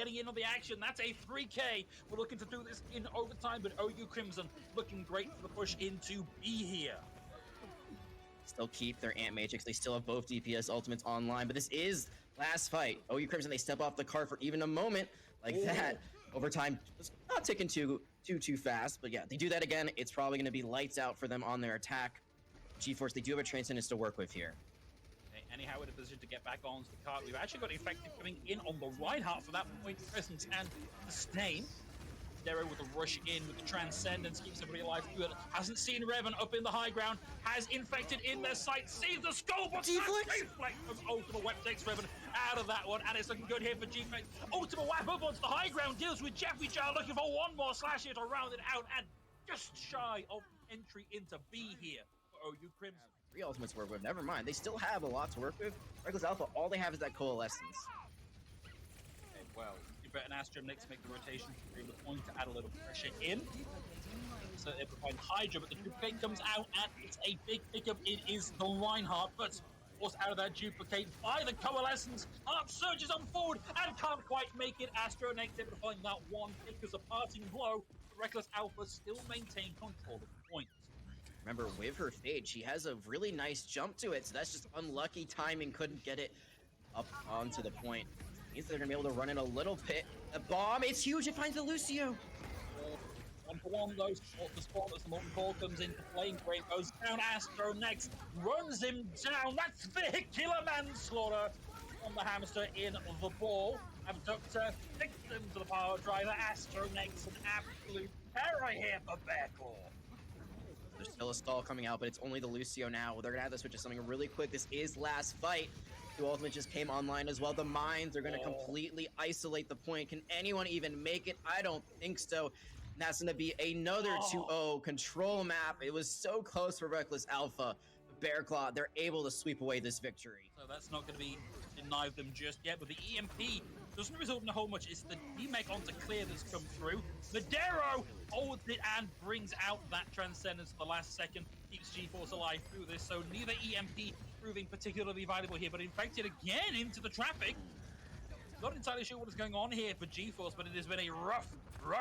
getting in on the action. That's a 3K. We're looking to do this in overtime, but OU Crimson looking great for the push into B here. Still keep their Ant Matrix. They still have both DPS ultimates online, but this is last fight. OU Crimson, they step off the cart for even a moment like that. Overtime was not ticking too fast, but yeah, they do that again. It's probably going to be lights out for them on their attack. GeForce, they do have a Transcendence to work with here. Okay, anyhow, in a position to get back onto the cart. We've actually got Infected coming in on the right half for that point presence and sustain. Dero with a rush in with the Transcendence, keeps everybody alive. Good. Hasn't seen Revan up in the high ground. Has Infected in their sight. Sees the skull, but Deflect from Ultimate Web takes Revan out of that one. And it's looking good here for G-Flex. Ultimate Web up onto the high ground. Deals with Jeffrey Jar, looking for one more slash here to round it out. And just shy of entry into B here for OU Crimson. 3 ultimates to work with. Never mind. They still have a lot to work with. Reckless Alpha, all they have is that Coalescence. Okay, well, Jupiter and Astro next make the rotation to the point to add a little pressure in. So they provide Hydra, but the duplicate comes out and it's a big pickup. It is the Reinhardt, but forced out of that duplicate by the Coalescence. Harp surges on forward and can't quite make it. Astro next able to find that one pick as a parting blow. Reckless Alpha still maintain control of the point. Remember, with her fade, she has a really nice jump to it, so that's just unlucky timing. Couldn't get it up onto the point. Means they're gonna be able to run in a little bit. The bomb, it's huge. It finds the Lucio. 1-for-1 goes the spot as the Molten Core comes into play. Great goes down. Astro next runs him down. That's vehicular manslaughter on the hamster in the ball. Abductor victim to the power driver. Astro next, an absolute terror here for Bearclaw. There's still a stall coming out, but it's only the Lucio now. They're gonna have to switch to something really quick. This is last fight. The ultimate just came online as well. The mines are gonna completely isolate the point. Can anyone even make it? I don't think so. And that's gonna be another 2-0 control map. It was so close for Reckless Alpha. Bearclaw, they're able to sweep away this victory. So that's not going to be denied them just yet, but the EMP doesn't result in a whole much. It's the DMAC onto clear that's come through. Madero holds it and brings out that Transcendence at the last second, keeps GeForce alive through this, so neither EMP proving particularly valuable here, but Infected again into the traffic. Not entirely sure what is going on here for GeForce, but it has been a rough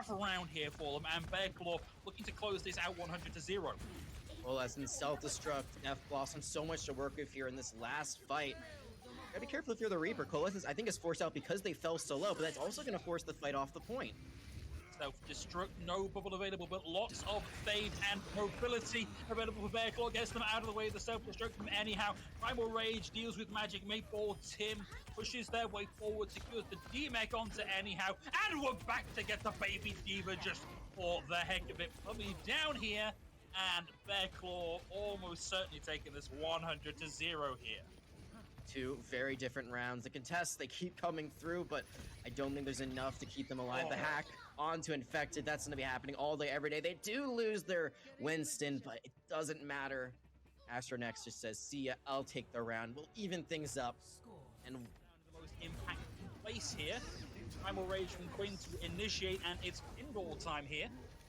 round here for them, and Bearclaw looking to close this out 100-0. Well, as in self-destruct, F Blossom, so much to work with here in this last fight. Gotta be careful if you're the Reaper. Coalescence, I think, is forced out because they fell so low, but that's also gonna force the fight off the point. Self-destruct, no bubble available, but lots of fade and mobility available for Bearclaw. Gets them out of the way of the self-destruct from anyhow. Primal Rage deals with Magic Maypole. Tim pushes their way forward, secures the D-Mech onto anyhow, and we're back to get the Baby Diva just for the heck of it. Put me down here, and Bearclaw almost certainly taking this 100-0 here. 2 very different rounds. The contests, they keep coming through, but I don't think there's enough to keep them alive. The hack onto Infected, that's going to be happening all day, every day. They do lose their Winston, but it doesn't matter. Astronex just says, see ya, I'll take the round. We'll even things up. And the most impactful place here. Primal Rage from Quinn to initiate, and it's pinball time here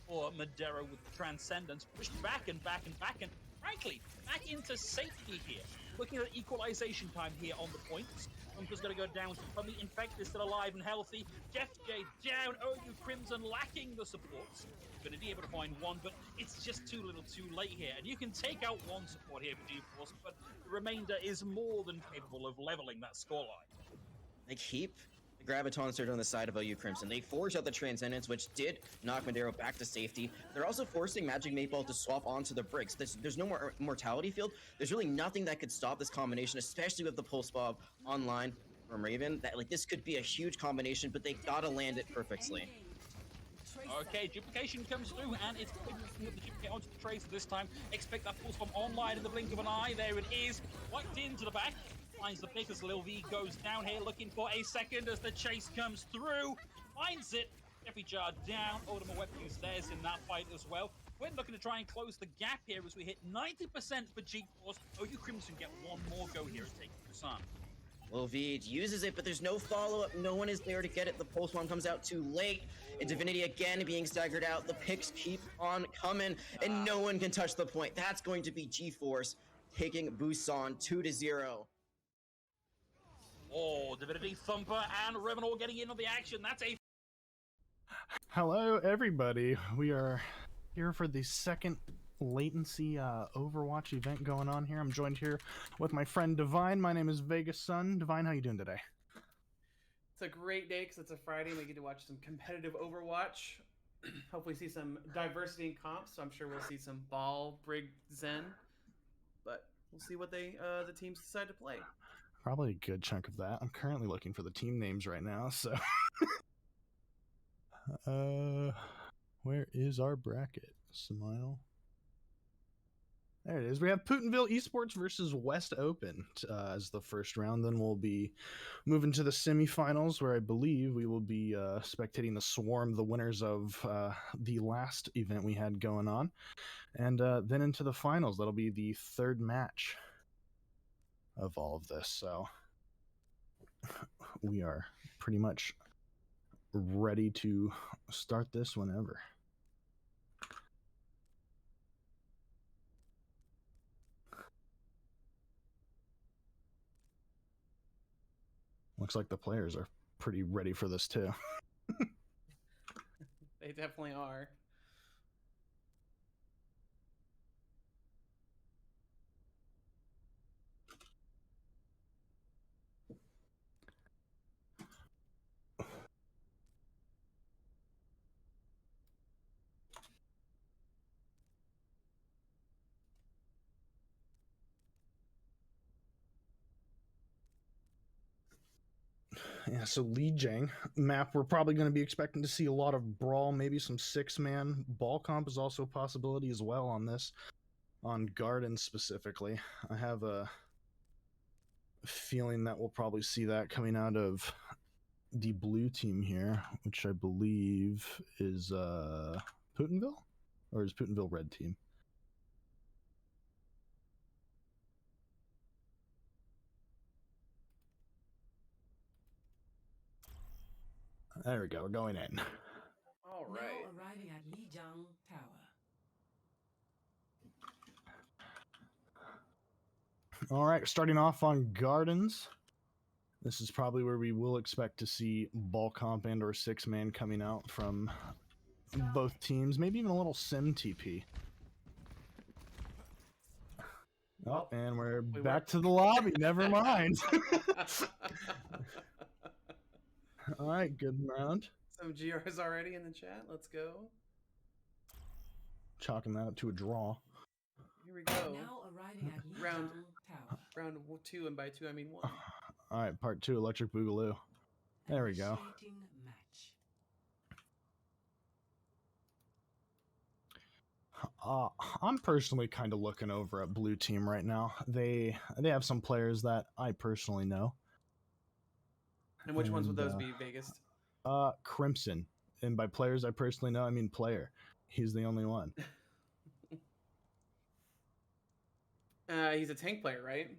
for Madero with the Transcendence. Pushed back and back and back, and frankly, back into safety here. Looking at equalization time here on the points. Hunter's going to go down to Pummy. Infected still alive and healthy. Jeff J down. OU Crimson lacking the supports. Going to be able to find one, but it's just too little too late here. And you can take out one support here for GeForce, but the remainder is more than capable of leveling that scoreline. they keep the Graviton Surge on the side of OU Crimson. They forge out the Transcendence, which did knock Madero back to safety. They're also forcing Magic Maypole to swap onto the bricks. There's no more Mortality Field. There's really nothing that could stop this combination, especially with the Pulse Bob online from Raven. That this could be a huge combination, but they gotta land it perfectly. Okay, duplication comes through, and it's putting the duplicate onto the tracer this time. Expect that Pulse Bomb online in the blink of an eye. There it is, wiped into the back. Finds the pick as Lil V goes down here, looking for a second as the chase comes through. Finds it. Jeffy Jar down. Ultimate Weapon use theirs in that fight as well. We're looking to try and close the gap here as we hit 90% for GeForce. OU Crimson get one more go here at taking the sun. Lil V uses it, but there's no follow-up. No one is there to get it. The Pulse Bomb comes out too late. And Divinity again being staggered out. The picks keep on coming, and no one can touch the point. That's going to be GeForce taking Busan 2-0. Oh, Divinity Thumper and Revenor getting in on the action. That's a Hello, everybody. We are here for the second latency Overwatch event going on here. I'm joined here with my friend Divine. My name is Vegas Sun. Divine, how you doing today? It's a great day because it's a Friday and we get to watch some competitive Overwatch. Hopefully see some diversity in comps, so I'm sure we'll see some Ball, Brig, Zen. But we'll see what the teams decide to play. Probably a good chunk of that. I'm currently looking for the team names right now, so... where is our bracket? Smile. There it is. We have Putinville Esports versus West Open as the first round. Then we'll be moving to the semifinals, where I believe we will be spectating the Swarm, the winners of the last event we had going on. And then into the finals. That'll be the third match of all of this. So we are pretty much ready to start this whenever. Looks like the players are pretty ready for this too. They definitely are. Yeah, so Lijiang map, we're probably going to be expecting to see a lot of brawl, maybe some six-man. Ball comp is also a possibility as well on this, on Garden specifically. I have a feeling that we'll probably see that coming out of the blue team here, which I believe is Putinville? Or is Putinville red team? There we go, we're going in. All right. Now arriving at Lijiang Tower. All right, starting off on Gardens. This is probably where we will expect to see ball comp and or six-man coming out from both teams. Maybe even a little sim TP. Oh, and we're back to the lobby. Never mind. All right, good round. Some GRs already in the chat. Let's go. Chalking that up to a draw. Here we go. Now arriving at Lijiang Round. Tower. Round 2, and by 2 I mean 1. All right, part 2, Electric Boogaloo. There we go. Initiating match. I'm personally kind of looking over at blue team right now. They have some players that I personally know. And which ones would those And, be, Vegas? Crimson. And by players I personally know, I mean player. He's the only one. He's a tank player, right?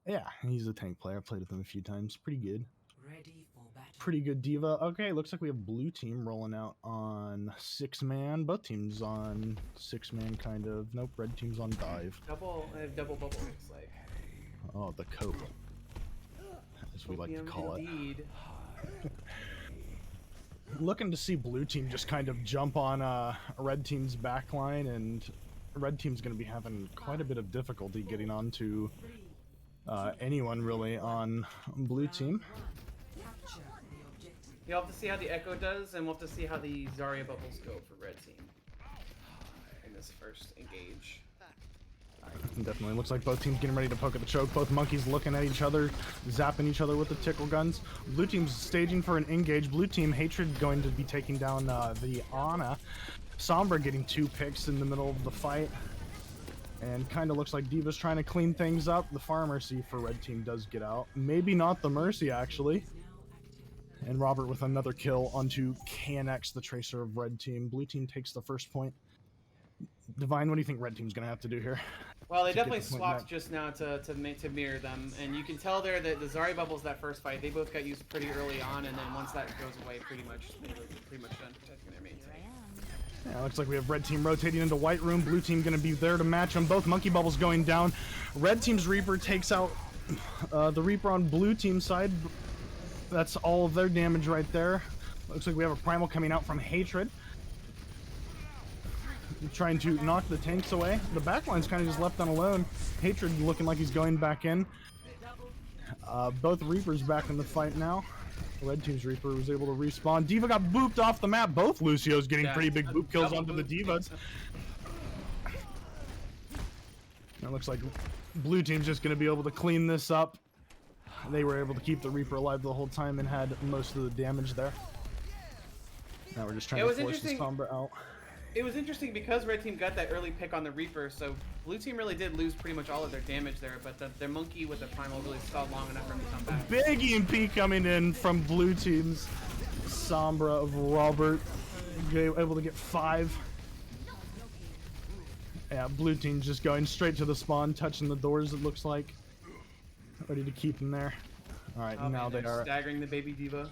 Yeah, he's a tank player. I've played with him a few times. Pretty good. Ready for battle. Pretty good diva. Okay, looks like we have blue team rolling out on six-man. Both teams on six-man, kind of. Nope, red team's on dive. Double bubble looks like. Oh, the cope, as we like to call it. Indeed. Looking to see blue team just kind of jump on red team's backline, and red team's going to be having quite a bit of difficulty getting onto anyone really on blue team. Capture the objective. You'll have to see how the Echo does, and we'll have to see how the Zarya bubbles go for red team in this first engage. Definitely looks like both teams getting ready to poke at the choke. Both monkeys looking at each other, zapping each other with the tickle guns. Blue team's staging for an engage. Blue team Hatred going to be taking down the Ana. Sombra getting 2 picks in the middle of the fight. And kind of looks like Diva's trying to clean things up. The Fire Mercy for red team does get out. Maybe not the Mercy, actually. And Robert with another kill onto KNX, the Tracer of red team. Blue team takes the first point. Divine, what do you think red team's going to have to do here? Well, they to get definitely the point swapped back? just now to mirror them, and you can tell there that the Zarya bubbles that first fight, they both got used pretty early on, and then once that goes away, they were pretty much done protecting their main tank. Yeah, looks like we have red team rotating into white room. Blue team going to be there to match them. Both monkey bubbles going down. Red team's Reaper takes out The Reaper on blue team side, that's all of their damage right there. Looks like we have a Primal coming out from Hatred, trying to knock the tanks away. The backline's kind of just left on alone. Hatred looking like he's going back in. Both Reapers back in the fight now. Red team's Reaper was able to respawn. D.Va got booped off the map. Both Lucios getting pretty big boop kills onto the D.Vas. It looks like blue team's just going to be able to clean this up. They were able to keep the Reaper alive the whole time and had most of the damage there. Now we're just trying to force the Sombra out. It was interesting because red team got that early pick on the Reaper, so blue team really did lose pretty much all of their damage there, but their monkey with the Primal really stalled long enough for him to come back. Big EMP coming in from blue team's Sombra of Robert. Able to get 5. Yeah, blue team's just going straight to the spawn, touching the doors, it looks like. Ready to keep them there. Alright, now they are staggering the baby D.Va.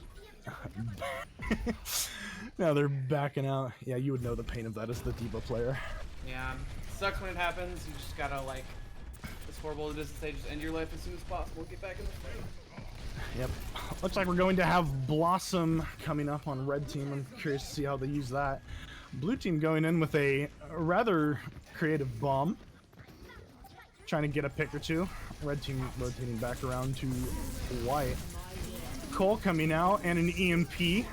Now they're backing out. Yeah, you would know the pain of that as the D.Va player. Yeah, sucks when it happens. You just gotta, like, as horrible as it is to say, just end your life as soon as possible. Get back in the fight. Yep. Looks like we're going to have Blossom coming up on red team. I'm curious to see how they use that. Blue team going in with a rather creative bomb, trying to get a pick or two. Red team rotating back around to white. Cole coming out and an EMP.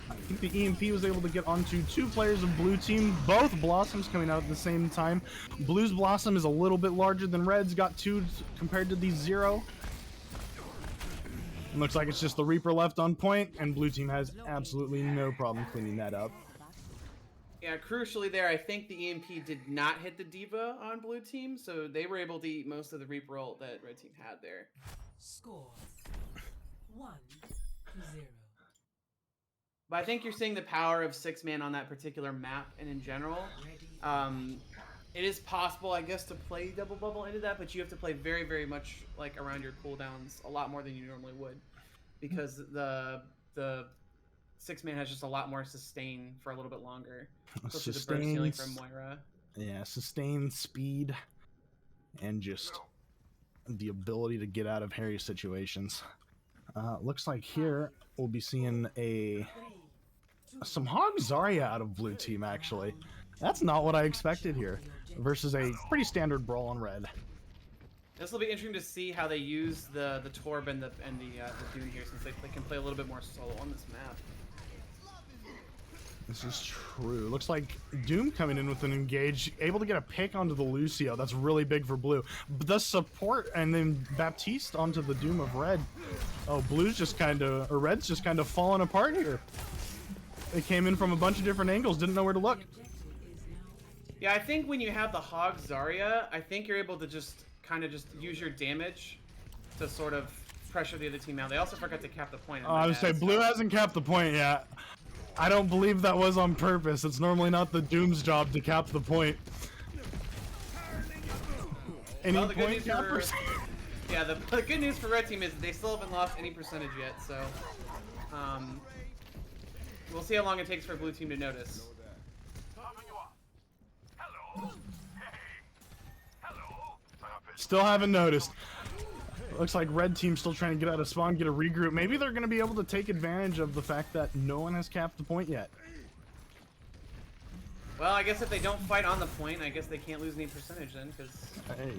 I think the EMP was able to get onto 2 players of blue team. Both Blossoms coming out at the same time. Blue's Blossom is a little bit larger than Red's. Got 2 compared to the 0. It looks like it's just the Reaper left on point, and blue team has absolutely no problem cleaning that up. Yeah, crucially there, I think the EMP did not hit the D.Va on blue team, so they were able to eat most of the Reaper ult that red team had there. Score 1-0. But I think you're seeing the power of 6-man on that particular map and in general. It is possible, I guess, to play double bubble into that, but you have to play very, very much like around your cooldowns a lot more than you normally would, because the 6-man has just a lot more sustain for a little bit longer. Especially the burst healing from Moira. Yeah, sustain, speed, and just the ability to get out of hairy situations. Looks like here we'll be seeing some Hog Zarya out of blue team, actually. That's not what I expected here, versus a pretty standard brawl on red. This will be interesting to see how they use the Torb and the Dune here, since they can play a little bit more solo on this map. This is true. Looks like Doom coming in with an engage, able to get a pick onto the Lucio. That's really big for blue. The support, and then Baptiste onto the Doom of red. Oh, blue's just kind of, or red's just kind of falling apart here. They came in from a bunch of different angles, didn't know where to look. Yeah, I think when you have the Hog Zarya, I think you're able to just kind of just use your damage to sort of pressure the other team out. They also forgot to cap the point. I would say blue hasn't capped the point yet. I don't believe that was on purpose. It's normally not the Doom's job to cap the point. Any well, the point cappers? Yeah, the good news for red team is they still haven't lost any percentage yet, so we'll see how long it takes for blue team to notice. Still haven't noticed. Looks like red team's still trying to get out of spawn, get a regroup. Maybe they're going to be able to take advantage of the fact that no one has capped the point yet. Well, I guess if they don't fight on the point, I guess they can't lose any percentage then, because... Hey.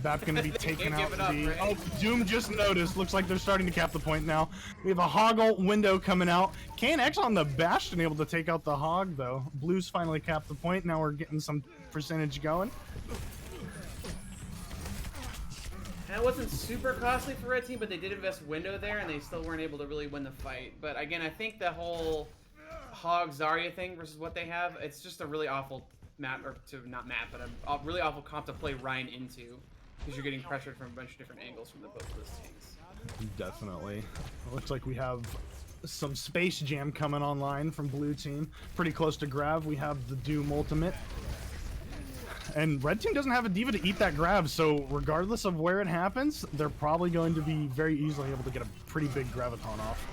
That's going to be taken out. Right? Oh, Doom just noticed. Looks like they're starting to cap the point now. We have a Hog ult window coming out. KNX on the Bastion able to take out the Hog, though. Blue's finally capped the point. Now we're getting some percentage going. And it wasn't super costly for red team, but they did invest window there, and they still weren't able to really win the fight. But again, I think the whole Hog Zarya thing versus what they have, it's just a really awful map, or not map, but a really awful comp to play Ryan into, because you're getting pressured from a bunch of different angles from both of those tanks. Definitely. Looks like we have some Space Jam coming online from blue team. Pretty close to grab. We have the Doom ultimate. And red team doesn't have a D.Va to eat that grab, so regardless of where it happens, they're probably going to be very easily able to get a pretty big graviton off.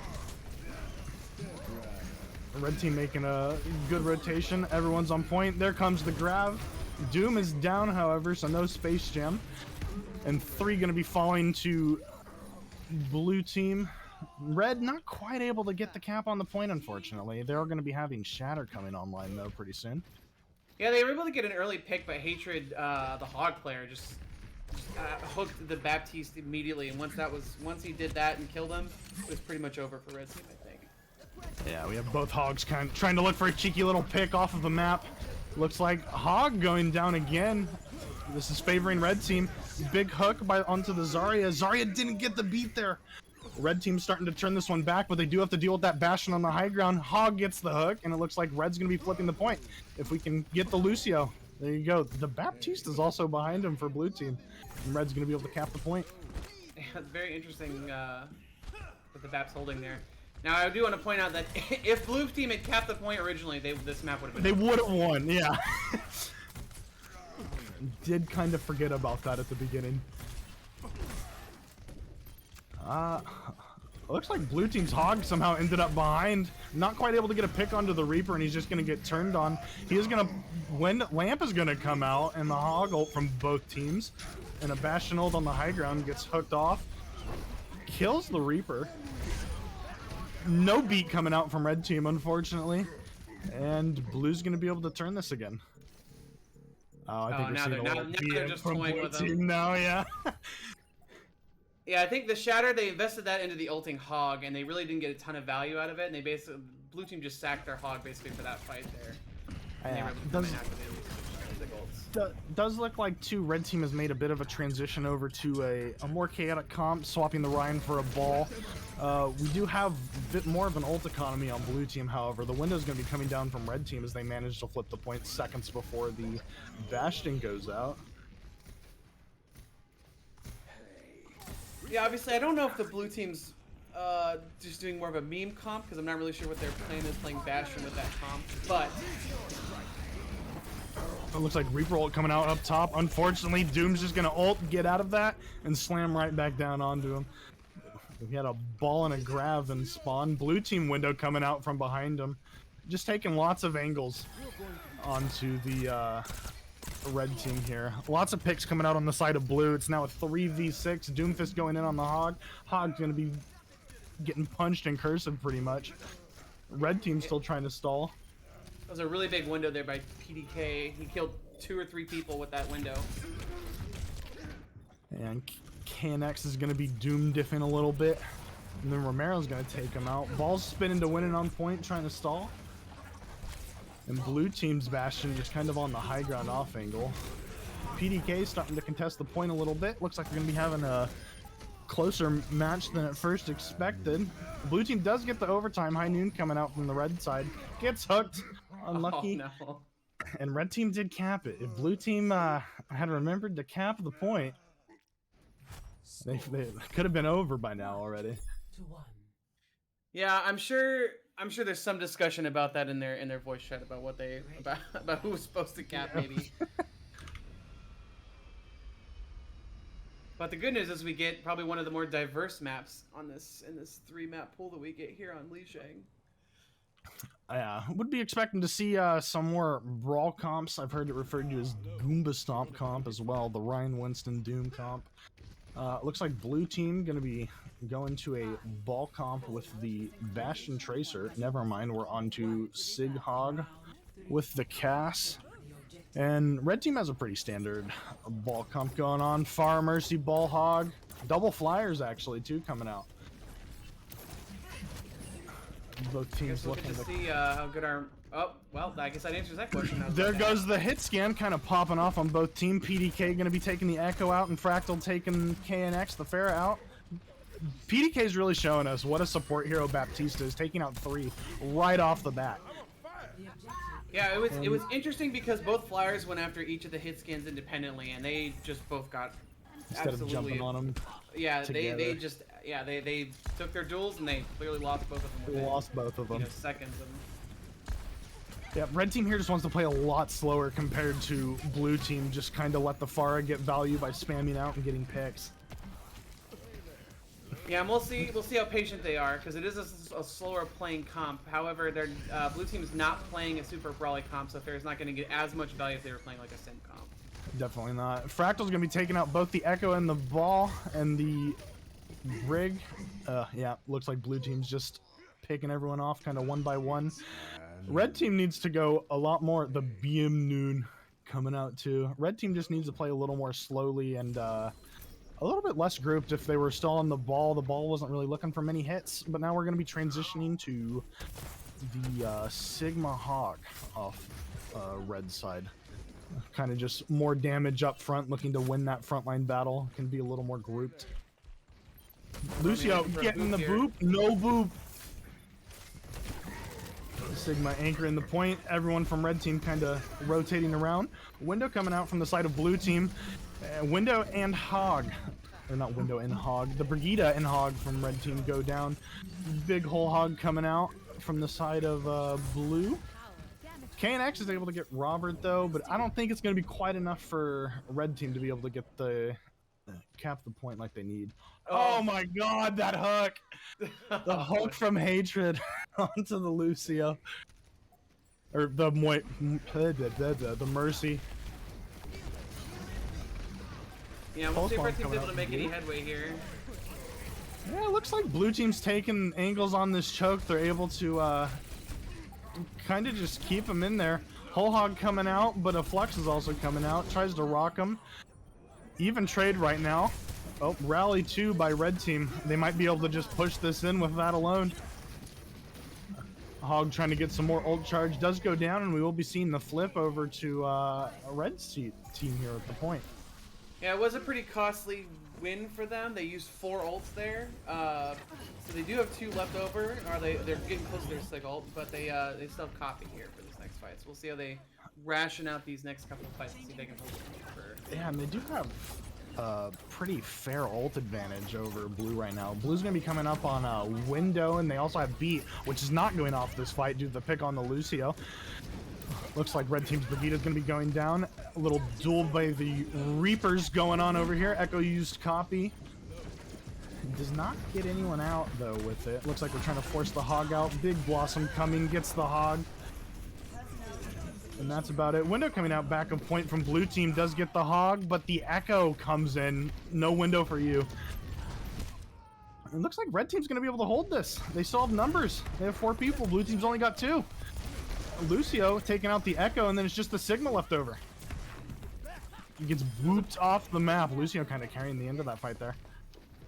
Red team making a good rotation. Everyone's on point. There comes the grab. Doom is down, however, so no Space Jam. and 3 going to be falling to blue team. Red not quite able to get the cap on the point, unfortunately. They're going to be having Shatter coming online, though, pretty soon. Yeah, they were able to get an early pick, but Hatred, the Hog player, just hooked the Baptiste immediately, and once he did that and killed him, it was pretty much over for Red Team, I think. Yeah, we have both Hogs kind of trying to look for a cheeky little pick off of the map. Looks like Hog going down again. This is favoring Red Team. Big hook onto the Zarya. Zarya didn't get the beat there. Red Team's starting to turn this one back, but they do have to deal with that Bastion on the high ground. Hog gets the hook, and it looks like Red's going to be flipping the point. If we can get the Lucio. There you go. The Baptiste is also behind him for blue team. And Red's going to be able to cap the point. Yeah, it's very interesting with the Baps holding there. Now, I do want to point out that if blue team had capped the point originally, this map would have been... They would have won, yeah. Did kind of forget about that at the beginning. Looks like blue team's Hog somehow ended up behind. Not quite able to get a pick onto the Reaper, and he's just going to get turned on. He is going to... Lamp is going to come out, and the Hog ult from both teams. And a Bastion ult on the high ground gets hooked off. Kills the Reaper. No beat coming out from Red Team, unfortunately. And Blue's going to be able to turn this again. Oh, I think now they're just toying with him. Now, yeah. Yeah, I think the Shatter, they invested that into the ulting Hog, and they really didn't get a ton of value out of it, and they basically... Blue team just sacked their Hog, basically, for that fight there. And they were able to come in after they lose the ults. Does look like, too, Red Team has made a bit of a transition over to a more chaotic comp, swapping the Ryan for a ball. We do have a bit more of an ult economy on Blue Team, however. The window's going to be coming down from Red Team as they manage to flip the point seconds before the Bastion goes out. Yeah, obviously, I don't know if the Blue Team's just doing more of a meme comp, because I'm not really sure what their plan is playing Bastion with that comp, but... It looks like Reaper ult coming out up top. Unfortunately, Doom's just going to ult, get out of that, and slam right back down onto him. We had a ball and a grab and spawn. Blue team window coming out from behind him. Just taking lots of angles onto the red team here. Lots of picks coming out on the side of blue. It's now a 3v6. Doomfist going in on the Hog. Hog's going to be getting punched in cursive pretty much. Red team's still trying to stall. That was a really big window there by PDK. He killed 2 or 3 people with that window. And KNX is going to be Doom diffing a little bit. And then Romero's going to take him out. Ball's spinning to winning on point, trying to stall. And blue team's Bastion just kind of on the high ground off angle. PDK starting to contest the point a little bit. Looks like they're going to be having a closer match than at first expected. Blue team does get the overtime. High Noon coming out from the red side. Gets hooked. Unlucky. Oh, no. And red team did cap it. If blue team had remembered to cap the point, they could have been over by now already. Yeah, I'm sure there's some discussion about that in their voice chat about what they about who was supposed to cap maybe. But the good news is we get probably one of the more diverse maps in this 3-map pool that we get here on Lijiang. Yeah, would be expecting to see some more brawl comps. I've heard it referred to as Goomba Stomp comp as well, the Ryan Winston Doom comp. Looks like blue team gonna be going to a ball comp with the Bastion Tracer. Never mind, we're on to Sig Hog with the Cass. And red team has a pretty standard ball comp going on. Far Mercy, Ball Hog, double flyers actually too coming out. Both teams looking to see how good our... Oh, well, I guess that answers that question. There goes the hit scan kind of popping off on both team. PDK going to be taking the Echo out and Fractal taking KNX, the Pharah out. PDK is really showing us what a support hero Baptista is, taking out 3 right off the bat. Yeah, it was interesting because both flyers went after each of the hit scans independently, and they just both got Instead absolutely... of jumping on them. Yeah, together. they just... Yeah, they took their duels and they clearly lost both of them. They within, lost both of them. You know, seconds. Yeah, red team here just wants to play a lot slower compared to blue team. Just kind of let the Pharah get value by spamming out and getting picks. Yeah, and we'll see how patient they are because it is a slower playing comp. However, their blue team is not playing a super brawly comp, so Pharah's not going to get as much value if they were playing like a sim comp. Definitely not. Fractal's gonna be taking out both the Echo and the Ball and the Brig. Yeah, looks like blue team's just picking everyone off kind of one by one. Red team needs to go a lot more. The BM Noon coming out too. Red team just needs to play a little more slowly and a little bit less grouped. If they were still on the ball wasn't really looking for many hits, but now we're going to be transitioning to the Sigma Hog off red side. Kind of just more damage up front, looking to win that frontline battle. Can be a little more grouped. Lucio getting the boop. No boop. Sigma anchoring the point. Everyone from red team kind of rotating around. Window coming out from the side of blue team. Window and Hog. Or not Window and Hog. The Brigida and Hog from red team go down. Big Whole Hog coming out from the side of blue. KNX is able to get Robert though, but I don't think it's going to be quite enough for red team to be able to get the cap the point like they need. Oh my god, that hook! The hook from Hatred onto the Lucio. Or the Mercy. Yeah, we'll see if red team's able to make any headway here. Yeah, it looks like blue team's taking angles on this choke. They're able to kind of just keep him in there. Whole Hog coming out, but a Flux is also coming out. Tries to rock him. Even trade right now. Oh, rally 2 by red team. They might be able to just push this in with that alone. Hog trying to get some more ult charge. Does go down, and we will be seeing the flip over to a red team here at the point. Yeah, it was a pretty costly win for them. They used 4 ults there. So they do have 2 left over. Or they're getting close to their 6th ult, but they still have copy here for this next fight. So we'll see how they ration out these next couple of fights and see if they can hold it for... Yeah, and they do have a pretty fair ult advantage over blue right now. Blue's going to be coming up on a window, and they also have beat, which is not going off this fight due to the pick on the Lucio. Looks like red team's Brigida is going to be going down. A little duel by the Reapers going on over here. Echo used copy. Does not get anyone out though with it. Looks like we're trying to force the Hog out. Big Blossom coming, gets the Hog. And that's about it. Window coming out back of point from blue team does get the Hog, but the Echo comes in. No window for you. It looks like red team's going to be able to hold this. They still have numbers. They have 4 people. Blue team's only got 2. Lucio taking out the Echo, and then it's just the Sigma left over. He gets booped off the map. Lucio kind of carrying the end of that fight there.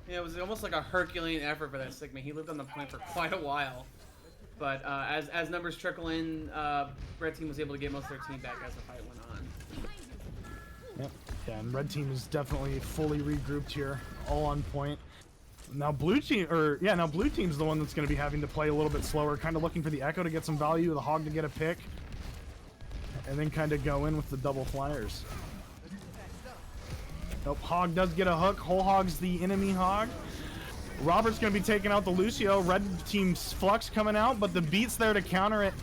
Yeah, it was almost like a Herculean effort for that Sigma. He lived on the point for quite a while. But as numbers trickle in, red team was able to get most of their team back as the fight went on. Yep. Yeah, and red team is definitely fully regrouped here, all on point. Now blue team, now blue team's the one that's going to be having to play a little bit slower, kind of looking for the Echo to get some value, the Hog to get a pick, and then kind of go in with the double flyers. Nope, Hog does get a hook. Whole Hog's the enemy Hog. Robert's going to be taking out the Lucio. Red team's Flux coming out, but the beat's there to counter it.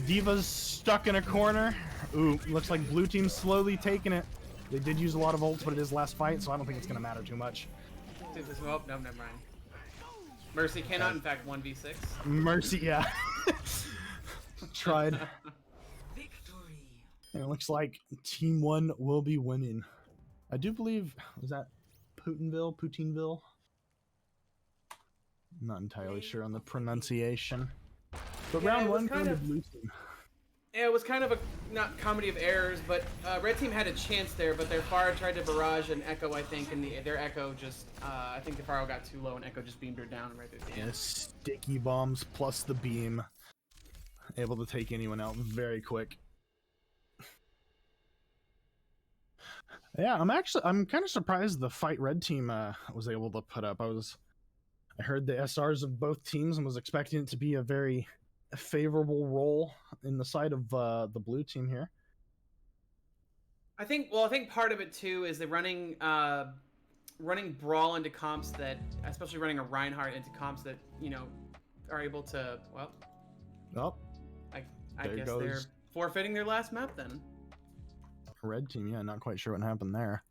Diva's stuck in a corner. Ooh, looks like blue team's slowly taking it. They did use a lot of ults, but it is last fight, so I don't think it's going to matter too much. Oh, no, never mind. Mercy cannot, in fact, 1v6. Mercy, yeah. Tried. Victory. And it looks like Team 1 will be winning. I do believe, was that Putinville? I'm not entirely sure on the pronunciation. But Yeah, round it was 1 kind going of- to blue team. Yeah, it was kind of a not comedy of errors, but red team had a chance there, but their Pharah tried to barrage an Echo, I think, and their Echo just, I think the Pharah got too low and Echo just beamed her down right there. Yeah, sticky bombs plus the beam. Able to take anyone out very quick. Yeah, I'm kind of surprised the fight red team was able to put up. I heard the SRs of both teams and was expecting it to be a very favorable role in the side of the blue team here. I think part of it too is the running Brawl into comps that, especially running a Reinhardt into comps that, are able to, well, Oh, I guess they're forfeiting their last map then. red team, yeah, not quite sure what happened there.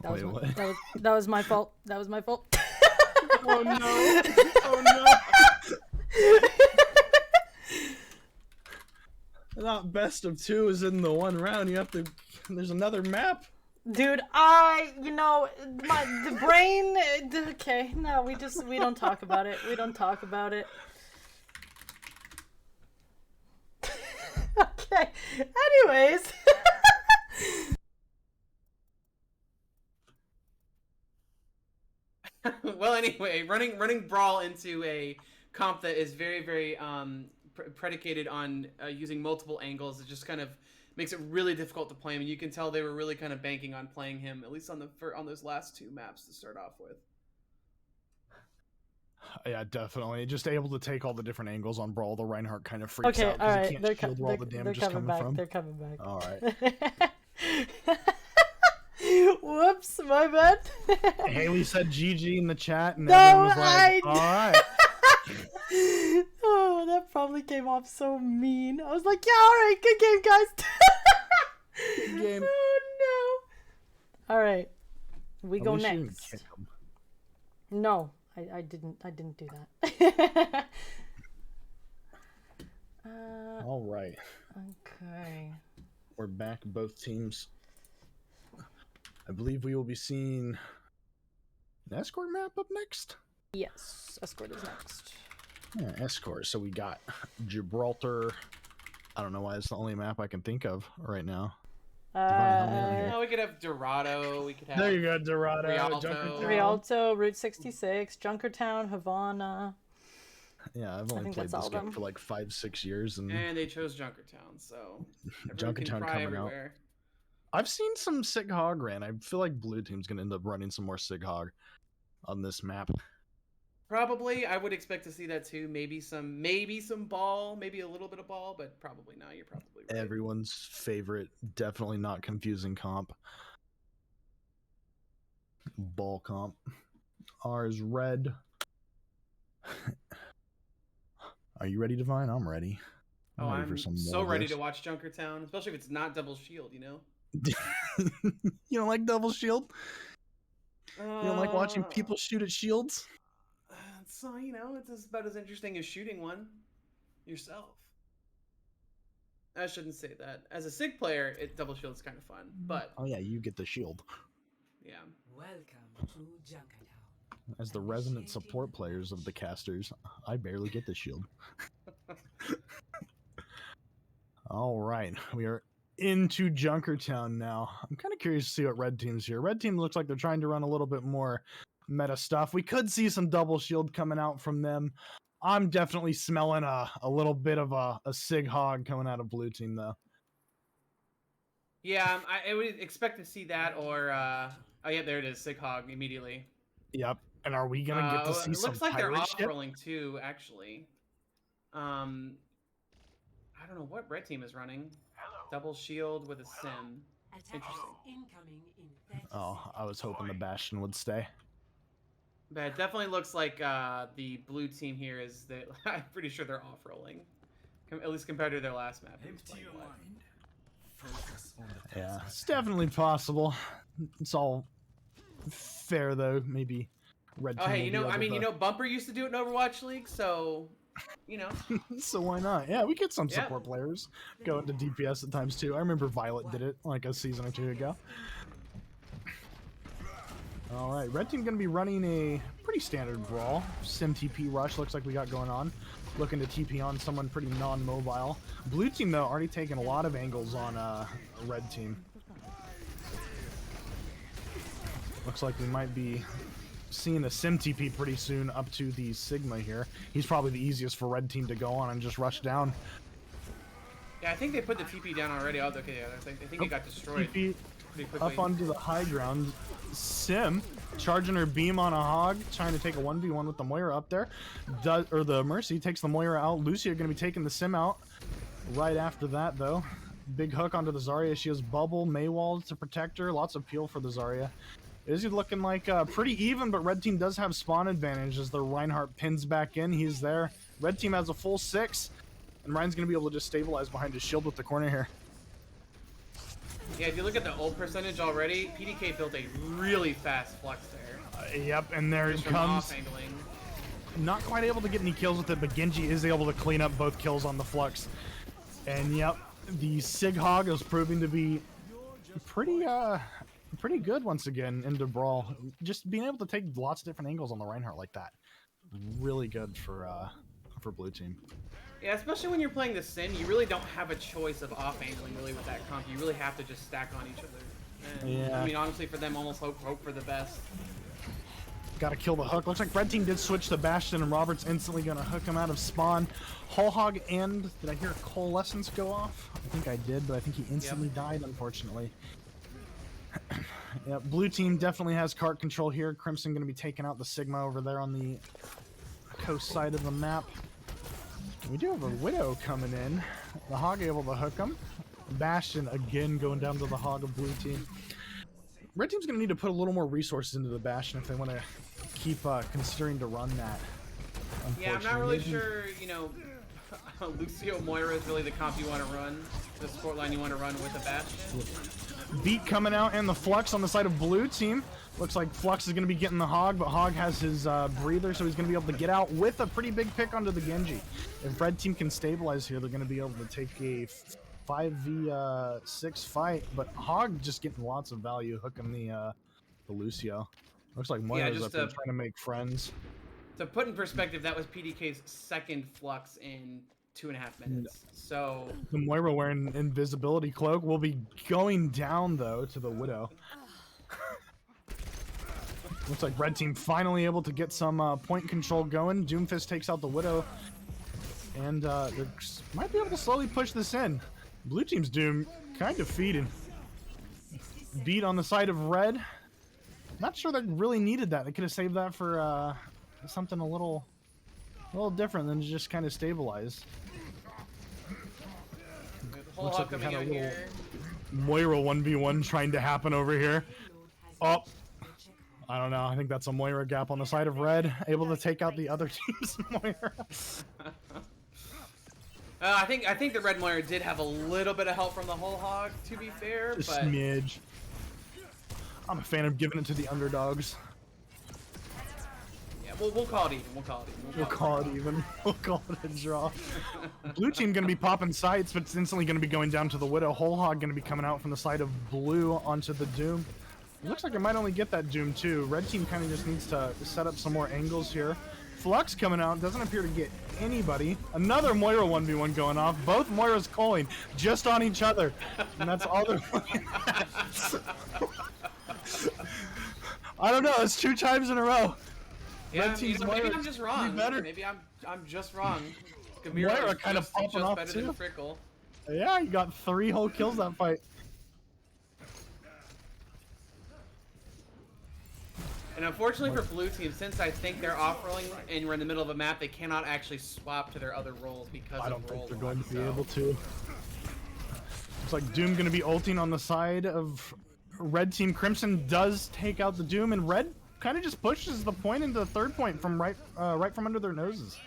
That was my fault. That was my fault. Oh no! Oh no! best of 2 is in the one round. You have to. There's another map. Dude, you know, the brain. Okay, no, we don't talk about it. We don't talk about it. Okay. Anyways. Well, anyway, running Brawl into a comp that is very, very predicated on using multiple angles, it just kind of makes it really difficult to play him. And you can tell they were really kind of banking on playing him, at least on those last 2 maps to start off with. Yeah, definitely. Just able to take all the different angles on Brawl. The Reinhardt kind of freaks Okay, out all because right. he can't shield where all the damage is coming from. They're coming back. All right. Whoops, my bad. Haley said GG in the chat, and No, everyone was like, all right. Oh, that probably came off so mean. I was like, yeah, all right, good game, guys. Good game. Oh, no. All right. We At go least you didn't next. kick him. No, I didn't do that. All right. Okay. We're back, both teams. I believe we will be seeing an escort map up next. Yes, escort is next. Yeah, escort. So we got Gibraltar. I don't know why it's the only map I can think of right now. We could have Dorado. We could have. There you go, Dorado. Rialto. Junkertown. Rialto, Route 66, Junkertown, Havana. Yeah, I've only think played that's all this of game them. for like 5-6 years, and And they chose Junkertown, so everyone can Junkertown cry coming out. everywhere. I've seen some Sig Hog ran. I feel like Blue Team's gonna end up running some more Sig Hog on this map. Probably, I would expect to see that too. Maybe some ball, maybe a little bit of ball, but probably not. You're probably right. Everyone's favorite, definitely not confusing comp. Ball comp. R is red. Are you ready, Divine? I'm ready. Oh, ready I'm for some so more of ready this. to watch Junkertown, especially if it's not double shield. You know. You don't like double shield? You don't like watching people shoot at shields? So it's just about as interesting as shooting one yourself. I shouldn't say that. As a Sig player, double shield's kind of fun, but Oh yeah, you get the shield. yeah. Welcome to Junkertown. As the resident support players of the casters, I barely get the shield. All right, we are into Junkertown now. I'm kind of curious to see what red team's here. Red team looks like they're trying to run a little bit more meta stuff. We could see some double shield coming out from them. I'm definitely smelling a little bit of a Sig Hog coming out of blue team though. Yeah, I would expect to see that, or oh yeah, there it is, Sig Hog immediately. Yep. And are we gonna get to see It some looks like they're pirate off ship? rolling too, actually. I don't know what red team is running. Double shield with a sim. Interesting. Incoming in 30 Oh, I was hoping the Bastion would stay. But it definitely looks like the blue team here is that I'm pretty sure they're off rolling, at least compared to their last map. Yeah, it's definitely possible. It's all fair though. Maybe red team. Oh hey, will be able to- Bumper used to do it in Overwatch League, so So why not? Yeah, we get some Yeah. support players go into DPS at times too. I remember Violet did it like a season or 2 ago. All right, red team gonna be running a pretty standard brawl. Sim TP rush looks like we got going on. Looking to TP on someone pretty non-mobile. Blue team though already taking a lot of angles on red team. Looks like we might be seeing a Sim TP pretty soon up to the Sigma here. He's probably the easiest for red team to go on and just rush down. yeah, I think they put the TP down already. Oh, okay, yeah, I think it got destroyed TP pretty quickly. up onto the high ground. Sim charging her beam on a hog, trying to take a 1v1 with the Moira up there. The Mercy takes the Moira out. Lucia going to be taking the Sim out right after that, though. Big hook onto the Zarya. She has Bubble, Maywall to protect her. Lots of peel for the Zarya. Is he looking like pretty even, but red team does have spawn advantage as the Reinhardt pins back in. He's there. Red team has a full 6, and Ryan's going to be able to just stabilize behind his shield with the corner here. Yeah, if you look at the ult percentage already, PDK built a really fast flux there. Yep, and there it Just from comes. off-angling. Not quite able to get any kills with it, but Genji is able to clean up both kills on the Flux. And yep, The Sig Hog is proving to be pretty good once again into Brawl. Just being able to take lots of different angles on the Reinhardt like that. Really good for blue team. Yeah, especially when you're playing the Sin, you really don't have a choice of off-angling really with that comp. You really have to just stack on each other. And, Yeah. I mean, honestly, for them, almost hope for the best. Gotta kill the hook. Looks like red team did switch to Bastion, and Robert's instantly gonna hook him out of spawn. Whole Hog and did I hear Coalescence go off? I think I did, but I think he instantly died, unfortunately. Yeah, blue team definitely has cart control here. Crimson gonna be taking out the Sigma over there on the coast side of the map. We do have a Widow coming in. The Hog able to hook him. Bastion again going down to the Hog of blue team. Red team's gonna need to put a little more resources into the Bastion if they want to keep considering to run that. Yeah, I'm not really sure, you know, Lucio Moira is really the comp you want to run, the sport line you want to run with a Bastion. Beat coming out and the Flux on the side of blue team. Looks like Flux is going to be getting the Hog, but Hog has his breather, so he's going to be able to get out with a pretty big pick onto the Genji. If red team can stabilize here, they're going to be able to take a 5v6 fight, but Hog just getting lots of value hooking the Lucio. Looks like Moira's up there trying to make friends. To put in perspective, that was PDK's second Flux in 2.5 minutes. So the Moira wearing invisibility cloak will be going down though to the Widow. Looks like red team finally able to get some point control going. Doomfist takes out the Widow, and they might be able to slowly push this in. Blue team's Doom kind of feeding. Beat on the side of red. Not sure they really needed that. They could have saved that for something a little different than just kind of stabilize. The whole Hog coming out here. Moira 1v1 trying to happen over here. Oh, I don't know. I think that's a Moira gap on the side of red, able to take out the other team's Moira. I think the red Moira did have a little bit of help from the whole Hog, to be fair, Just but smidge. I'm a fan of giving it to the underdogs. yeah, we'll call it even. We'll call it even. We'll call it a draw. Blue team gonna be popping sights, but it's instantly gonna be going down to the Widow. Whole Hog gonna be coming out from the side of blue onto the Doom. It looks like it might only get that Doom too. Red team kind of just needs to set up some more angles here. Flux coming out, doesn't appear to get anybody. Another Moira 1v1 going off. Both Moiras calling just on each other. And that's all they're looking at. I don't know, it's 2 times in a row. Yeah, Red team's maybe Moira I'm just wrong. better. Maybe I'm just wrong. Moira kind of popping off better too. than Frickle. Yeah, you got 3 whole kills that fight. And unfortunately for blue team, since I think they're off-rolling and we're in the middle of a map, they cannot actually swap to their other roles because I don't of think roll they're lock, going to be so. able to. Looks like Doom going to be ulting on the side of red team. Crimson does take out the Doom, and red kind of just pushes the point into the third point from right from under their noses.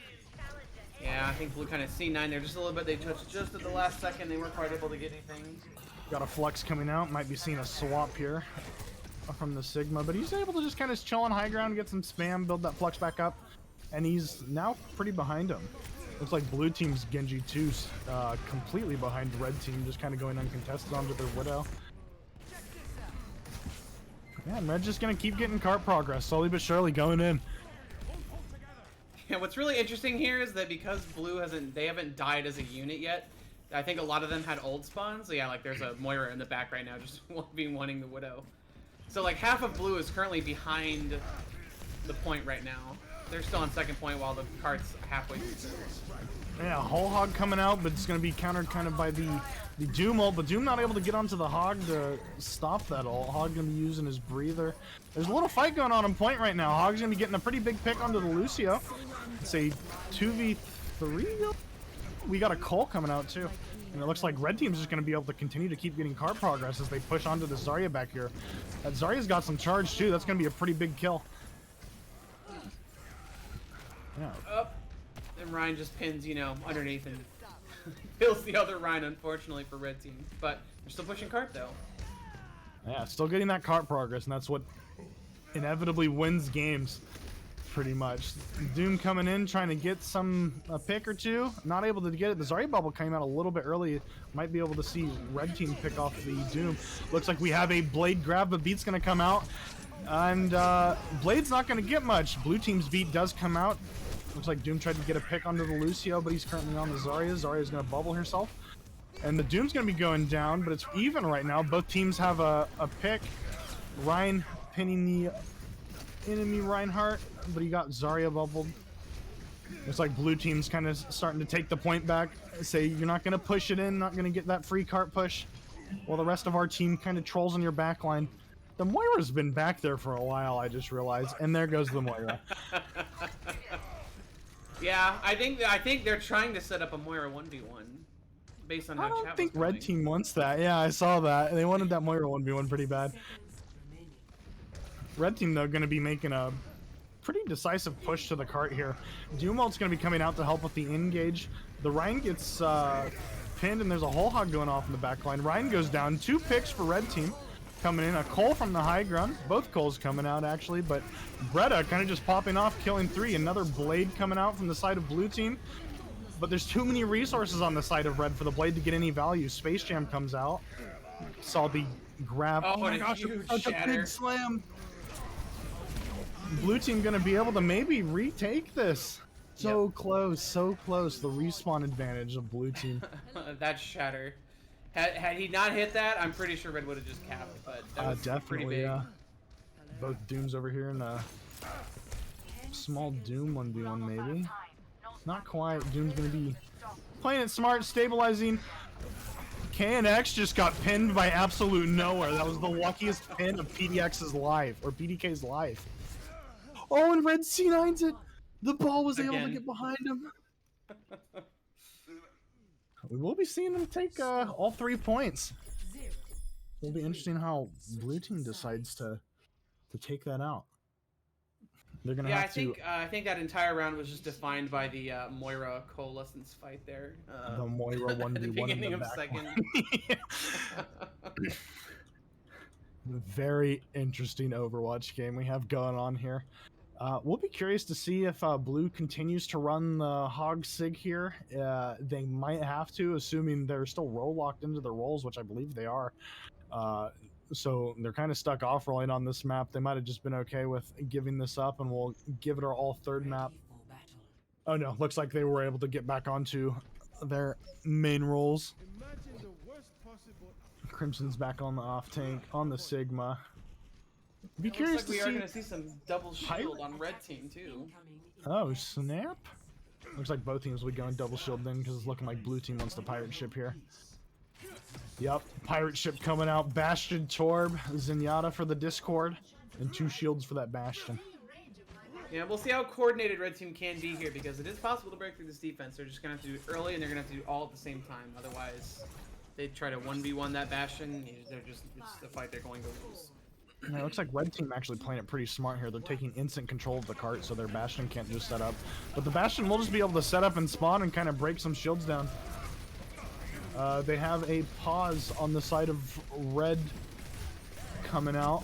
Yeah, I think blue kind of C9 there just a little bit. They touched just at the last second. They weren't quite able to get anything. Got a Flux coming out. Might be seeing a swap here from the Sigma, but he's able to just kind of chill on high ground, get some spam, build that Flux back up, and he's now pretty behind him. Looks like blue team's Genji 2's completely behind red team, just kind of going uncontested onto their Widow. Yeah, and red's just gonna keep getting cart progress, slowly but surely going in. Yeah, what's really interesting here is that because blue haven't died as a unit yet, I think a lot of them had old spawns. So yeah, like there's a Moira in the back right now, just wanting the Widow. So like half of blue is currently behind the point right now. They're still on second point while the cart's halfway through. Yeah, Whole Hog coming out, but it's going to be countered kind of by the Doom ult, but Doom not able to get onto the Hog to stop that ult. Hog going to be using his breather. There's a little fight going on point right now. Hog's going to be getting a pretty big pick onto the Lucio. It's a 2v3. We got a Cole coming out too. And it looks like red team's just going to be able to continue to keep getting cart progress as they push onto the Zarya back here. That Zarya's got some charge too. That's going to be a pretty big kill. Yeah. Up. And Ryan just pins, you know, underneath and kills the other Ryan, unfortunately, for red team. But they're still pushing cart, though. Yeah, still getting that cart progress, and that's what inevitably wins games. pretty much. Doom coming in, trying to get a pick or two. Not able to get it. The Zarya bubble came out a little bit early. Might be able to see red team pick off the Doom. Looks like we have a Blade grab, but Beat's going to come out. And Blade's not going to get much. Blue team's Beat does come out. Looks like Doom tried to get a pick onto the Lucio, but he's currently on the Zarya. Zarya's going to bubble herself. And the Doom's going to be going down, but it's even right now. Both teams have a pick. Ryan pinning the enemy Reinhardt, but he got Zarya bubbled. It's like blue team's kind of starting to take the point back. Say you're not going to push it in, not going to get that free cart push. While the rest of our team kind of trolls on your back line. The Moira's been back there for a while, I just realized. And there goes the Moira. Yeah, I think they're trying to set up a Moira 1v1 based on how I don't chat think was red going. team wants that. Yeah, I saw that. They wanted that Moira 1v1 pretty bad. Red team, though, going to be making a pretty decisive push to the cart here. Doomult's going to be coming out to help with the engage. The Ryan gets pinned, and there's a whole hog going off in the back line. Ryan goes down. 2 picks for red team coming in. A Cole from the high ground. Both Coles coming out, actually, but Bretta kind of just popping off, killing 3. Another Blade coming out from the side of blue team. But there's too many resources on the side of red for the Blade to get any value. Space Jam comes out. Saw the grab. Oh, my and a gosh, huge such a shatter. big slam. Blue team gonna be able to maybe retake this. So close, so close. The respawn advantage of blue team. That shatter. Had he not hit that, I'm pretty sure red would have just capped. But that was pretty Definitely, big. yeah. Both Dooms over here and a small Doom 1v1 maybe. Not quite. Doom's gonna be playing it smart, stabilizing. KNX just got pinned by absolute nowhere. That was the luckiest pin of PDX's life, or PDK's life. Oh, and Red C9's it. The ball was able to Again. get behind him. We will be seeing him take all 3 points. It'll be interesting how blue team decides to take that out. They're gonna Yeah, have I think that entire round was just defined by the Moira Coalescence fight there. the Moira at the 1v1 in beginning the of back second. line. Very interesting Overwatch game we have going on here. We'll be curious to see if blue continues to run the hog sig here. They might have to, assuming they're still role locked into their roles, which I believe they are. So they're kind of stuck off rolling on this map. They might have just been okay with giving this up, and we'll give it our all third map. Oh no, looks like they were able to get back onto their main roles. Crimson's back on the off tank, on the Sigma. Be Looks curious like we to are see. going to see some double shield on red team too. Oh, snap. Looks like both teams will be going double shield then, because it's looking like blue team wants the pirate ship here. Yep, pirate ship coming out. Bastion Torb, Zenyatta for the Discord, and 2 shields for that Bastion. Yeah, we'll see how coordinated red team can be here, because it is possible to break through this defense. They're just going to have to do it early, and they're going to have to do it all at the same time. Otherwise, they try to 1v1 that Bastion. It's a fight they're going to lose. And it looks like red team actually playing it pretty smart here. They're taking instant control of the cart, so their Bastion can't just set up. But the Bastion will just be able to set up and spawn and kind of break some shields down. They have a pause on the side of red coming out.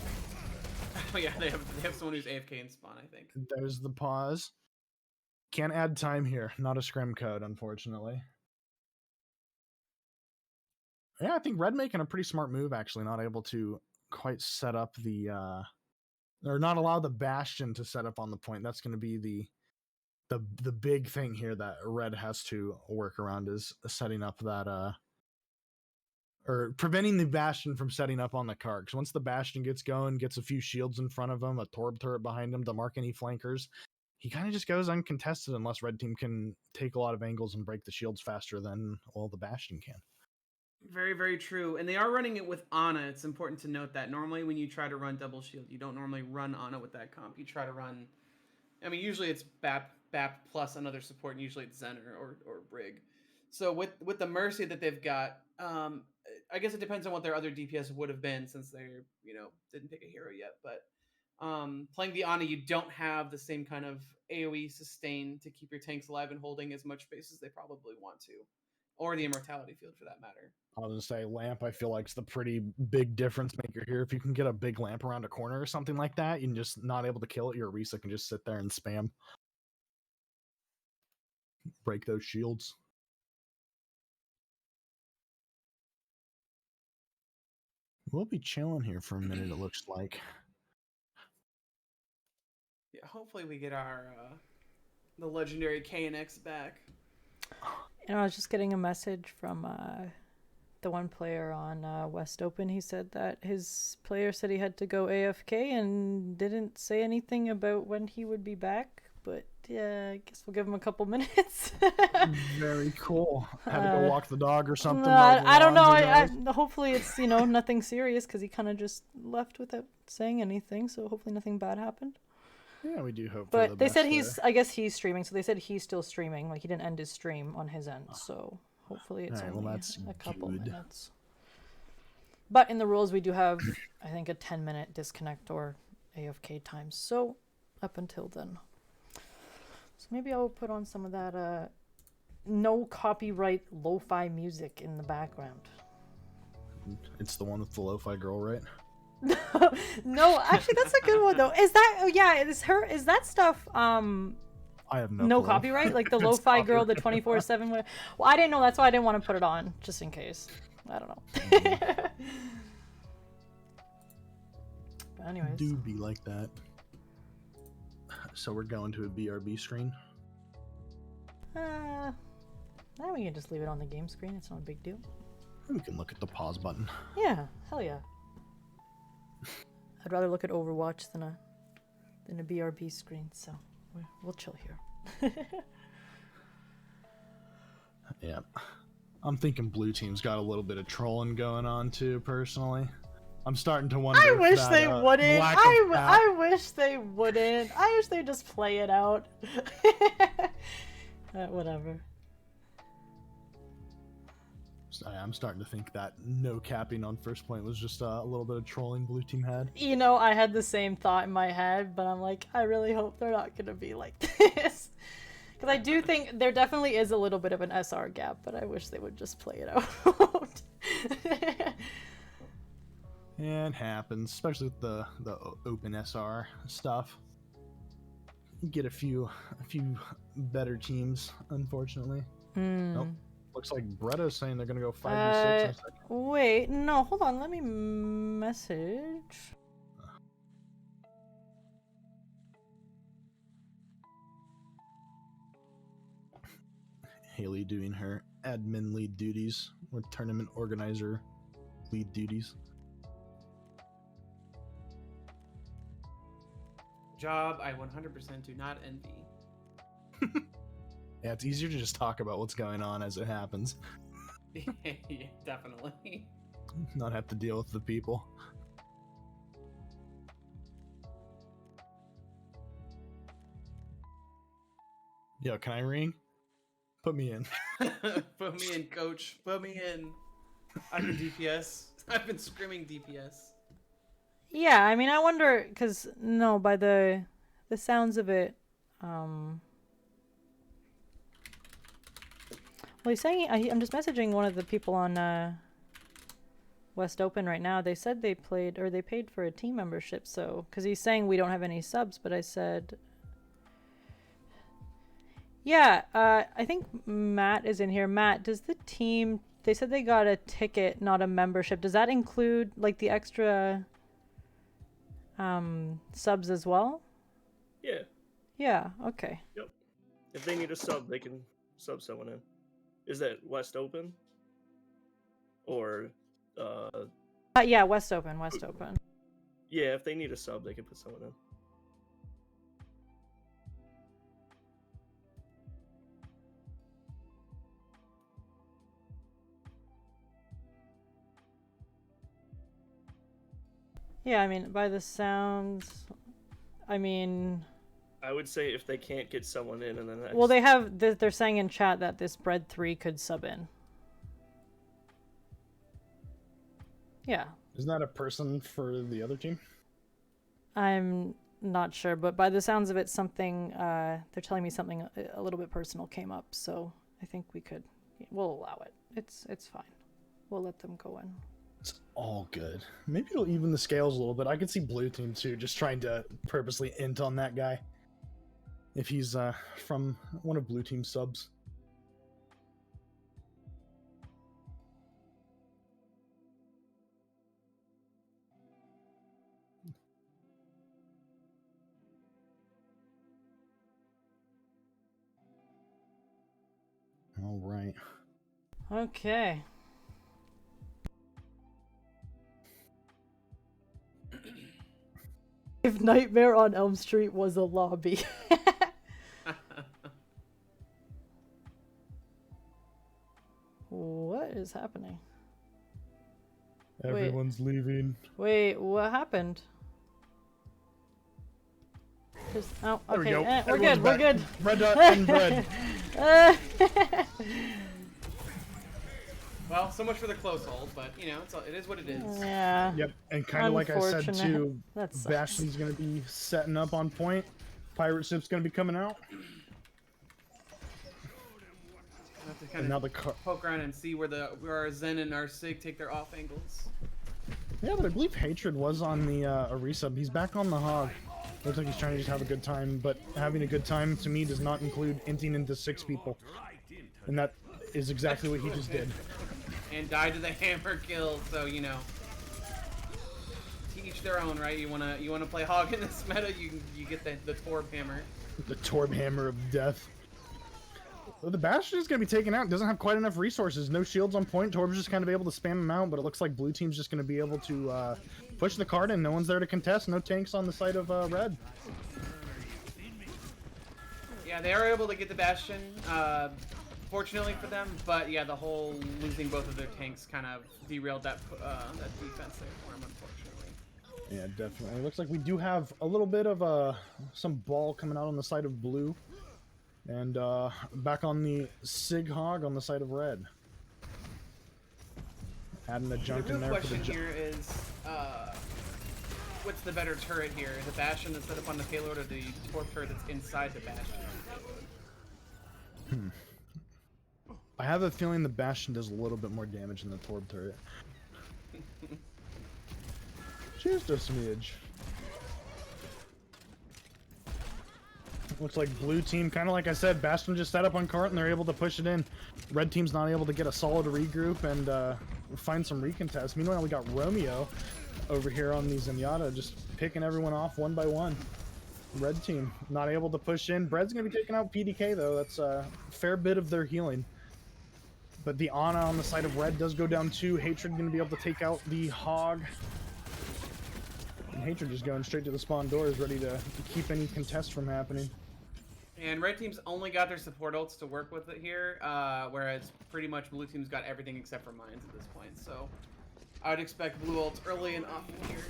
Oh yeah, they have someone who's AFK in spawn, I think. There's the pause. Can't add time here. Not a scrim code, unfortunately. Yeah, I think red making a pretty smart move, actually. Not able to quite set up the... or not allow the Bastion to set up on the point. That's going to be the big thing here that red has to work around, is setting up that... or preventing the Bastion from setting up on the cart. Because once the Bastion gets going, gets a few shields in front of him, a Torb turret behind him to mark any flankers, he kind of just goes uncontested unless red team can take a lot of angles and break the shields faster than, well, the Bastion can. Very, very true. And they are running it with Ana. It's important to note that normally when you try to run double shield, you don't normally run Ana with that comp. You try to run, I mean, usually it's BAP plus another support, and usually it's Zener or Brig. So with the Mercy that they've got, I guess it depends on what their other DPS would have been, since they didn't pick a hero yet. But playing the Ana, you don't have the same kind of AoE sustain to keep your tanks alive and holding as much space as they probably want to. or the immortality field for that matter. I was gonna say lamp. I feel like it's the pretty big difference maker here. If you can get a big lamp around a corner or something like that, and just not able to kill it, your Orisa can just sit there and spam, break those shields. We'll be chilling here for a minute. It looks like. Yeah, hopefully we get our the legendary KNX back. You know, I was just getting a message from the one player on West Open. He said that his player said he had to go AFK and didn't say anything about when he would be back. But yeah, I guess we'll give him a couple minutes. Very cool. Had to go walk the dog or something. I don't know. Hopefully it's, you know, nothing serious because he kind of just left without saying anything. So hopefully nothing bad happened. Yeah, we do hope. But they said I guess he's streaming. So they said he's still streaming. Like he didn't end his stream on his end. So hopefully it's only a couple minutes. But in the rules, we do have, I think, a 10-minute disconnect or AFK time. So up until then. So maybe I'll put on some of that no copyright lo-fi music in the background. It's the one with the lo-fi girl, right? No, actually that's a good one though. Is that is that stuff I have no copyright? Like the lo-fi girl, the 24/7 one? Well, I didn't know, that's why I didn't want to put it on, just in case. I don't know. But anyways. Do be like that. So we're going to a BRB screen. Now we can just leave it on the game screen. It's not a big deal. We can look at the pause button. Yeah, hell yeah. I'd rather look at Overwatch than a BRB screen, so we'll chill here. Yeah. I'm thinking blue team's got a little bit of trolling going on too, personally. I'm starting to wonder. I wish they wouldn't. I wish they wouldn't. I wish they just play it out. Whatever. I'm starting to think that no capping on first point was just a little bit of trolling blue team had. You know, I had the same thought in my head, but I'm like, I really hope they're not going to be like this. Because I do think there definitely is a little bit of an SR gap, but I wish they would just play it out. Yeah, it happens, especially with the open SR stuff. You get a few better teams, unfortunately. Nope. Looks like Bretta's saying they're gonna go 5v6 in a second. Wait, no, hold on, let me message. Haley doing her admin lead duties or tournament organizer lead duties. Job I 100% do not envy. Yeah, it's easier to just talk about what's going on as it happens. Yeah, definitely. Not have to deal with the people. Yo, can I ring? Put me in. Put me in, coach. Put me in. I've been DPS. I've been screaming DPS. Yeah, I mean, I wonder, because, no, by the sounds of it, well, he's saying, I'm just messaging one of the people on West Open right now. They said they played, or they paid for a team membership, so, because he's saying we don't have any subs, but I said, yeah, I think Matt is in here. Matt, does the team, they said they got a ticket, not a membership. Does that include, like, the extra subs as well? Yeah. Yeah, okay. Yep. If they need a sub, they can sub someone in. Is that West Open? Or, yeah, West Open, West Open. yeah, if they need a sub, they can put someone in. Yeah, I mean, by the sounds, I mean, I would say if they can't get someone in, and then well, they have, they're saying in chat that this Bread 3 could sub in. Yeah. Isn't that a person for the other team? I'm not sure, but by the sounds of it, something, they're telling me something a little bit personal came up, so I think we could We'll allow it. It's fine. We'll let them go in. It's all good. Maybe it'll even the scales a little bit. I could see blue team too, just trying to purposely int on that guy. If he's from one of blue team's subs. All right. Okay. If Nightmare on Elm Street was a lobby. What is happening? Everyone's leaving. Wait, what happened? Just, oh, There okay. we go. We're good. We're good. Red dot and bread. Well, so much for the close hold, but you know, it is what it is. Yeah. Yep, and kind of like I said Unfortunate. too, That sucks. Bastion's gonna be setting up on point. Pirate ship's gonna be coming out. We'll have to And kind now of the car. poke around and see where our Zen and our Sig take their off angles. Yeah, but I believe Hatred was on the a resub. He's back on the hog. Looks like he's trying to just have a good time, but having a good time to me does not include inting into 6 people. And that is exactly what he just did. And died to the hammer kill, so you know. To each their own, right? You wanna play hog in this meta, you get the Torb hammer. The Torb Hammer of Death. Well, the Bastion is going to be taken out. Doesn't have quite enough resources. No shields on point. Torb's just kind of able to spam him out, but it looks like blue team's just going to be able to push the card in. No one's there to contest. No tanks on the side of red. Yeah, they are able to get the Bastion, fortunately for them, but yeah, the whole losing both of their tanks kind of derailed that defense there for them, unfortunately. Yeah, definitely. It looks like we do have a little bit of some ball coming out on the side of blue. And back on the Sig Hog on the side of red. Adding the junk The in real there for the question junk. here is, what's the better turret here? The Bastion that's set up on the payload or the Torp turret that's inside the Bastion? I have a feeling the Bastion does a little bit more damage than the Torb turret. Just a smidge. Looks like blue team, kind of like I said, Bastion just set up on cart and they're able to push it in. Red team's not able to get a solid regroup and find some recontest. Meanwhile, we got Romeo over here on the Zenyatta just picking everyone off one by one. Red team not able to push in. Bread's going to be taking out PDK though. That's a fair bit of their healing. But the Ana on the side of red does go down too. Hatred going to be able to take out the Hog. And Hatred just going straight to the spawn doors, ready to keep any contest from happening. And red team's only got their support ults to work with it here, whereas pretty much blue team's got everything except for mines at this point. So I would expect blue ults early and often here.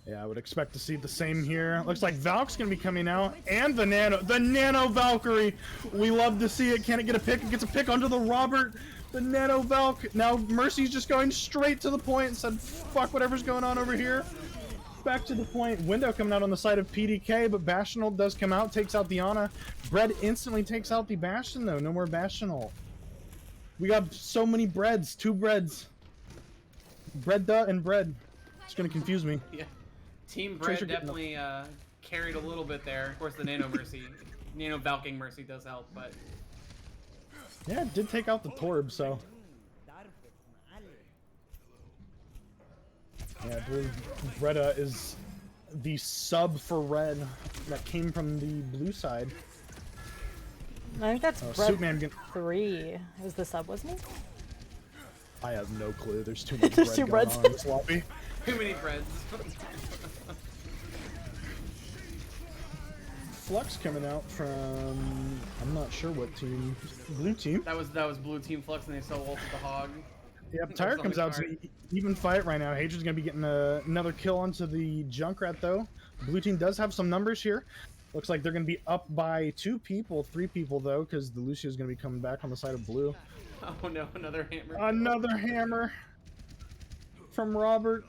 Yeah, I would expect to see the same here. Looks like Valk's gonna be coming out, and the Nano Valkyrie. We love to see it. Can it get a pick? It gets a pick onto the Robert. The Nano Valk. Now Mercy's just going straight to the point and said, "Fuck whatever's going on over here." Back to the point. Window coming out on the side of PDK, but Bastion ult does come out, takes out the Ana. Bread instantly takes out the Bastion though. No more Bastion ult. We got so many breads. 2 breads. Bread and bread. It's gonna confuse me. Yeah. Team Bread Tracer getting definitely carried a little bit there. Of course, the Nano Mercy, Nano Valking Mercy does help, but Yeah, it did take out the Torb, so. Yeah, I believe Bretta is the sub for red that came from the blue side. I think that's Superman Bread 3 is the sub, wasn't he? I have no clue. There's too much There's bread two going breads. on in this lobby. too many breads. Flux coming out from I'm not sure what team. Blue team. that was blue team Flux, and they so ulted the Hog. Yep, That Tire was comes on out. the It's card. an even fight right now. Hatred's gonna be getting another kill onto the Junkrat though. Blue team does have some numbers here. Looks like they're gonna be up by 2 people, 3 people though, because the Lucio's gonna be coming back on the side of blue. Oh no, another hammer. Another hammer from Robert.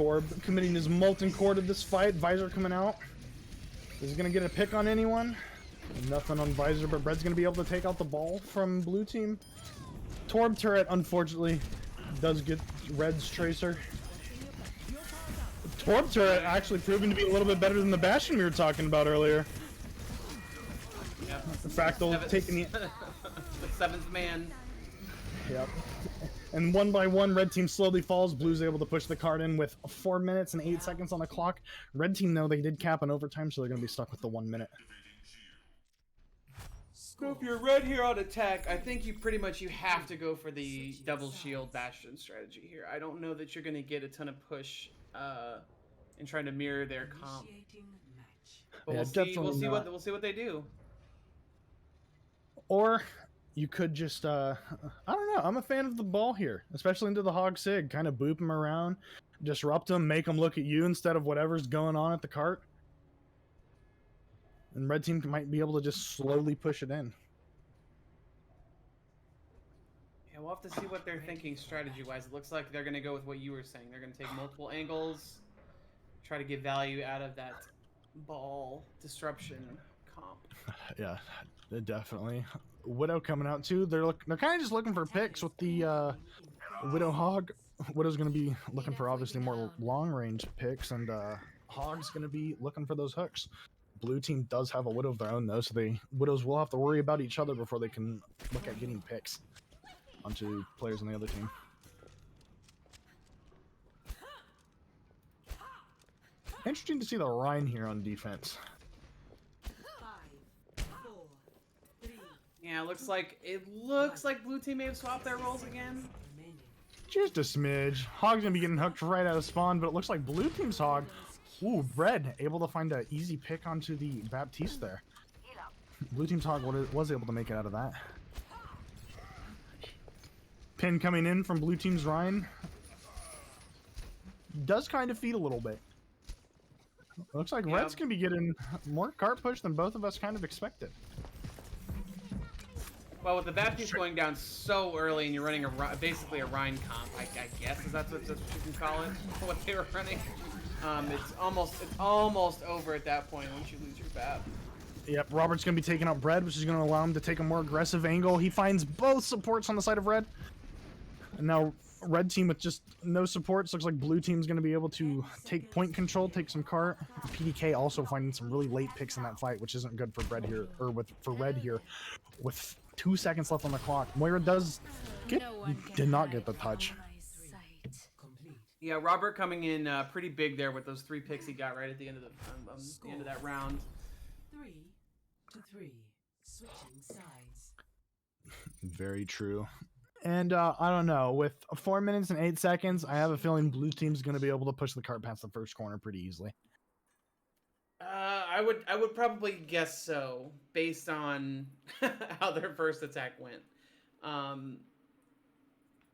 Torb committing his molten core to this fight. Visor coming out. Is he gonna get a pick on anyone? Nothing on Visor, but Bread's gonna be able to take out the ball from blue team. Torb turret, unfortunately, does get Red's Tracer. Torb turret actually proving to be a little bit better than the Bastion we were talking about earlier. Yep. In fact, they'll take the 7th man. Yep. And one by one, red team slowly falls. Blue's able to push the card in with 4 minutes and 8 seconds on the clock. Red team, though, they did cap an overtime, so they're going to be stuck with the 1 minute. So if you're red here on attack, I think you have to go for the double shield Bastion strategy here. I don't know that you're going to get a ton of push in trying to mirror their comp. But Yeah, we'll see what they do. Or you could just, I don't know. I'm a fan of the ball here, especially into the Hog Sig. Kind of boop him around, disrupt him, make him look at you instead of whatever's going on at the cart. And red team might be able to just slowly push it in. Yeah, we'll have to see what they're thinking strategy-wise. It looks like they're going to go with what you were saying. They're going to take multiple angles, try to get value out of that ball disruption comp. Yeah, definitely. Widow coming out too. They're kind of just looking for picks with the Widow Hog. Widow's going to be looking for obviously more long-range picks, and Hog's going to be looking for those hooks. Blue team does have a Widow of their own though, so Widows will have to worry about each other before they can look at getting picks onto players on the other team. Interesting to see the Rhine here on defense. Yeah, it looks like blue team may have swapped their roles again. Just a smidge. Hog's gonna be getting hooked right out of spawn, but it looks like blue team's Hog. Ooh, Red able to find an easy pick onto the Baptiste there. Blue team's Hog was able to make it out of that. Pin coming in from blue team's Rhine. Does kind of feed a little bit. Looks like Red's gonna be getting more cart push than both of us kind of expected. Well, with the Baptiste going down so early and you're running basically a Rhine comp, I guess that's what you can call it, what they were running. It's almost over at that point once you lose your Bap. Yep, Robert's going to be taking out Bread, which is going to allow him to take a more aggressive angle. He finds both supports on the side of Red. And now red team with just no supports. Looks like blue team's going to be able to take point control, take some cart. PDK also finding some really late picks in that fight, which isn't good for Red here, or for Red here. With 2 seconds left on the clock, Moira did not get the touch. Yeah, Robert coming in pretty big there with those 3 picks he got right at the end of the end of that round. 3-3, switching sides. Very true. And I don't know, with 4 minutes and 8 seconds, I have a feeling blue team's going to be able to push the cart past the first corner pretty easily. I would probably guess so, based on how their first attack went.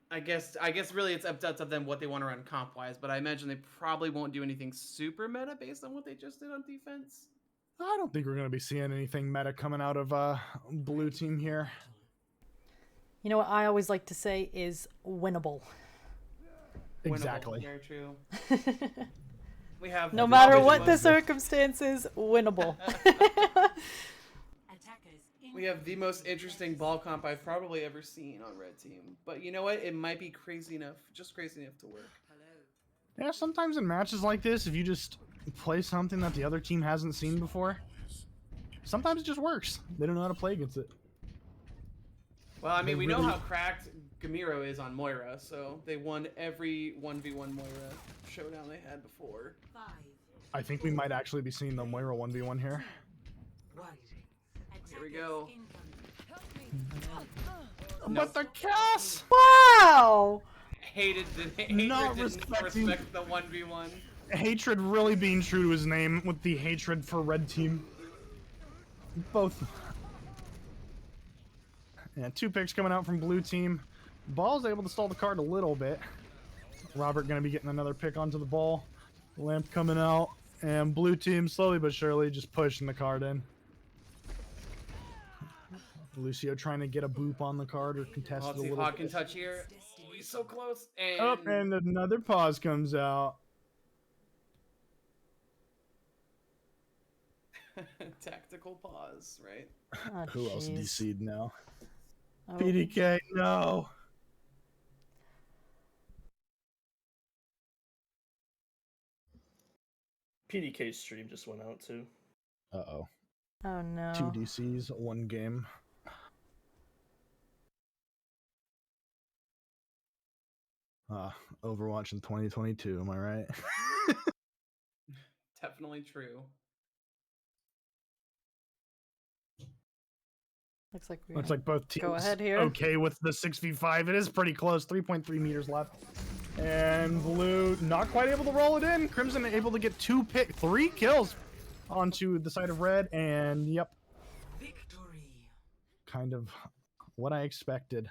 I guess really it's up to them what they want to run comp wise, but I imagine they probably won't do anything super meta based on what they just did on defense. I don't think we're going to be seeing anything meta coming out of blue team here. You know what I always like to say is winnable. Exactly. Winnable, very true. We have no matter what the circumstances, winnable. We have the most interesting ball comp I've probably ever seen on red team. But you know what? It might be crazy enough, just crazy enough to work. Yeah, sometimes in matches like this, if you just play something that the other team hasn't seen before, sometimes it just works. They don't know how to play against it. Well, I mean, we know how cracked Gamiro is on Moira, so they won every 1v1 Moira showdown they had before. I think we might actually be seeing the Moira 1v1 here. Here we go. But the cast! Wow! Hatred did not respect the 1v1. Hatred really being true to his name with the hatred for red team. Both. Yeah, 2 picks coming out from blue team. Ball's able to stall the card a little bit. Robert gonna be getting another pick onto the ball. Lamp coming out. And blue team slowly but surely just pushing the card in. Lucio trying to get a boop on the card or contest it a little Hawk can bit. touch here. Oh, he's so close. And... Oh, and another pause comes out. Tactical pause, right? Oh, Who else jeez. DC'd now? Oh, PDK, no. PDK's stream just went out too. Uh-oh. oh no. 2 DCs, 1 game. Overwatch in 2022, am I right? Definitely true. Looks like both teams go ahead here. okay with the 6v5. It is pretty close, 3.3 meters left. And Blue not quite able to roll it in. Crimson able to get 3 kills onto the side of Red, and yep, Victory. kind of what I expected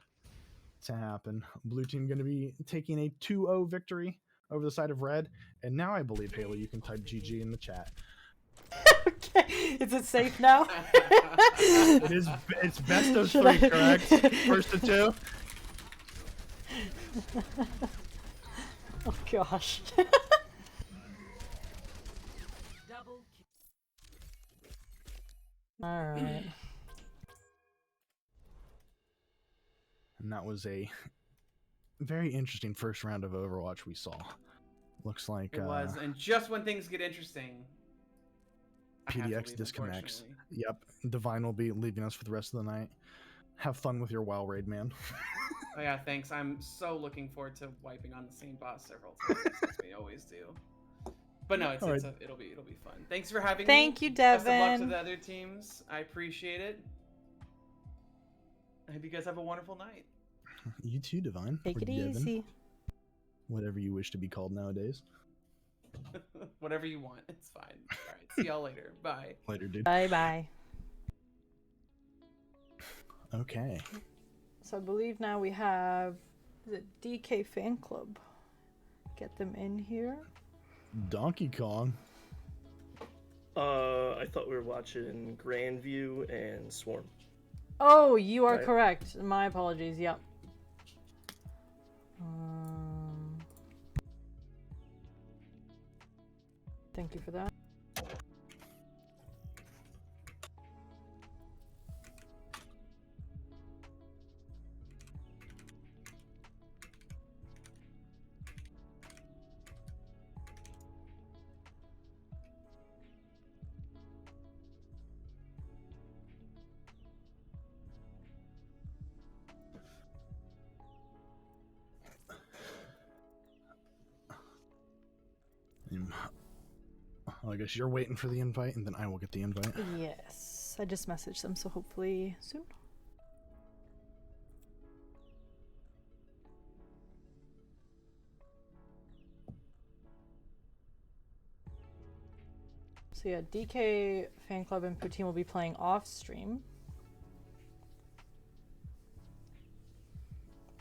to happen. Blue team going to be taking a 2-0 victory over the side of Red, and now I believe, Haley, you can type GG in the chat. Okay, is it safe now? It is. It's best of 3, correct? First of 2. Oh gosh. Double kill. All right. And that was a very interesting first round of Overwatch we saw. Looks like It was, and just when things get interesting, I have to PDX leave, disconnects. unfortunately. Yep, Divine will be leaving us for the rest of the night. Have fun with your WoW raid, man. Oh yeah, thanks. I'm so looking forward to wiping on the same boss several times as we always do. But no, it'll be fun. Thanks for having me. Thank you, Best of luck to Devin. the other teams. I appreciate it. I hope you guys have a wonderful night. You too, Divine. Take or it Devin, easy. whatever you wish to be called nowadays. Whatever you want, it's fine. All right, see y'all later. Bye. Later, dude. Bye bye. Okay. So I believe now we have the DK fan club. Get them in here. Donkey Kong. I thought we were watching Grandview and Swarm. Oh, you are Right. correct. My apologies. Yep. Thank you for that. Well, I guess you're waiting for the invite, and then I will get the invite. Yes, I just messaged them, so hopefully soon. So yeah, DK fan club and Poutine will be playing off stream.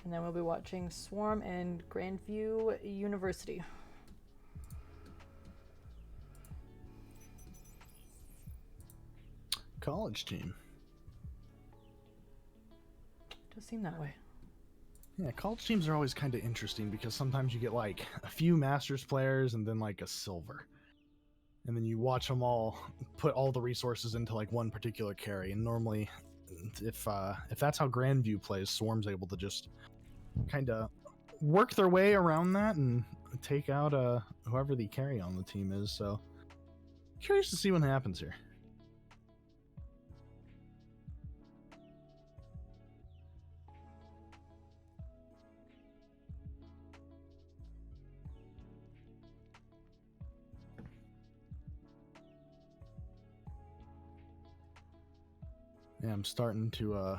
And then we'll be watching Swarm and Grandview University. College team. Does seem that way. Yeah, college teams are always kind of interesting because sometimes you get like a few Masters players and then like a silver. And then you watch them all put all the resources into like one particular carry. And normally, if that's how Grandview plays, Swarm's able to just kind of work their way around that and take out whoever the carry on the team is. So curious to see what happens here. Yeah, I'm starting to,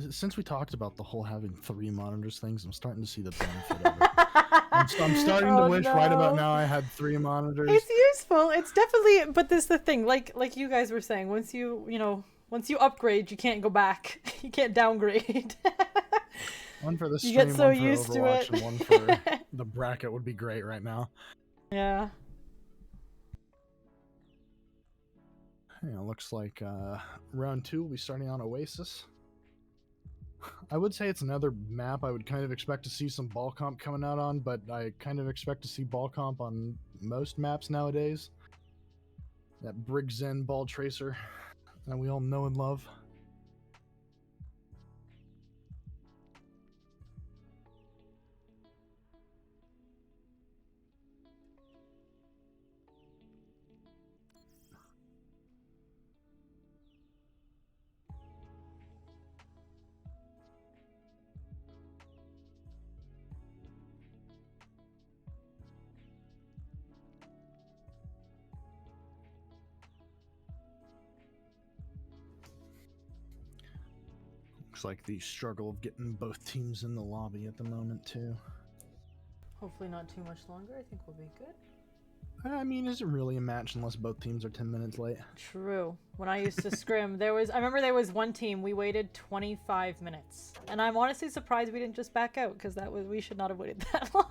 since we talked about the whole having 3 monitors things, I'm starting to see the benefit of it. I'm starting to wish right about now I had 3 monitors. It's useful. It's definitely, but this is the thing, like you guys were saying, once you upgrade, you can't go back. You can't downgrade. One for the stream, You get so one for used to Overwatch, it. and one for the bracket would be great right now. Yeah. Yeah, looks like round 2 will be starting on Oasis. I would say it's another map I would kind of expect to see some ball comp coming out on, but I kind of expect to see ball comp on most maps nowadays. That Brig Zen ball tracer that we all know and love. Looks like the struggle of getting both teams in the lobby at the moment, too. Hopefully not too much longer. I think we'll be good. I mean, is it really a match unless both teams are 10 minutes late? True. When I used to scrim, I remember there was one team, we waited 25 minutes. And I'm honestly surprised we didn't just back out, because we should not have waited that long.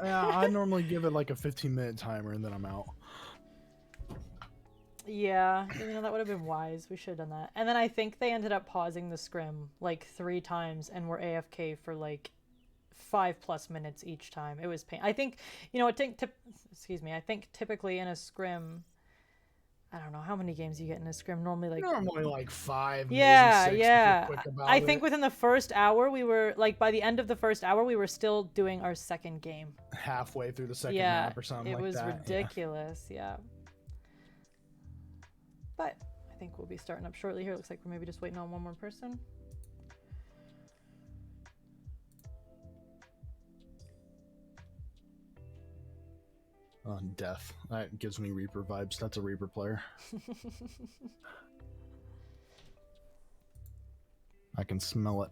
I normally give it like a 15-minute timer and then I'm out. Yeah, that would have been wise. We should have done that. And then I think they ended up pausing the scrim like 3 times and were AFK for like 5+ minutes each time. It was pain. I think, I think typically in a scrim, I don't know how many games you get in a scrim. Normally like 5. Yeah, maybe 6 yeah. if you're quick about I think it. within the first hour, we were like, by the end of the first hour, we were still doing our second game. Halfway through the second Yeah, map or something like that. it was ridiculous. Yeah. But I think we'll be starting up shortly here. Looks like we're maybe just waiting on one more person. On death. That gives me Reaper vibes. That's a Reaper player. I can smell it.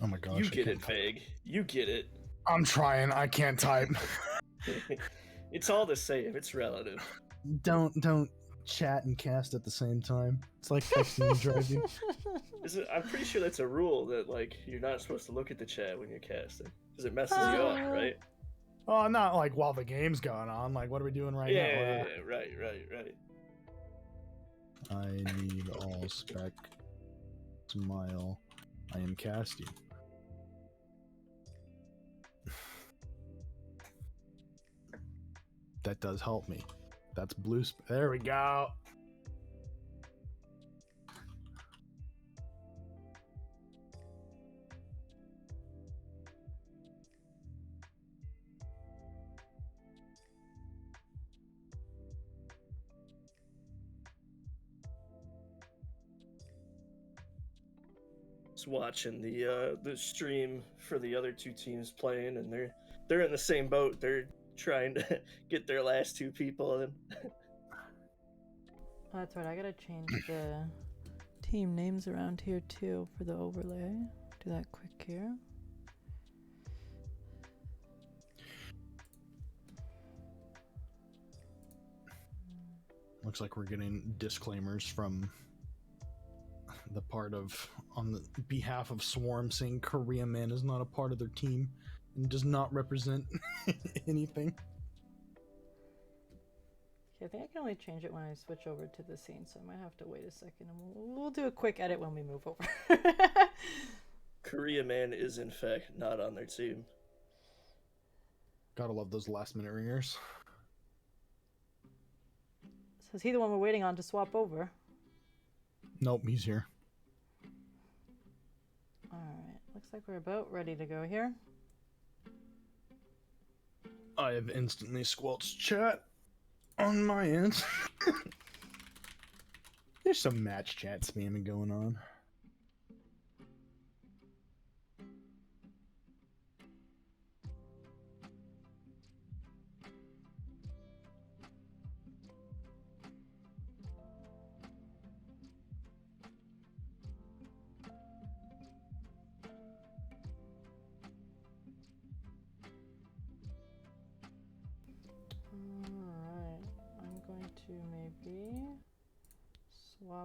Oh my gosh. You get it, Vague. You get it. I'm trying. I can't type. It's all the same. It's relative. Don't chat and cast at the same time. It's like texting and driving. I'm pretty sure that's a rule that like you're not supposed to look at the chat when you're casting because it messes you up, right? Oh, not like while the game's going on. Like, what are we doing right now? Yeah, right. I need all spec smile. I am casting. That does help me. That's blue. There we go. Watching the stream for the other two teams playing, and they're in the same boat. They're trying to get their last 2 people in. Oh, that's right. I gotta change the team names around here too for the overlay. Do that quick here. Looks like we're getting disclaimers from the part of on the behalf of Swarm saying Korea Man is not a part of their team and does not represent anything. Okay, I think I can only change it when I switch over to the scene, so I might have to wait a second, and we'll do a quick edit when we move over. Korea Man is in fact not on their team. Gotta love those last minute ringers. So is he the one we're waiting on to swap over? Nope, he's here. Alright, looks like we're about ready to go here. I have instantly squelched chat on my end. There's some match chat spamming going on.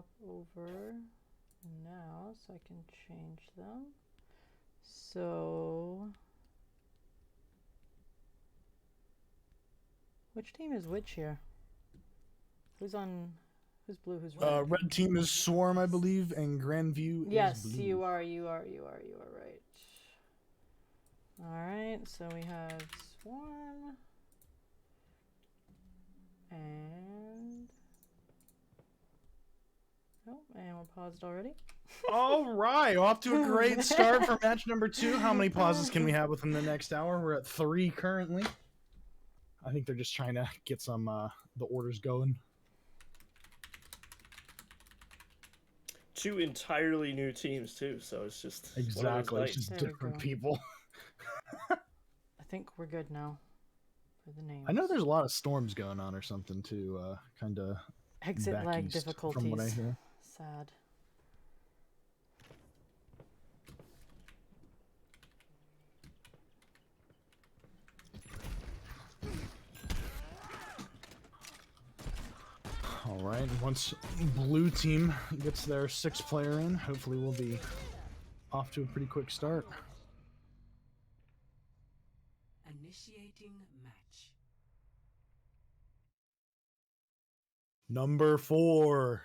hop over now so I can change them. So, which team is which here? Who's blue, who's red? Red team is Swarm, I believe, and Grandview Yes, is blue. you are right. Alright, so we have Swarm. And... Oh, and we're paused already. All right, off to a great start for match number 2. How many pauses can we have within the next hour? We're at 3 currently. I think they're just trying to get some the orders going. 2 entirely new teams too, so it's just Exactly, it's just There we different go. people. I think we're good now for the names. I know there's a lot of storms going on or something too, kind of exit back lag east, difficulties. from what I hear. Sad. All right, once blue team gets their 6th player in, hopefully we'll be off to a pretty quick start. Initiating match. Number 4.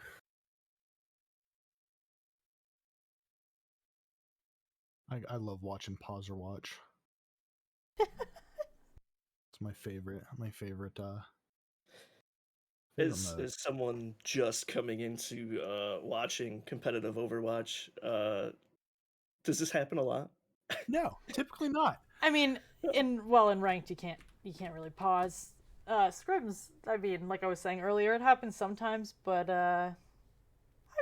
I love watching Pause or Watch. It's my favorite. As someone just coming into watching competitive Overwatch, does this happen a lot? No, typically not. I mean, in ranked you can't really pause. Scrims, I mean, like I was saying earlier, it happens sometimes, but I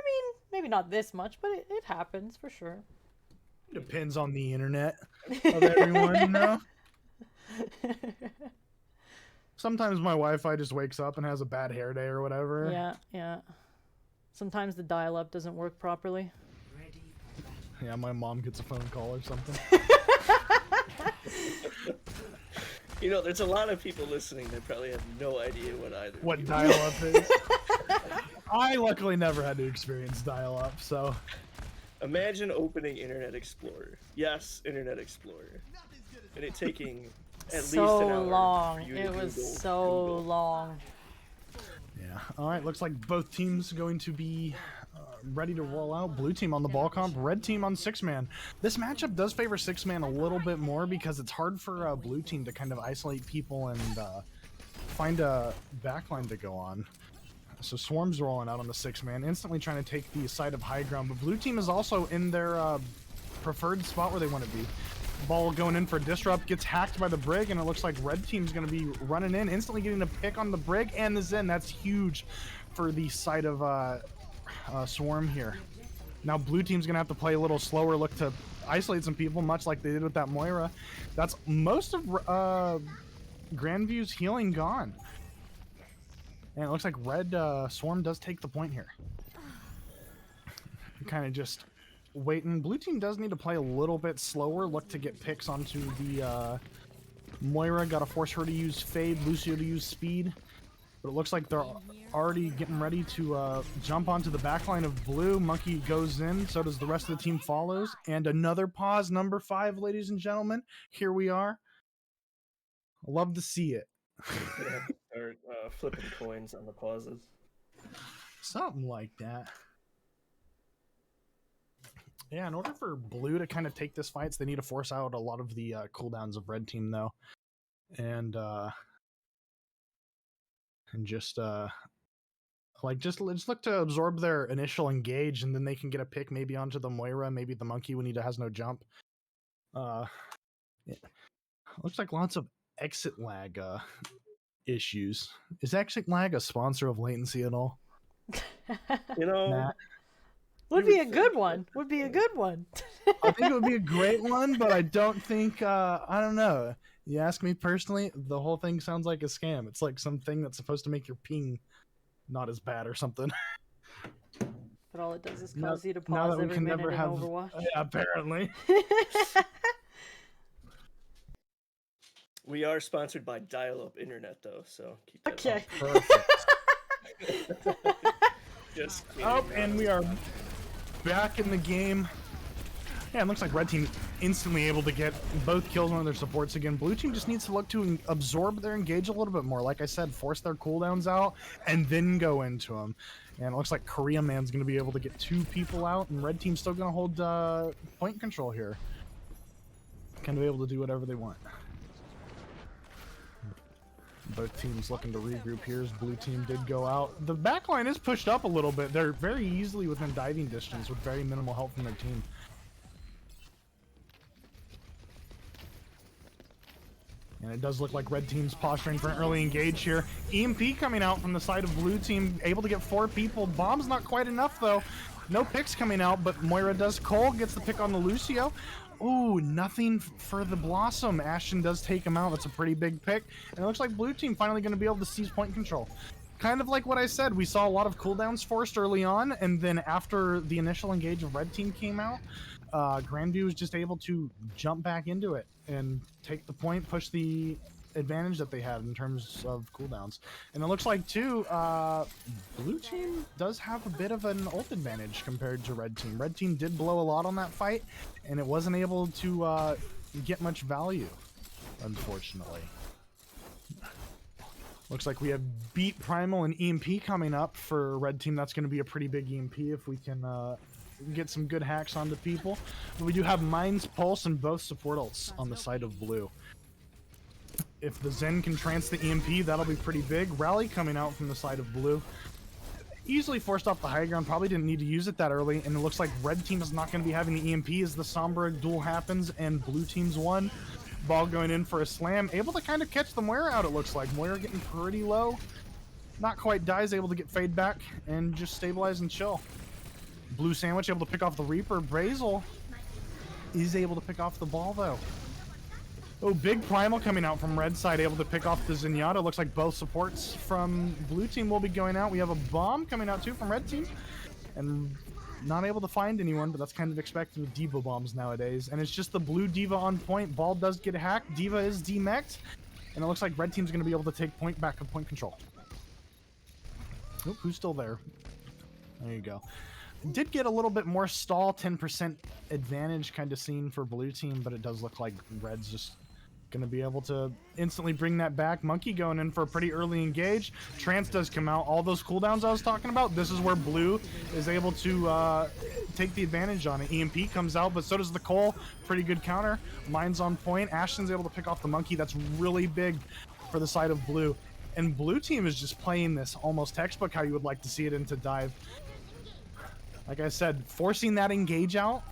mean, maybe not this much, but it happens for sure. Depends on the internet of everyone, you know? Sometimes my Wi-Fi just wakes up and has a bad hair day or whatever. Yeah. Sometimes the dial-up doesn't work properly. Ready for battle. Yeah, my mom gets a phone call or something. You know, there's a lot of people listening that probably have no idea what dial-up is. I luckily never had to experience dial-up, so... Imagine opening Internet Explorer. Yes, Internet Explorer. And it taking at least an hour long. for you to It was Google. so long. Yeah. All right, looks like both teams going to be ready to roll out. Blue team on the ball comp, red team on 6-man. This matchup does favor 6-man a little bit more because it's hard for blue team to kind of isolate people and find a backline to go on. So Swarm's rolling out on the 6-man, instantly trying to take the side of high ground, but blue team is also in their preferred spot where they want to be. Ball going in for disrupt, gets hacked by the Brig, and it looks like red team's going to be running in, instantly getting a pick on the Brig and the Zen. That's huge for the side of Swarm here. Now blue team's going to have to play a little slower, look to isolate some people, much like they did with that Moira. That's most of Grandview's healing gone. And it looks like red Swarm does take the point here. Kind of just waiting. Blue team does need to play a little bit slower, look to get picks onto the Moira. Got to force her to use Fade, Lucio to use Speed. But it looks like they're already getting ready to jump onto the backline of blue. Monkey goes in, so does the rest of the team follows. And another pause, number 5, ladies and gentlemen. Here we are. Love to see it. Yeah, start flipping coins on the pauses. Something like that. Yeah, in order for blue to kind of take this fight, they need to force out a lot of the cooldowns of red team, though. And just look to absorb their initial engage, and then they can get a pick maybe onto the Moira, maybe the Monkey when he has no jump. Yeah. Looks like lots of exit lag issues. Is exit lag a sponsor of latency at all? You know, Matt? Would be a good one. Would be a good one. I think it would be a great one, but I don't think, I don't know. You ask me personally, the whole thing sounds like a scam. It's like something that's supposed to make your ping not as bad or something. But all it does is cause you to now pause that we every can minute never in have, Overwatch. Yeah, apparently. we are sponsored by dial-up internet, though, so keep that Okay. Perfect. Just Oh, kidding. and we are back in the game. Yeah, it looks like red team instantly able to get both kills on their supports again. Blue team just needs to look to absorb their engage a little bit more. Like I said, force their cooldowns out and then go into them. And it looks like Korea Man's going to be able to get 2 people out, and red team's still going to hold point control here. Kind of able to do whatever they want. Both teams looking to regroup here as blue team did go out. The backline is pushed up a little bit. They're very easily within diving distance with very minimal help from their team. And it does look like red team's posturing for an early engage here. EMP coming out from the side of blue team, able to get 4 people. Bomb's not quite enough though. No picks coming out, but Moira does. Cole gets the pick on the Lucio. Ooh, nothing for the Blossom. Ashton does take him out. That's a pretty big pick. And it looks like blue team finally going to be able to seize point control. Kind of like what I said, we saw a lot of cooldowns forced early on, and then after the initial engage of red team came out, Grandview was just able to jump back into it and take the point, push the advantage that they had in terms of cooldowns. And it looks like too, blue team does have a bit of an ult advantage compared to red team. Red team did blow a lot on that fight, and it wasn't able to get much value, unfortunately. Looks like we have Beat, Primal, and EMP coming up for red team. That's going to be a pretty big EMP if we can get some good hacks onto people. But we do have Mind's Pulse and both support ults on the side of blue. If the Zen can trance the EMP, that'll be pretty big. Rally coming out from the side of blue. Easily forced off the high ground, probably didn't need to use it that early, and it looks like red team is not going to be having the EMP as the Sombra duel happens, and blue team's won. Ball going in for a slam, able to kind of catch the Moira out, it looks like. Moira getting pretty low. Not quite dies, able to get fade back and just stabilize and chill. Blue Sandwich able to pick off the Reaper. Brazel is able to pick off the ball though. Oh, big Primal coming out from red side, able to pick off the Zenyatta. Looks like both supports from blue team will be going out. We have a bomb coming out too from red team. And not able to find anyone, but that's kind of expected with Diva bombs nowadays. And it's just the blue Diva on point. Ball does get hacked. Diva is demeched. And it looks like red team's going to be able to take point back of point control. Oop, who's still there? There you go. Did get a little bit more stall, 10% advantage kind of seen for blue team, but it does look like red's just going to be able to instantly bring that back. Monkey going in for a pretty early engage. Trance does come out. All those cooldowns I was talking about, this is where blue is able to take the advantage on it. EMP comes out, but so does the Cole. Pretty good counter. Mine's on point. Ashton's able to pick off the Monkey. That's really big for the side of blue. And blue team is just playing this almost textbook how you would like to see it into dive. Like I said, forcing that engage out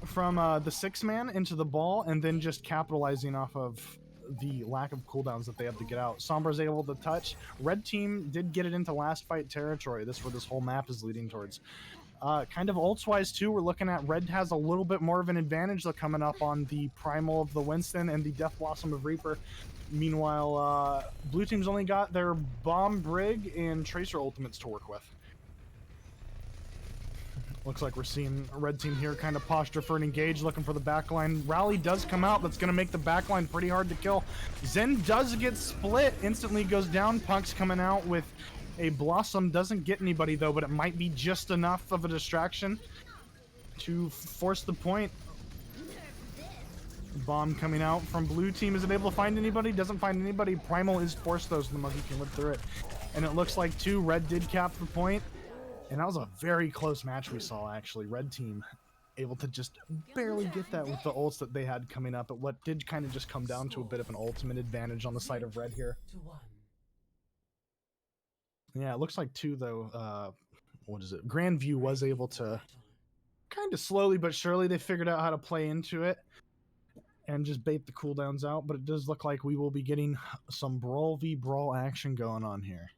from the 6-man into the ball, and then just capitalizing off of the lack of cooldowns that they have to get out. Sombra's able to touch. Red team did get it into last fight territory. This is where this whole map is leading towards. Kind of ults-wise, too, we're looking at red has a little bit more of an advantage. They're coming up on the Primal of the Winston and the Death Blossom of Reaper. Meanwhile, blue team's only got their Bomb Brig and Tracer ultimates to work with. Looks like we're seeing a red team here kind of posture for an engage, looking for the backline. Rally does come out. That's going to make the backline pretty hard to kill. Zen does get split. Instantly goes down. Punk's coming out with a Blossom. Doesn't get anybody, though, but it might be just enough of a distraction to force the point. Bomb coming out from blue team. Is it able to find anybody? Doesn't find anybody. Primal is forced, though, so the Monkey can live through it. And it looks like, too, red did cap the point. And that was a very close match we saw, actually. Red team able to just barely get that with the ults that they had coming up. But what did kind of just come down to a bit of an ultimate advantage on the side of red here. Yeah, it looks like, too, though, what is it? Grandview was able to kind of slowly but surely, they figured out how to play into it and just bait the cooldowns out. But it does look like we will be getting some Brawl v Brawl action going on here.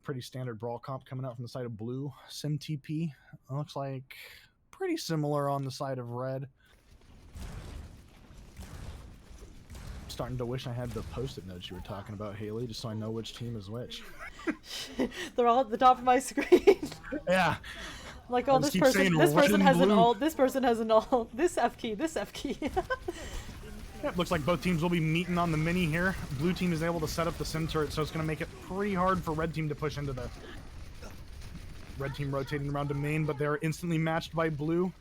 Pretty standard Brawl comp coming out from the side of blue. Sim TP looks like pretty similar on the side of red. Starting to wish I had the post-it notes you were talking about, Haley, just so I know which team is which. They're all at the top of my screen. Yeah. Like, oh, this person has an ult, this person has an ult, this F key, this F key. Yep, looks like both teams will be meeting on the mini here. Blue team is able to set up the sim turret, so it's going to make it pretty hard for red team to push into there. Red team rotating around to main, but they're instantly matched by blue.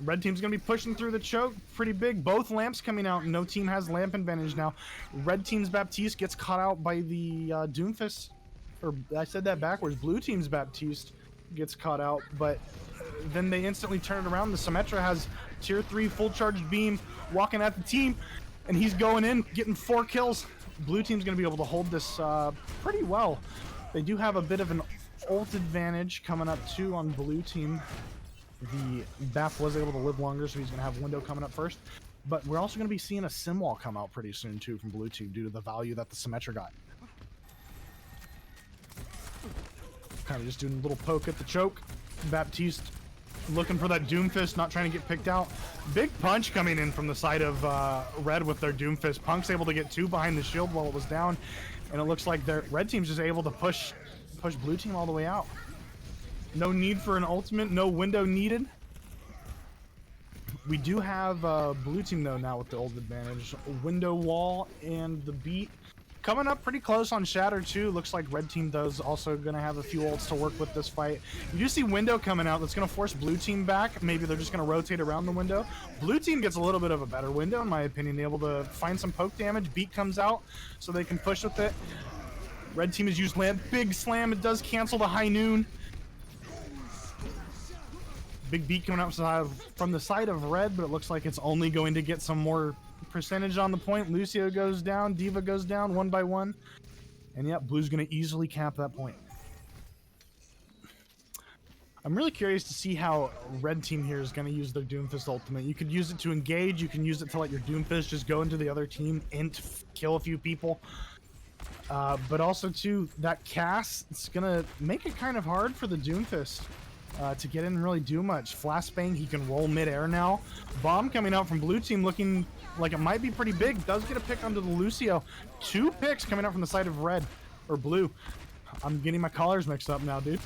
Red team's gonna be pushing through the choke pretty big. Both lamps coming out. No team has lamp advantage now. Red team's Baptiste gets caught out by the Doomfist. Or I said that backwards. Blue team's Baptiste gets caught out, but then they instantly turn it around. The Symmetra has tier 3 full charged beam walking at the team, and he's going in, getting 4 kills. Blue team's gonna be able to hold this pretty well. They do have a bit of an ult advantage coming up too on blue team. The Bap was able to live longer, so he's going to have window coming up first. But we're also going to be seeing a sim wall come out pretty soon, too, from blue team due to the value that the Symmetra got. Kind of just doing a little poke at the choke. Baptiste looking for that Doomfist, not trying to get picked out. Big punch coming in from the side of Red with their Doomfist. Punk's able to get 2 behind the shield while it was down. And it looks like their Red team's just able to push blue team all the way out. No need for an ultimate, no window needed. We do have blue team though now with the ult advantage. Window wall and the beat coming up pretty close on Shatter too. Looks like red team though is also going to have a few ults to work with this fight. You do see window coming out that's going to force blue team back. Maybe they're just going to rotate around the window. Blue team gets a little bit of a better window in my opinion, able to find some poke damage. Beat comes out so they can push with it. Red team has used lamp. Big slam, it does cancel the high noon. Big beat coming out from the side of red, but it looks like it's only going to get some more percentage on the point. Lucio goes down, Diva goes down 1 by 1. And yep, blue's going to easily cap that point. I'm really curious to see how red team here is going to use their Doomfist ultimate. You could use it to engage, you can use it to let your Doomfist just go into the other team and kill a few people. But also too, that cast, it's going to make it kind of hard for the Doomfist. To get in and really do much. Flash bang, he can roll mid-air now. Bomb coming out from blue team looking like it might be pretty big. Does get a pick onto the Lucio. 2 picks coming out from the side of red or blue. I'm getting my colors mixed up now, dude.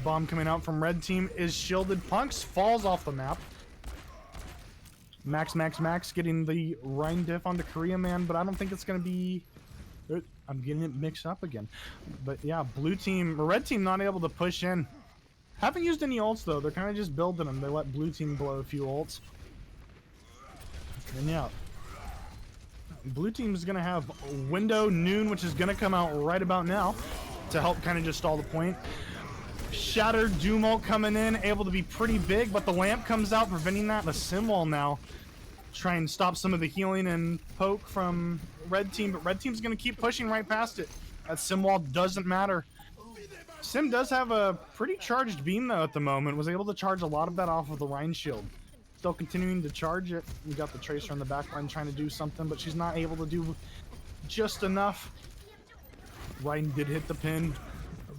Bomb coming out from red team is shielded. Punks falls off the map. Max getting the Rhine diff onto Korea Man, but I don't think it's going to be... I'm getting it mixed up again. But yeah, blue team, red team not able to push in. Haven't used any ults though. They're kind of just building them. They let blue team blow a few ults. And yeah, blue team is going to have window noon, which is going to come out right about now to help kind of just stall the point. Shattered Doom ult coming in, able to be pretty big, but the lamp comes out, preventing that. The sim wall now. Try and stop some of the healing and poke from red team, but red team's going to keep pushing right past it. That sim wall doesn't matter. Sim does have a pretty charged beam though at the moment. Was able to charge a lot of that off of the Rhine shield. Still continuing to charge it. We got the Tracer in the back line trying to do something, but she's not able to do just enough. Rhine did hit the pin,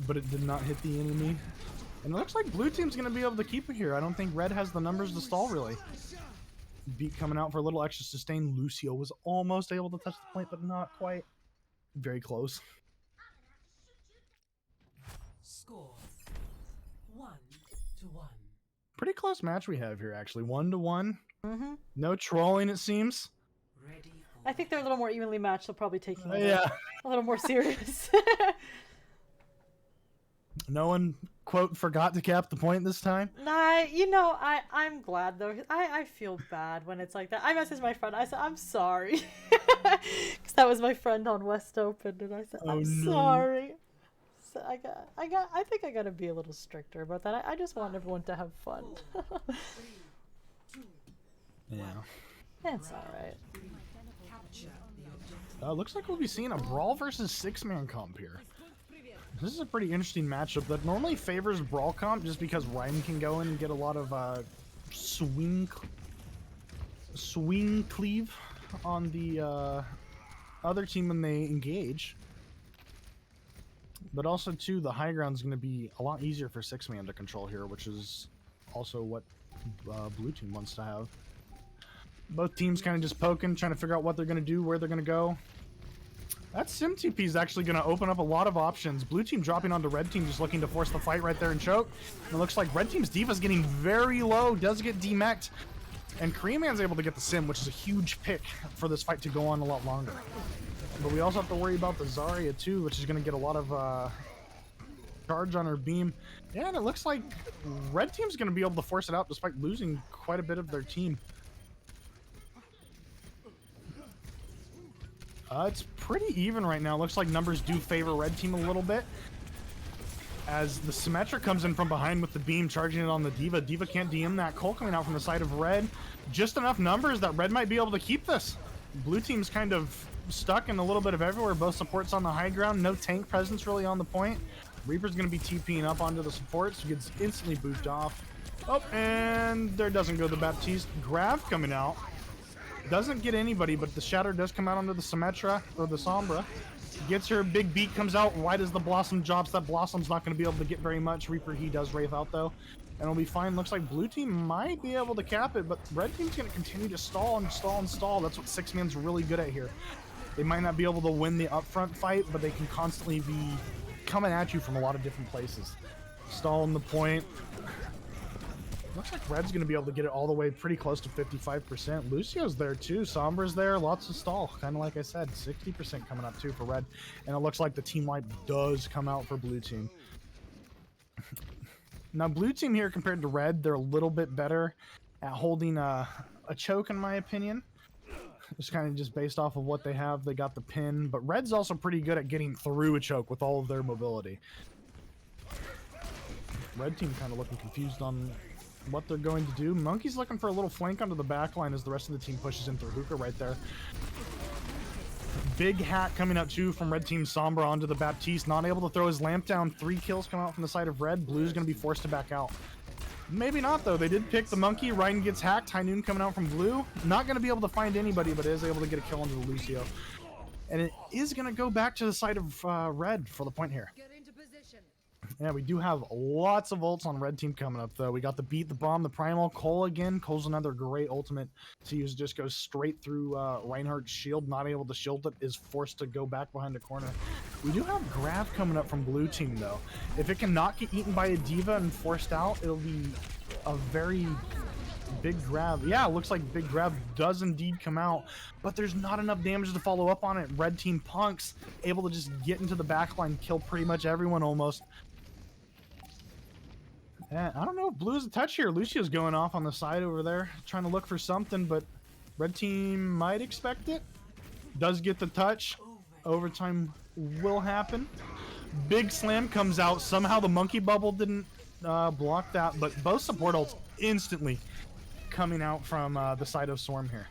but it did not hit the enemy. And it looks like blue team's going to be able to keep it here. I don't think red has the numbers to stall really. Beat coming out for a little extra sustain. Lucio was almost able to touch the point, but not quite. Very close. Score 1-1. Pretty close match we have here, actually. 1-1. Mm-hmm. No trolling, it seems. Ready for I think they're a little more evenly matched. They'll probably take it Yeah. a little more serious. No one, quote, forgot to cap the point this time. Nah, I'm glad though. I feel bad when it's like that. I messaged my friend. I said, I'm sorry. Because that was my friend on West Open. And I said, I'm sorry. So I think I gotta be a little stricter about that. I just want everyone to have fun. Yeah. It's alright. Looks like we'll be seeing a Brawl versus 6-man comp here. This is a pretty interesting matchup that normally favors Brawl comp just because Ryan can go in and get a lot of swing cleave on the other team when they engage. But also, too, the high ground is going to be a lot easier for 6-man to control here, which is also what blue team wants to have. Both teams kind of just poking, trying to figure out what they're going to do, where they're going to go. That Sim TP is actually going to open up a lot of options. Blue team dropping onto red team, just looking to force the fight right there and choke. And it looks like red team's Diva's getting very low, does get demeched. And Korean Man's able to get the Sim, which is a huge pick for this fight to go on a lot longer. But we also have to worry about the Zarya too, which is going to get a lot of charge on her beam. Yeah, and it looks like red team's going to be able to force it out despite losing quite a bit of their team. It's pretty even right now. Looks like numbers do favor red team a little bit. As the Symmetra comes in from behind with the beam, charging it on the D.Va. D.Va can't DM that. Cole coming out from the side of red. Just enough numbers that red might be able to keep this. Blue team's kind of stuck in a little bit of everywhere. Both supports on the high ground. No tank presence really on the point. Reaper's going to be TPing up onto the supports. Gets instantly booped off. Oh, and there doesn't go the Baptiste. Grav coming out. Doesn't get anybody, but the Shatter does come out onto the Symmetra, or the Sombra. Gets her, big beat comes out. Why does the Blossom drops? That Blossom's not going to be able to get very much. Reaper, he does Wraith out, though. And it'll be fine. Looks like blue team might be able to cap it, but red team's going to continue to stall and stall and stall. That's what six man's really good at here. They might not be able to win the upfront fight, but they can constantly be coming at you from a lot of different places. Stalling the point. Looks like red's going to be able to get it all the way pretty close to 55%. Lucio's there too. Sombra's there. Lots of stall. Kind of like I said, 60% coming up too for red. And it looks like the team wipe does come out for blue team. Now blue team here compared to red, they're a little bit better at holding a choke in my opinion. It's kind of just based off of what they have. They got the pin, but red's also pretty good at getting through a choke with all of their mobility. Red team kind of looking confused on what they're going to do. Monkey's looking for a little flank onto the back line as the rest of the team pushes in through Hookah right there. Big hack coming out too from red team. Sombra onto the Baptiste. Not able to throw his lamp down. 3 kills come out from the side of red. Blue's going to be forced to back out. Maybe not though. They did pick the Monkey. Ryan gets hacked. High Noon coming out from blue. Not going to be able to find anybody, but is able to get a kill onto the Lucio. And it is going to go back to the side of red for the point here. Yeah, we do have lots of ults on red team coming up, though. We got the beat, the bomb, the primal. Cole again. Cole's another great ultimate to use. Just goes straight through Reinhardt's shield. Not able to shield it. Is forced to go back behind the corner. We do have Grav coming up from blue team, though. If it cannot get eaten by a D.Va and forced out, it'll be a very big Grav. Yeah, it looks like big Grav does indeed come out, but there's not enough damage to follow up on it. Red team punks, able to just get into the backline, kill pretty much everyone almost. Yeah, I don't know if blue's a touch here. Lucio's going off on the side over there, trying to look for something, but red team might expect it. Does get the touch. Overtime will happen. Big slam comes out. Somehow the monkey bubble didn't block that, but both support ults instantly coming out from the side of Swarm here.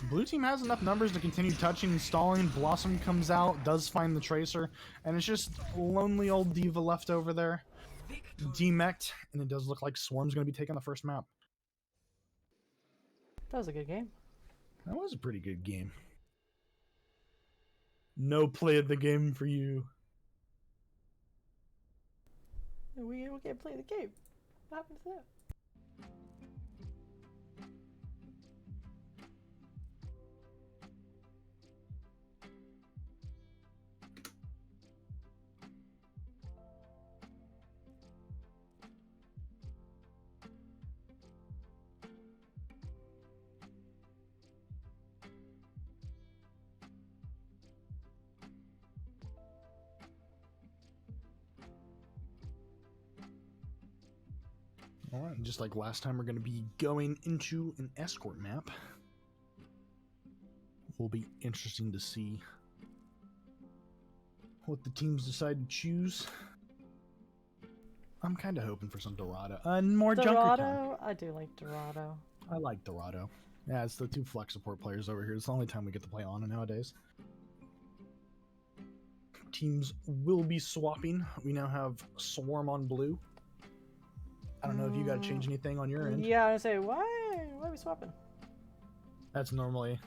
Blue team has enough numbers to continue touching and stalling. Blossom comes out, does find the Tracer, and it's just lonely old D.Va left over there. Demeched, and it does look like Swarm's going to be taking the first map. That was a good game. That was a pretty good game. No play of the game for you. We can't play the game. What happened to that? Alright, just like last time, we're going to be going into an escort map. Will be interesting to see what the teams decide to choose. I'm kind of hoping for some Dorado. More Junker time. Dorado? I do like Dorado. I like Dorado. Yeah, it's the 2 flex support players over here. It's the only time we get to play Ana nowadays. Teams will be swapping. We now have Swarm on blue. I don't know if you got to change anything on your end. Yeah, I was gonna say, why are we swapping? That's normally.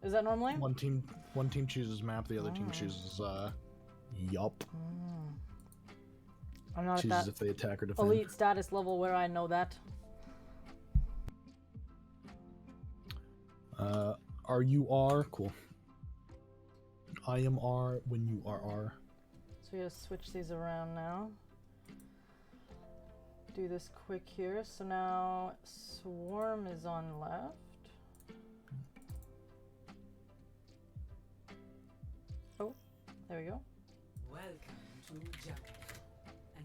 Is that normally? One team chooses map, the other team chooses yup. I'm not chooses at that if they attack or defend. elite status level where I know that. Are you R? Cool. I am R when you are R. So we gotta switch these around now. do this quick here. So now Swarm is on left. Oh, there we go. Welcome to Jungle.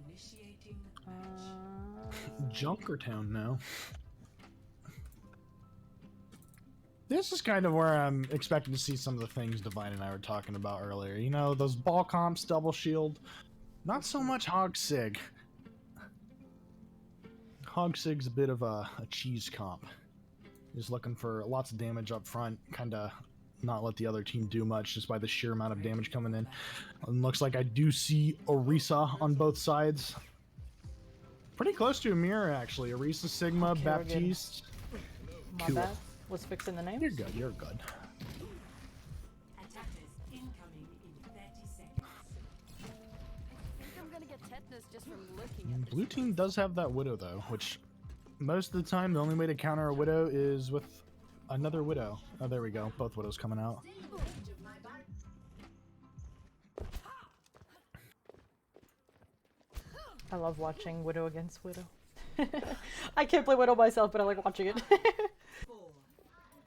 Initiating match. Junkertown now. This is kind of where I'm expecting to see some of the things Divine and I were talking about earlier. You know, those ball comps, double shield. Not so much Hog Sig. Hog Sig's a bit of a cheese comp. He's looking for lots of damage up front, kind of not let the other team do much just by the sheer amount of damage coming in. And looks like I do see Orisa on both sides. Pretty close to a mirror, actually. Orisa, Sigma, Okay, Baptiste. My Cool. bad. Was fixing the names. You're good, you're good. Attackers incoming in 30 seconds. I think I'm gonna get tetanus just from looking at Blue team does have that Widow, though, which most of the time the only way to counter a Widow is with another Widow. Oh, there we go. Both Widows coming out. I love watching Widow against Widow. I can't play Widow myself, but I like watching it.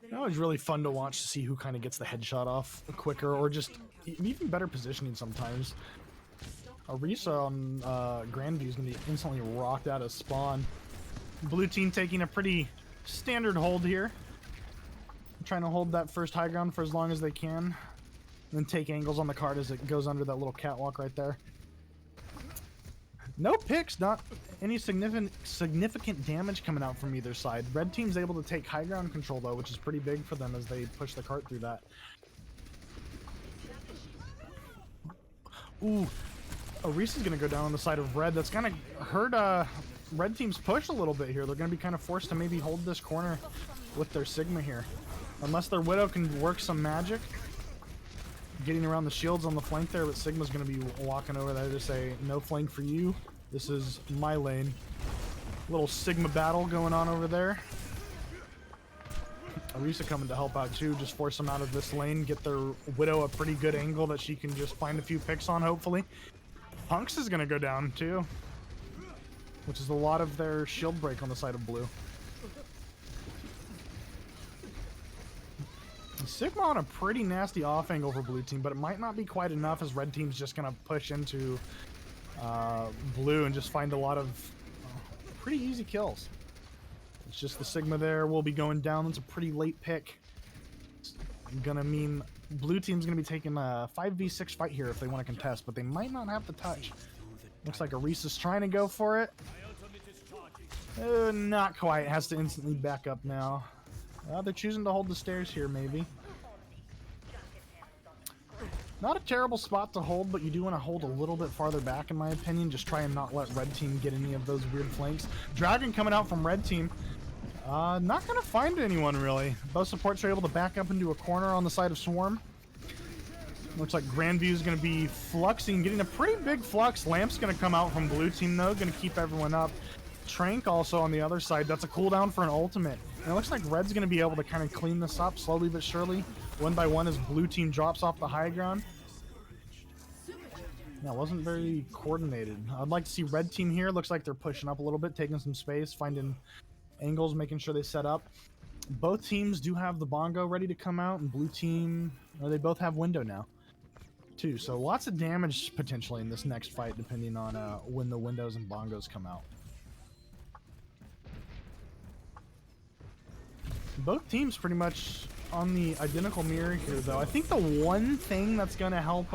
It's always really fun to watch to see who kind of gets the headshot off quicker, or just even better positioning sometimes. Orisa on Grandview is going to be instantly rocked out of spawn. Blue team taking a pretty standard hold here. Trying to hold that first high ground for as long as they can. Then take angles on the card as it goes under that little catwalk right there. No picks, not any significant damage coming out from either side. Red team's able to take high ground control though, which is pretty big for them as they push the cart through that. Ooh, Orisa's gonna go down on the side of red. That's gonna hurt red team's push a little bit here. They're gonna be kind of forced to maybe hold this corner with their Sigma here. Unless their Widow can work some magic. Getting around the shields on the flank there, but Sigma's going to be walking over there to say, no flank for you. This is my lane. Little Sigma battle going on over there. Orisa coming to help out too, just force them out of this lane, get their Widow a pretty good angle that she can just find a few picks on, hopefully. Punks is going to go down too, which is a lot of their shield break on the side of blue. Sigma on a pretty nasty off angle for blue team, but it might not be quite enough as red team's just going to push into blue and just find a lot of pretty easy kills. It's just the Sigma there will be going down. It's a pretty late pick. It's gonna mean blue team's gonna be taking a 5v6 fight here if they want to contest, but they might not have the touch. Looks like Orisa's trying to go for it. Not quite. Has to instantly back up now. They're choosing to hold the stairs here, maybe. Not a terrible spot to hold, but you do want to hold a little bit farther back, in my opinion. Just try and not let red team get any of those weird flanks. Dragon coming out from red team. Not going to find anyone, really. Both supports are able to back up into a corner on the side of Swarm. Looks like Grandview is going to be fluxing, getting a pretty big flux. Lamp's going to come out from blue team, though. Going to keep everyone up. Trank also on the other side. That's a cooldown for an ultimate. And it looks like red's going to be able to kind of clean this up slowly but surely. One by one as blue team drops off the high ground. Yeah, it wasn't very coordinated. I'd like to see red team here. Looks like they're pushing up a little bit, taking some space, finding angles, making sure they set up. Both teams do have the bongo ready to come out, and blue team, they both have window now, too. So lots of damage potentially in this next fight, depending on when the windows and bongos come out. Both teams pretty much on the identical mirror here, though. I think the one thing that's going to help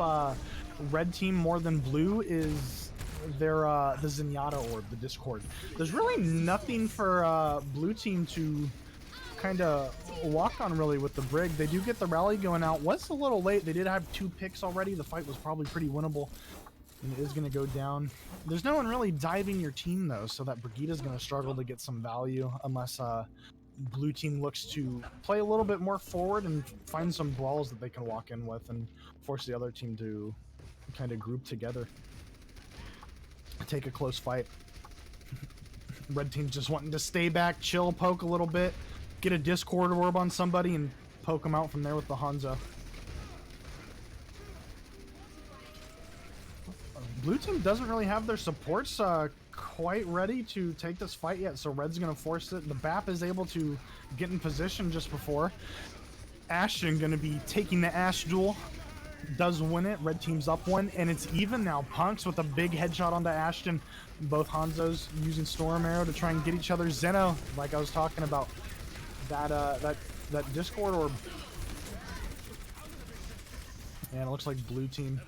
red team more than blue is their the Zenyatta orb, the Discord. There's really nothing for blue team to kind of walk on really with the Brig. They do get the rally going out. Was a little late. They did have 2 picks already. The fight was probably pretty winnable, and it is going to go down. There's no one really diving your team, though, so that Brigida's going to struggle to get some value unless blue team looks to play a little bit more forward and find some brawls that they can walk in with and force the other team to kind of group together. Take a close fight. Red team's just wanting to stay back, chill, poke a little bit, get a Discord orb on somebody and poke them out from there with the Hanzo. Blue team doesn't really have their supports quite ready to take this fight yet, so Red's gonna force it. The BAP is able to get in position just before. Ashton gonna be taking the Ash duel. Does win it. Red team's up one, and it's even now. Punks with a big headshot onto Ashton. Both Hanzos using Storm Arrow to try and get each other. Zeno, like I was talking about, that Discord orb. And it looks like blue team.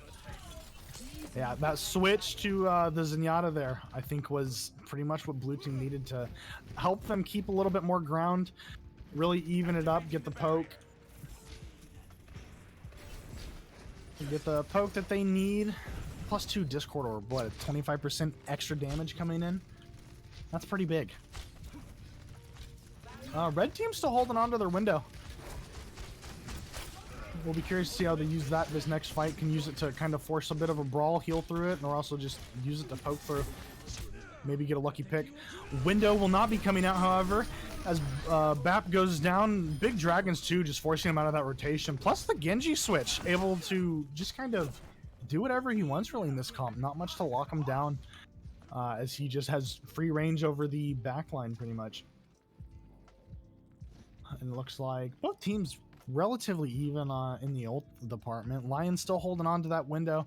Yeah, that switch to the Zenyatta there, I think, was pretty much what blue team needed to help them keep a little bit more ground, really even it up, get the poke. Get the poke that they need. +2 Discord orb, what, 25% extra damage coming in? That's pretty big. Red team's still holding on to their window. We'll be curious to see how they use that this next fight. Can use it to kind of force a bit of a brawl, heal through it, or also just use it to poke through. Maybe get a lucky pick. Window will not be coming out, however, as BAP goes down. Big Dragons, too, just forcing him out of that rotation. Plus the Genji switch, able to just kind of do whatever he wants, really, in this comp. Not much to lock him down, as he just has free range over the backline, pretty much. And it looks like both teams relatively even in the ult department. Lion's still holding on to that window.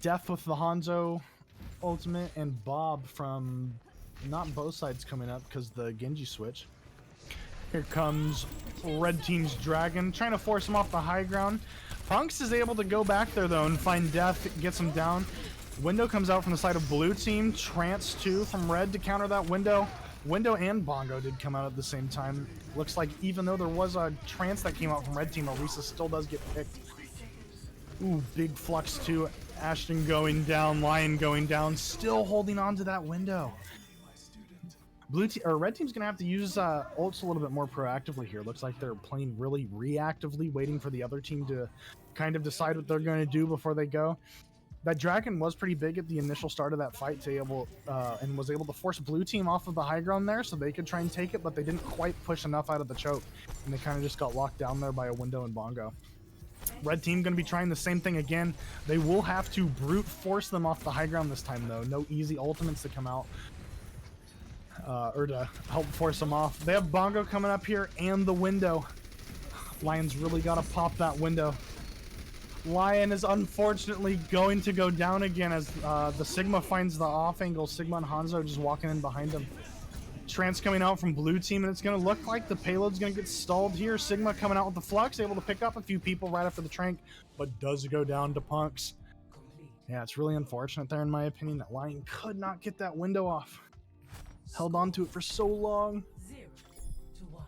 Death with the Hanzo ultimate, and Bob from not both sides coming up because the Genji switch. Here comes red team's Dragon, trying to force him off the high ground. Punks is able to go back there though and find Death, gets him down. Window comes out from the side of blue team. Trance 2 from red to counter that window. Window and Bongo did come out at the same time. Looks like even though there was a trance that came out from red team, Elisa still does get picked. Ooh, big flux too. Ashton going down, Lion going down, still holding on to that window. Red team's gonna have to use ults a little bit more proactively here. Looks like they're playing really reactively, waiting for the other team to kind of decide what they're going to do before they go. That Dragon was pretty big at the initial start of that fight, and was able to force blue team off of the high ground there, so they could try and take it, but they didn't quite push enough out of the choke, and they kind of just got locked down there by a window and Bongo. Red team going to be trying the same thing again. They will have to brute force them off the high ground this time, though. No easy ultimates to come out, or to help force them off. They have Bongo coming up here and the window. Lion's really got to pop that window. Lion is unfortunately going to go down again as the Sigma finds the off angle. Sigma and Hanzo just walking in behind him. Trance coming out from blue team, and it's going to look like the payload's going to get stalled here. Sigma coming out with the flux, able to pick up a few people right after the trank, but does go down to Punks. Yeah, it's really unfortunate there, in my opinion, that Lion could not get that window off. Held on to it for so long. 0 to 1.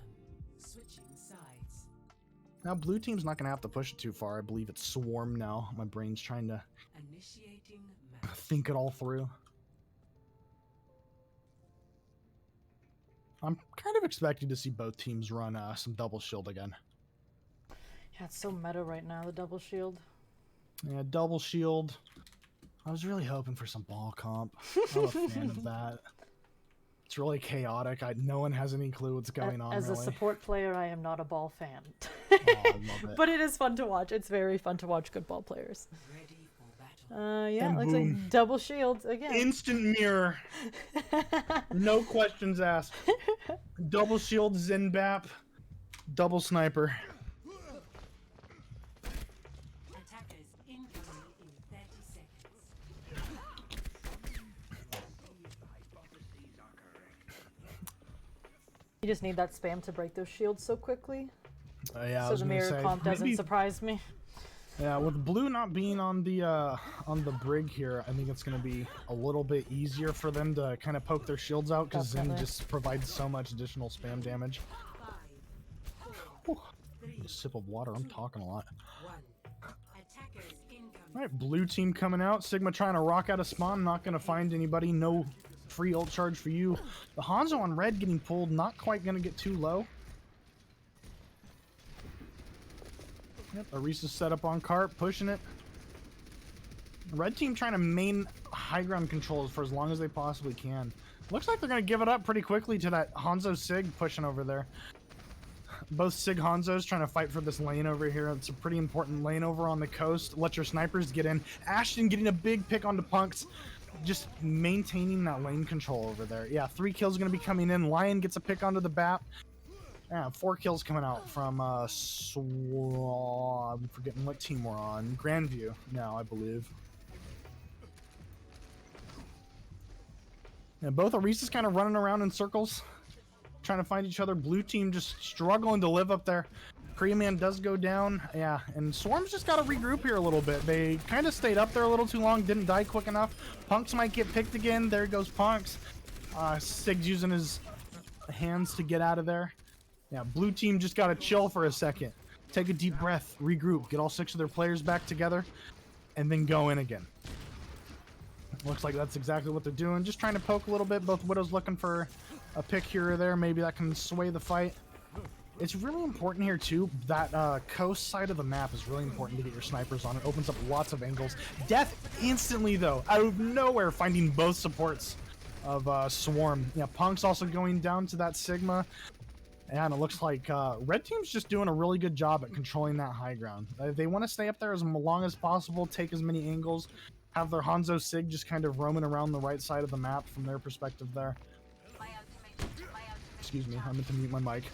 Switching sides. Now blue team's not going to have to push it too far. I believe it's Swarm now. My brain's trying to Initiating match. think it all through. I'm kind of expecting to see both teams run some double shield again. Yeah, it's so meta right now, the double shield. Yeah, double shield. I was really hoping for some ball comp. I'm a fan of that. It's really chaotic. No one has any clue what's going on. As really. a support player, I am not a ball fan. Oh, I love it. But it is fun to watch. It's very fun to watch good ball players. Ready for battle. Yeah, And it looks boom. like double shields again. Instant mirror. No questions asked. Double shield, Zenbap, double sniper. Attackers incoming in 30 seconds. You just need that spam to break those shields so quickly. Yeah, I So was the gonna mirror say, comp doesn't maybe- surprise me. Yeah, with blue not being on the brig here, I think it's going to be a little bit easier for them to kind of poke their shields out, because Zen Definitely. just provides so much additional spam damage. 5, 4, Whew. 3, A sip of water. I'm talking a lot. 1. Attackers incoming. All right, blue team coming out. Sigma trying to rock out of spawn. Not going to find anybody. No free ult charge for you. The Hanzo on red getting pulled. Not quite going to get too low. Yep, Arisa's set up on cart, pushing it. Red team trying to main high ground controls for as long as they possibly can. Looks like they're going to give it up pretty quickly to that Hanzo Sig pushing over there. Both Sig Hanzos trying to fight for this lane over here. It's a pretty important lane over on the coast. Let your snipers get in. Ashton getting a big pick onto Punks. Just maintaining that lane control over there. Yeah, 3 kills going to be coming in. Lion gets a pick onto the BAP. Yeah, 4 kills coming out from I'm forgetting what team we're on. Grandview now, I believe. Yeah, both Arisa's kind of running around in circles, trying to find each other. Blue team just struggling to live up there. Korean Man does go down. Yeah, and Swarm's just got to regroup here a little bit. They kind of stayed up there a little too long, didn't die quick enough. Punks might get picked again. There goes Punks. Sig's using his hands to get out of there. Yeah, blue team just got to chill for a second. Take a deep breath, regroup, get all 6 of their players back together, and then go in again. Looks like that's exactly what they're doing. Just trying to poke a little bit. Both Widows looking for a pick here or there. Maybe that can sway the fight. It's really important here, too. That coast side of the map is really important to get your snipers on. It opens up lots of angles. Death instantly, though, out of nowhere, finding both supports of Swarm. Yeah, Punk's also going down to that Sigma. And it looks like Red Team's just doing a really good job at controlling that high ground. They want to stay up there as long as possible, take as many angles, have their Hanzo Sig just kind of roaming around the right side of the map from their perspective there. Excuse me, I meant to mute my mic.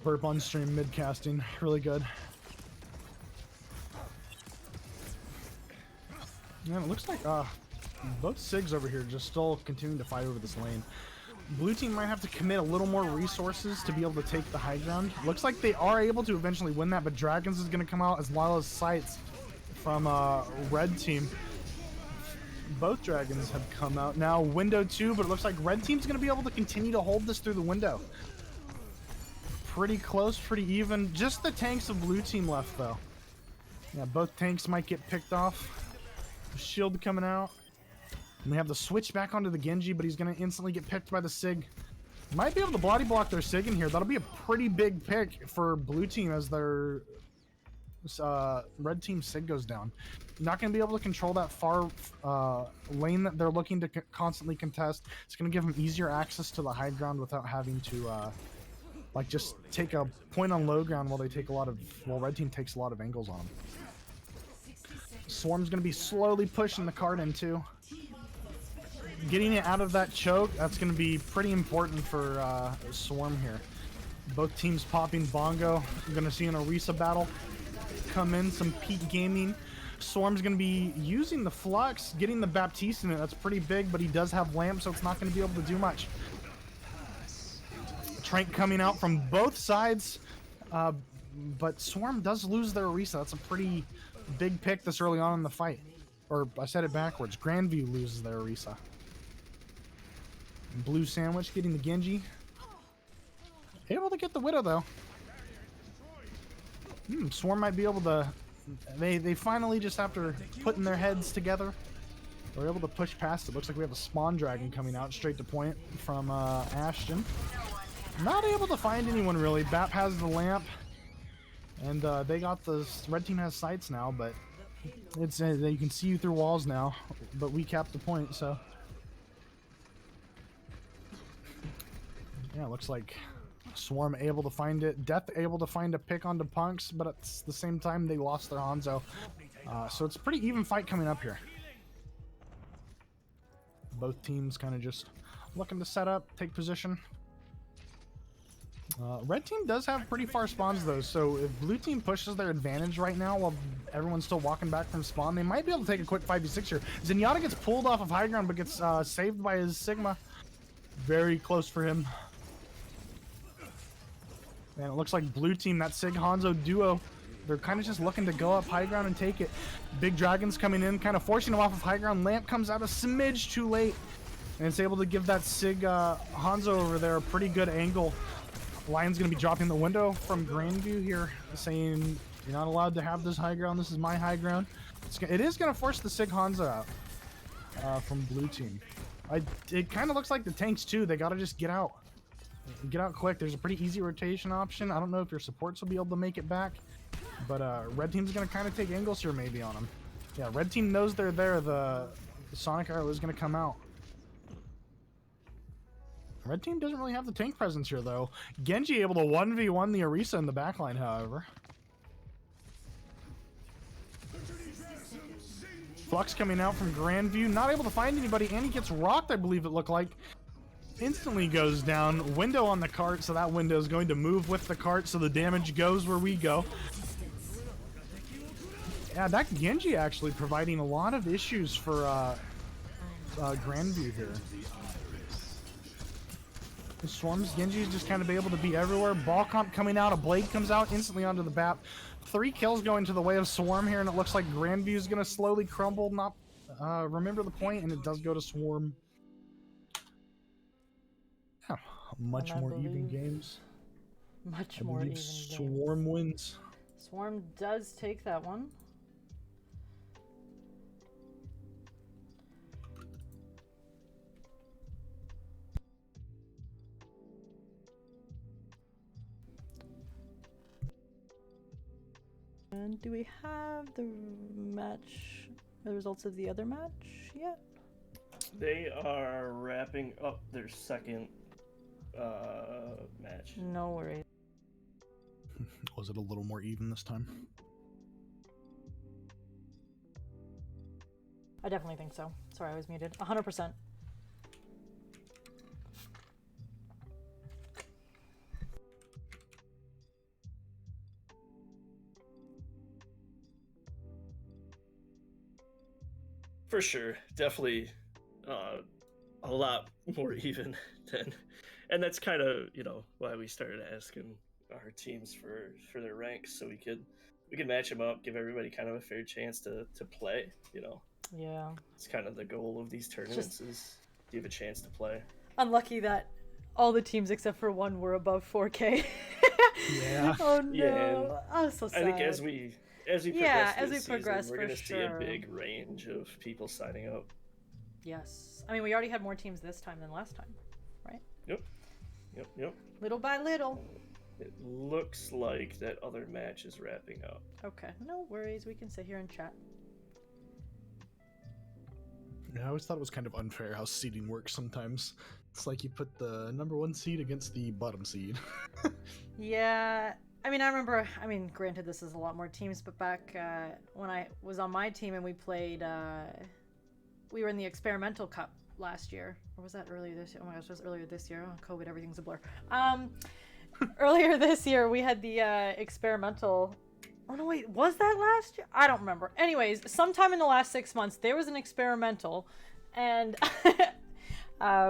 Burp on stream mid-casting, really good. Yeah, it looks like both Sigs over here just still continuing to fight over this lane. Blue team might have to commit a little more resources to be able to take the high ground. Looks like they are able to eventually win that, but Dragons is going to come out as well as Sights from Red team. Both Dragons have come out now. Window 2, but it looks like Red team's going to be able to continue to hold this through the window. Pretty close, pretty even. Just the tanks of blue team left, though. Yeah, both tanks might get picked off. Shield coming out. And we have the switch back onto the Genji, but he's going to instantly get picked by the Sig. Might be able to body block their Sig in here. That'll be a pretty big pick for blue team as their red team Sig goes down. Not going to be able to control that far lane that they're looking to constantly contest. It's going to give them easier access to the high ground without having to like just take a point on low ground while they take a lot of, well, red team takes a lot of angles on them. Swarm's going to be slowly pushing the card in too. Getting it out of that choke, that's going to be pretty important for Swarm here. Both teams popping Bongo. You're going to see an Orisa battle come in, some peak gaming. Swarm's going to be using the Flux, getting the Baptiste in it. That's pretty big, but he does have Lamp, so it's not going to be able to do much. Trank coming out from both sides, but Swarm does lose their Orisa. That's a pretty big pick this early on in the fight. Or I said it backwards. Grandview loses their Orisa. Blue Sandwich getting the Genji. Able to get the Widow, though. Swarm might be able to... They finally, just after putting their heads together, they're able to push past it. Looks like we have a Spawn Dragon coming out straight to point from Ashton. Not able to find anyone, really. Bap has the lamp. And they got the... Red team has sights now, but... It's you can see you through walls now. But we capped the point, so... Yeah, it looks like Swarm able to find it. Death able to find a pick onto Punks, but at the same time they lost their Hanzo. So it's a pretty even fight coming up here. Both teams kind of just looking to set up, take position. Red team does have pretty far spawns though, so if blue team pushes their advantage right now while everyone's still walking back from spawn, they might be able to take a quick 5v6 here. Zenyatta gets pulled off of high ground but gets saved by his Sigma. Very close for him. And it looks like blue team, that Sig Hanzo duo, they're kind of just looking to go up high ground and take it. Big Dragons coming in, kind of forcing him off of high ground. Lamp comes out a smidge too late, and it's able to give that Sig Hanzo over there a pretty good angle. Lion's going to be dropping the window from Grandview here, saying, you're not allowed to have this high ground. This is my high ground. It is going to force the Sig Hanzo out from blue team. It kind of looks like the tanks too. They got to just get out. Get out quick. There's a pretty easy rotation option. I don't know if your supports will be able to make it back, but red team's going to kind of take angles here maybe on them. Yeah, red team knows they're there. The Sonic arrow is going to come out. Red team doesn't really have the tank presence here, though. Genji able to 1v1 the Orisa in the backline, however. Flux coming out from Grandview, not able to find anybody, and he gets rocked, I believe it looked like. Instantly goes down. Window on the cart, so that window is going to move with the cart, so the damage goes where we go. Yeah, that Genji actually providing a lot of issues for Grandview here. The Swarm's Genji's just kind of able to be everywhere. Ball comp coming out, a blade comes out instantly onto the BAP. 3 kills going to the way of Swarm here, and it looks like Grandview is going to slowly crumble. Not remember the point, and it does go to Swarm. Yeah, much more even games. Much more even games. Swarm wins. Swarm does take that one. And do we have the results of the other match yet? They are wrapping up their second match. No worries. Was it a little more even this time? I definitely think so. Sorry, I was muted. 100%. For sure, definitely a lot more even than, and that's kind of why we started asking our teams for their ranks, so we could match them up, give everybody kind of a fair chance to play. Yeah. It's kind of the goal of these tournaments is you have a chance to play. Unlucky that all the teams except for one were above 4K. Yeah. Oh no. Yeah, I'm so sad. I think as we progress, we're gonna see a big range of people signing up. Yes. I mean, we already had more teams this time than last time, right? Yep. Little by little. It looks like that other match is wrapping up. Okay, no worries. We can sit here and chat. Yeah, I always thought it was kind of unfair how seeding works sometimes. It's like you put the #1 seed against the bottom seed. Yeah. I mean, granted, this is a lot more teams, but back when I was on my team and we played, we were in the Experimental Cup last year. Or was that earlier this year? Oh my gosh, it was earlier this year. Oh, COVID, everything's a blur. Earlier this year, we had the Experimental... Oh, no, wait, was that last year? I don't remember. Anyways, sometime in the last 6 months, there was an Experimental, and I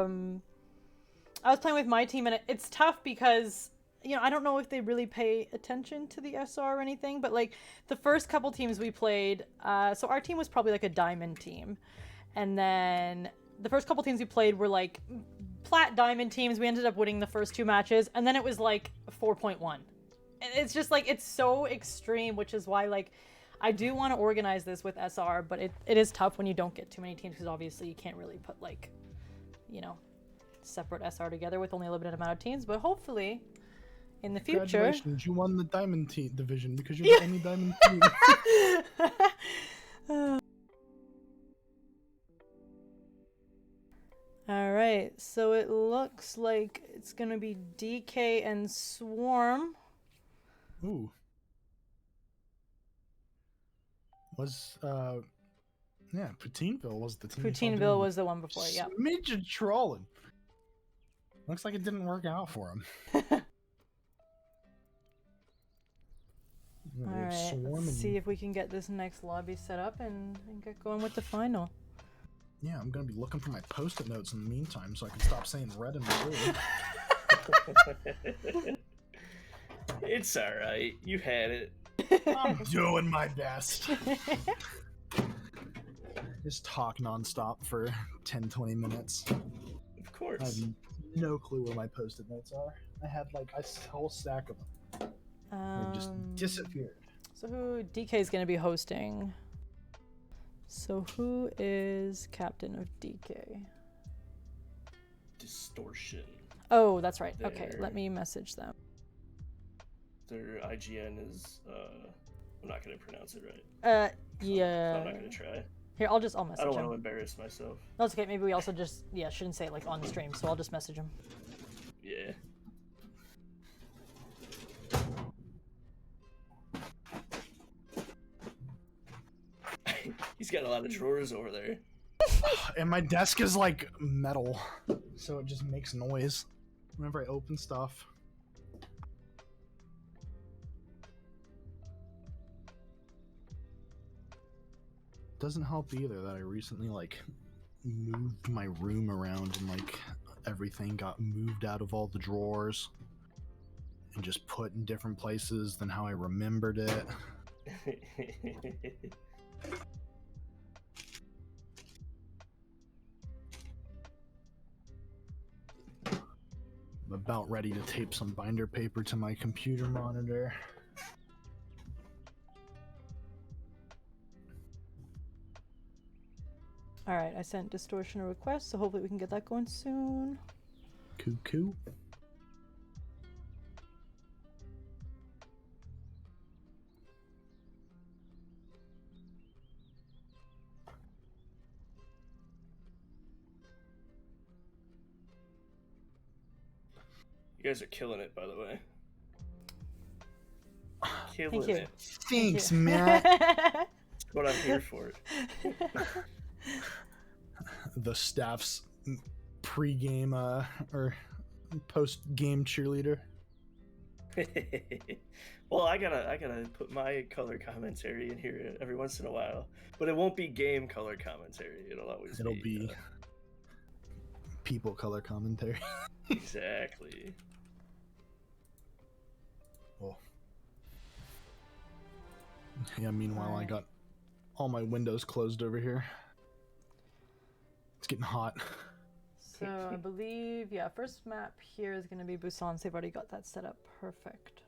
was playing with my team, and it's tough because... I don't know if they really pay attention to the SR or anything, but like the first couple teams we played, so our team was probably like a diamond team. And then the first couple teams we played were like plat diamond teams. We ended up winning the first 2 matches, and then it was like 4.1. And it's just like, it's so extreme, which is why like I do want to organize this with SR, but it is tough when you don't get too many teams because obviously you can't really put like, separate SR together with only a limited amount of teams, but hopefully... in the future. Congratulations, you won the diamond team division because you're the only diamond team. Alright, so it looks like it's gonna be DK and Swarm. Ooh. Poutineville was the team. Poutineville was the one before, yeah. Midget trolling. Looks like it didn't work out for him. Alright, let's see if we can get this next lobby set up and get going with the final. Yeah, I'm gonna be looking for my post-it notes in the meantime so I can stop saying red and blue. It's alright, you had it. I'm doing my best. Just talk non-stop for 10-20 minutes. Of course. I have no clue where my post-it notes are. I had like a whole stack of them. They just disappeared. So who DK is going to be hosting? So who is captain of DK? Distortion. Oh, that's right. Okay, let me message them. Their IGN is I'm not going to pronounce it right. Yeah. I'm not going to try. Here, I'll I message don't want him. to embarrass myself. No, it's okay. Maybe we also just shouldn't say it like on the stream, so I'll just message him. Yeah. He's got a lot of drawers over there. And my desk is like metal, so it just makes noise whenever I open stuff. Doesn't help either that I recently like moved my room around and like everything got moved out of all the drawers and just put in different places than how I remembered it. I'm about ready to tape some binder paper to my computer monitor. Alright, I sent Distortion a request, so hopefully we can get that going soon. Cuckoo. You guys are killing it, by the way. Thank Killing you. it. Thanks, you. Matt. That's what I'm here for. The staff's pre-game or post-game cheerleader. Well, I gotta put my color commentary in here every once in a while, but it won't be game color commentary. It'll be people color commentary. Exactly. Well, yeah. Meanwhile, I got all my windows closed over here. It's getting hot. So I believe, first map here is going to be Busan, so they've already got that set up. Perfect.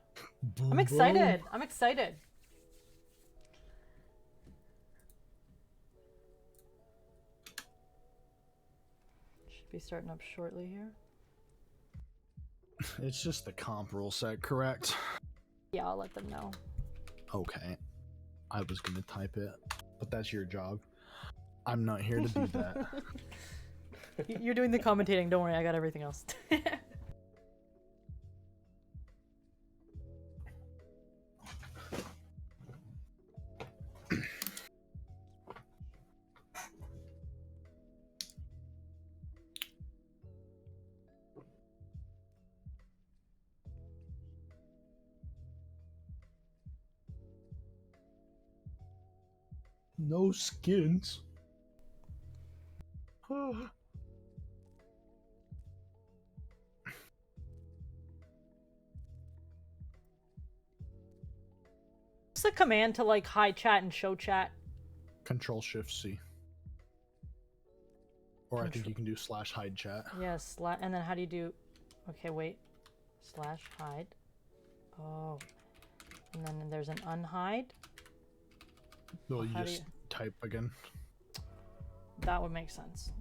I'm excited. I'm excited. Should be starting up shortly here. It's just the comp rule set, correct? Yeah, I'll let them know. Okay. I was gonna type it, but that's your job. I'm not here to do that. You're doing the commentating, don't worry, I got everything else. No skins. What's the command to like hide chat and show chat? Control Shift C. Or I think you can do /hide chat. Yes, and then how do you do? Okay, wait. /hide. Oh, and then there's an unhide. Well, you How do just you- type again. That would make sense.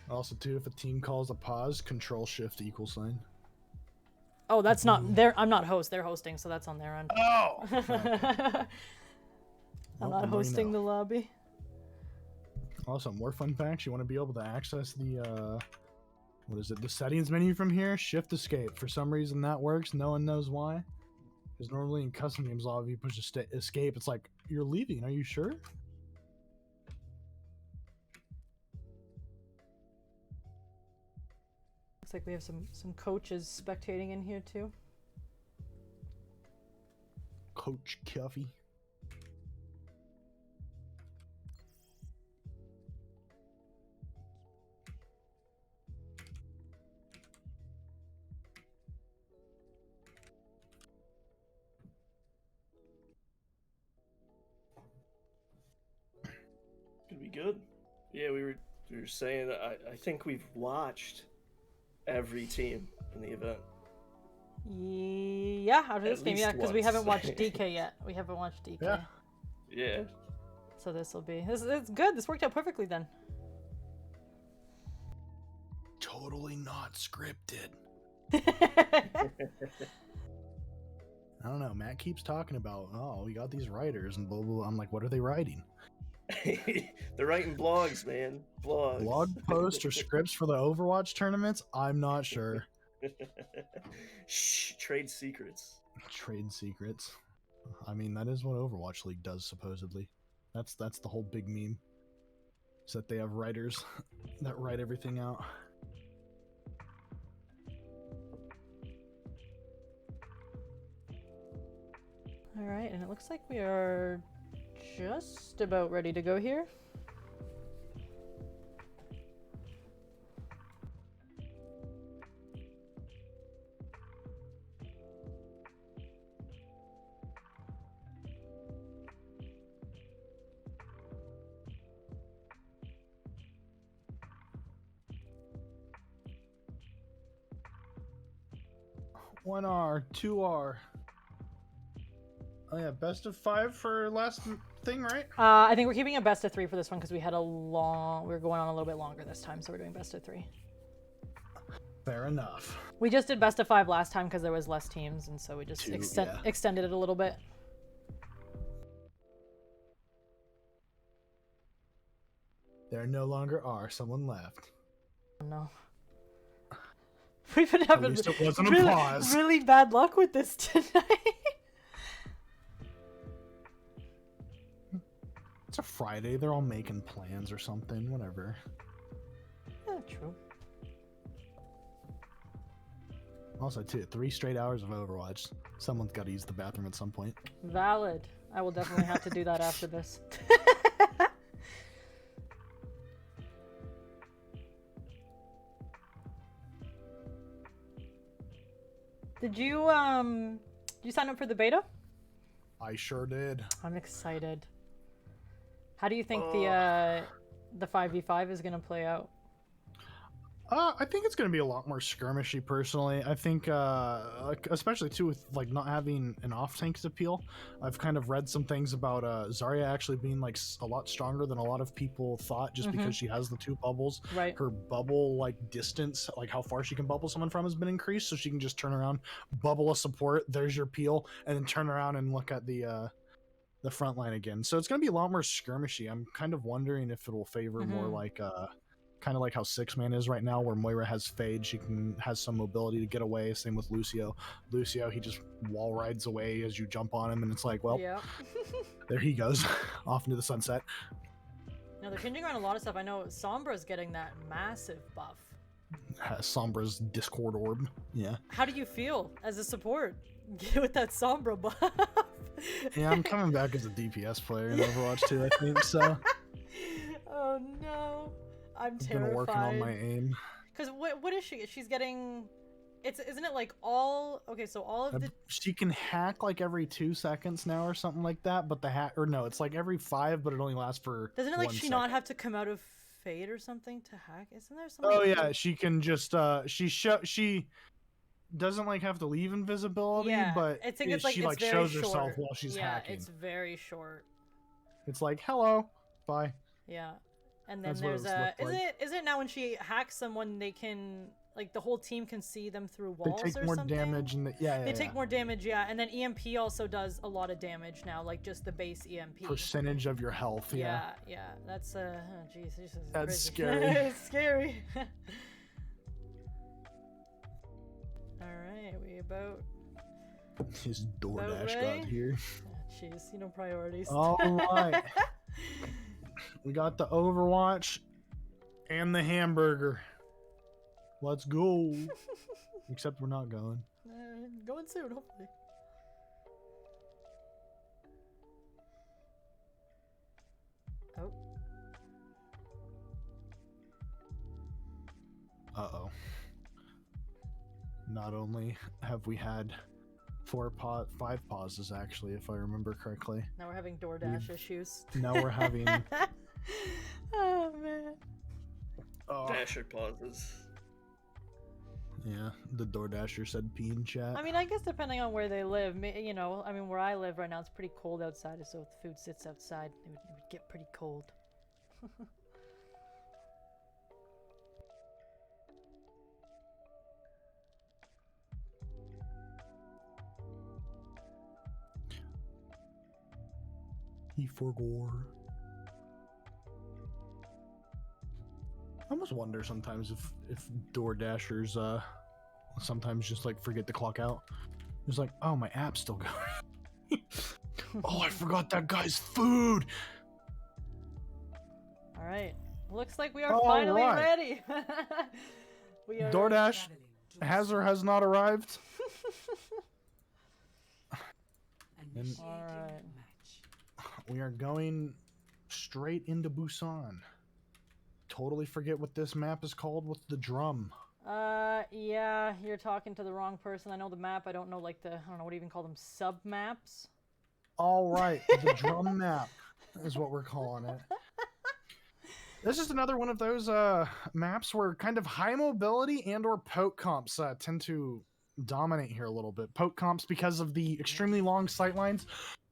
Also, too, if a team calls a pause, Control Shift =. Oh, that's not there. I'm not host. They're hosting, so that's on their end. Oh. I'm not hosting the lobby. Also, more fun facts. You want to be able to access the what is it? The settings menu from here. Shift Escape. For some reason, that works. No one knows why. Because normally in custom games, if you push escape, it's like you're leaving. Are you sure? Looks like we have some coaches spectating in here too. Coach Cuffy. Could be good. Yeah, we were saying I think we've watched every team in the event. Yeah, after this At game, least because we once. haven't watched DK yet. We haven't watched DK. Yeah. Yeah. So this will be. It's good. This worked out perfectly then. Totally not scripted. I don't know. Matt keeps talking about, oh, we got these writers and blah, blah, blah. I'm like, what are they writing? They're writing blogs, man. Blogs. Blog posts or scripts for the Overwatch tournaments? I'm not sure. Shh, trade secrets. Trade secrets. I mean, that is what Overwatch League does, supposedly. That's the whole big meme. Is that they have writers that write everything out. All right, and it looks like we are just about ready to go here. One R, 2R. Oh yeah, best of 5 for last thing, right? I think we're keeping a best of 3 for this one because we were going on a little bit longer this time, so we're doing best of 3. Fair enough. We just did best of 5 last time because there was less teams, and so we just extended it a little bit. There no longer are. Someone left. Oh, no. We've been having At least it wasn't really, a pause. really bad luck with this tonight. It's a Friday. They're all making plans or something. Whatever. Yeah, true. Also, too, 3 straight hours of Overwatch. Someone's got to use the bathroom at some point. Valid. I will definitely have to do that after this. Did you sign up for the beta? I sure did. I'm excited. How do you think the 5v5 is gonna play out? I think it's going to be a lot more skirmishy, personally. I think, especially, too, with, like, not having an off-tanks appeal. I've kind of read some things about Zarya actually being, like, a lot stronger than a lot of people thought just because she has the 2 bubbles. Right. Her bubble, like, distance, like, how far she can bubble someone from has been increased, so she can just turn around, bubble a support, there's your peel, and then turn around and look at the front line again. So it's going to be a lot more skirmishy. I'm kind of wondering if it will favor more, like, kind of like how 6-man is right now, where Moira has Fade. She has some mobility to get away. Same with Lucio. Lucio, he just wall rides away as you jump on him, and it's like, well, yeah. there he goes, off into the sunset. No, they're changing around a lot of stuff. I know Sombra's getting that massive buff. Sombra's Discord Orb, yeah. How do you feel as a support with that Sombra buff? Yeah, I'm coming back as a DPS player in Overwatch too, I think, so. Oh no. I'm terrified. I've been working on my aim. Because what is she? She's getting... Isn't it like all... Okay, so all of the... She can hack like every 2 seconds now or something like that, but the hack... Or no, it's like every 5, but it only lasts for Doesn't it like 1 she second. not have to come out of Fade or something to hack? Isn't there something... Oh yeah, she can just... She doesn't like have to leave invisibility, but I think it's like, she it's like very shows short. herself while she's hacking. Yeah, it's very short. It's like, hello, bye. Yeah. And then That's what there's it's looked like. Is it now when she hacks someone, they can, like, the whole team can see them through walls They take or more something? damage and they take more damage, yeah. And then EMP also does a lot of damage now, like just the base EMP. Percentage of your health, yeah. Yeah. That's oh jeez, this is That's crazy. scary. It's scary. All right, we about His DoorDash ready? got here. Jeez, you know priorities. All right. We got the Overwatch and the hamburger. Let's go. Except we're not going. Going soon, hopefully. Oh. Uh-oh. Not only have we had 5 pauses, actually, if I remember correctly. Now we're having DoorDash issues. Now we're having... Oh, man. Oh. Dasher pauses. Yeah, the DoorDasher said pee in chat. I mean, I guess depending on where they live, you know, I mean, where I live right now, it's pretty cold outside, so if the food sits outside, it would get pretty cold. He forgot. I almost wonder sometimes if Door Dashers sometimes just like forget to clock out. It's like, oh, my app's still going. Oh, I forgot that guy's food. All right. Looks like we are All finally right. ready. We are DoorDash has or has not arrived. And All right. we are going straight into Busan. Totally forget what this map is called with the drum. Yeah, you're talking to the wrong person. I know the map. I don't know, like, I don't know what do you even call them, sub maps. All right, the drum map is what we're calling it. This is another one of those maps where kind of high mobility and or poke comps tend to dominate here a little bit. Poke comps because of the extremely long sight lines,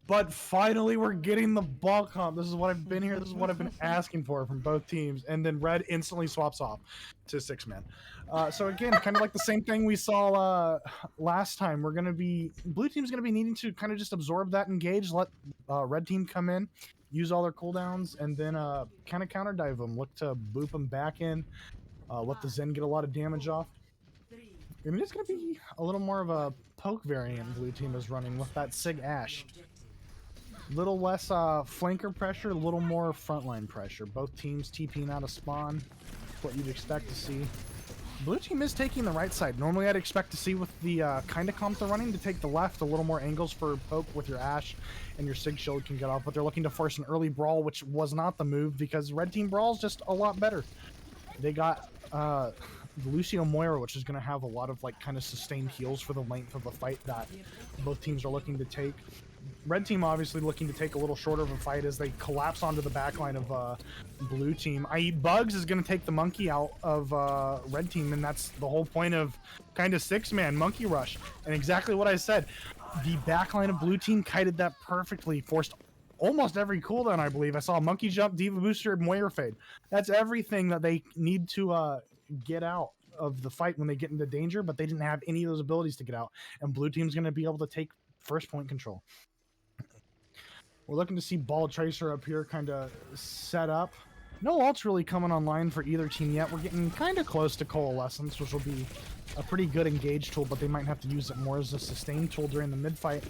but finally we're getting the ball comp. This is what I've been here. This is what I've been asking for from both teams. And then Red instantly swaps off to 6-man. So again, kind of like the same thing we saw last time. Blue team's gonna be needing to kind of just absorb that engage, let Red team come in, use all their cooldowns, and then kind of counter dive them. Look to boop them back in, let the Zen get a lot of damage off. And it's going to be a little more of a poke variant Blue team is running with that Sig Ash. Little less flanker pressure, a little more frontline pressure. Both teams TPing out of spawn, what you'd expect to see. Blue team is taking the right side. Normally I'd expect to see with the kind of comp they're running to take the left, a little more angles for poke with your Ash and your Sig shield can get off, but they're looking to force an early brawl, which was not the move because Red team brawl's just a lot better. They got the Lucio Moira, which is going to have a lot of like kind of sustained heals for the length of the fight that both teams are looking to take. Red team obviously looking to take a little shorter of a fight as they collapse onto the backline of Blue team. i.e. Bugs is going to take the monkey out of Red team, and that's the whole point of kind of 6-man monkey rush. And exactly what I said, the backline of Blue team kited that perfectly, forced almost every cooldown, I believe. I saw a monkey jump, Diva booster, and Moira fade. That's everything that they need to get out of the fight when they get into danger, but they didn't have any of those abilities to get out. And Blue team's going to be able to take first point control. We're looking to see Ball Tracer up here kind of set up. No ults really coming online for either team yet. We're getting kind of close to Coalescence, which will be a pretty good engage tool, but they might have to use it more as a sustain tool during the mid-fight.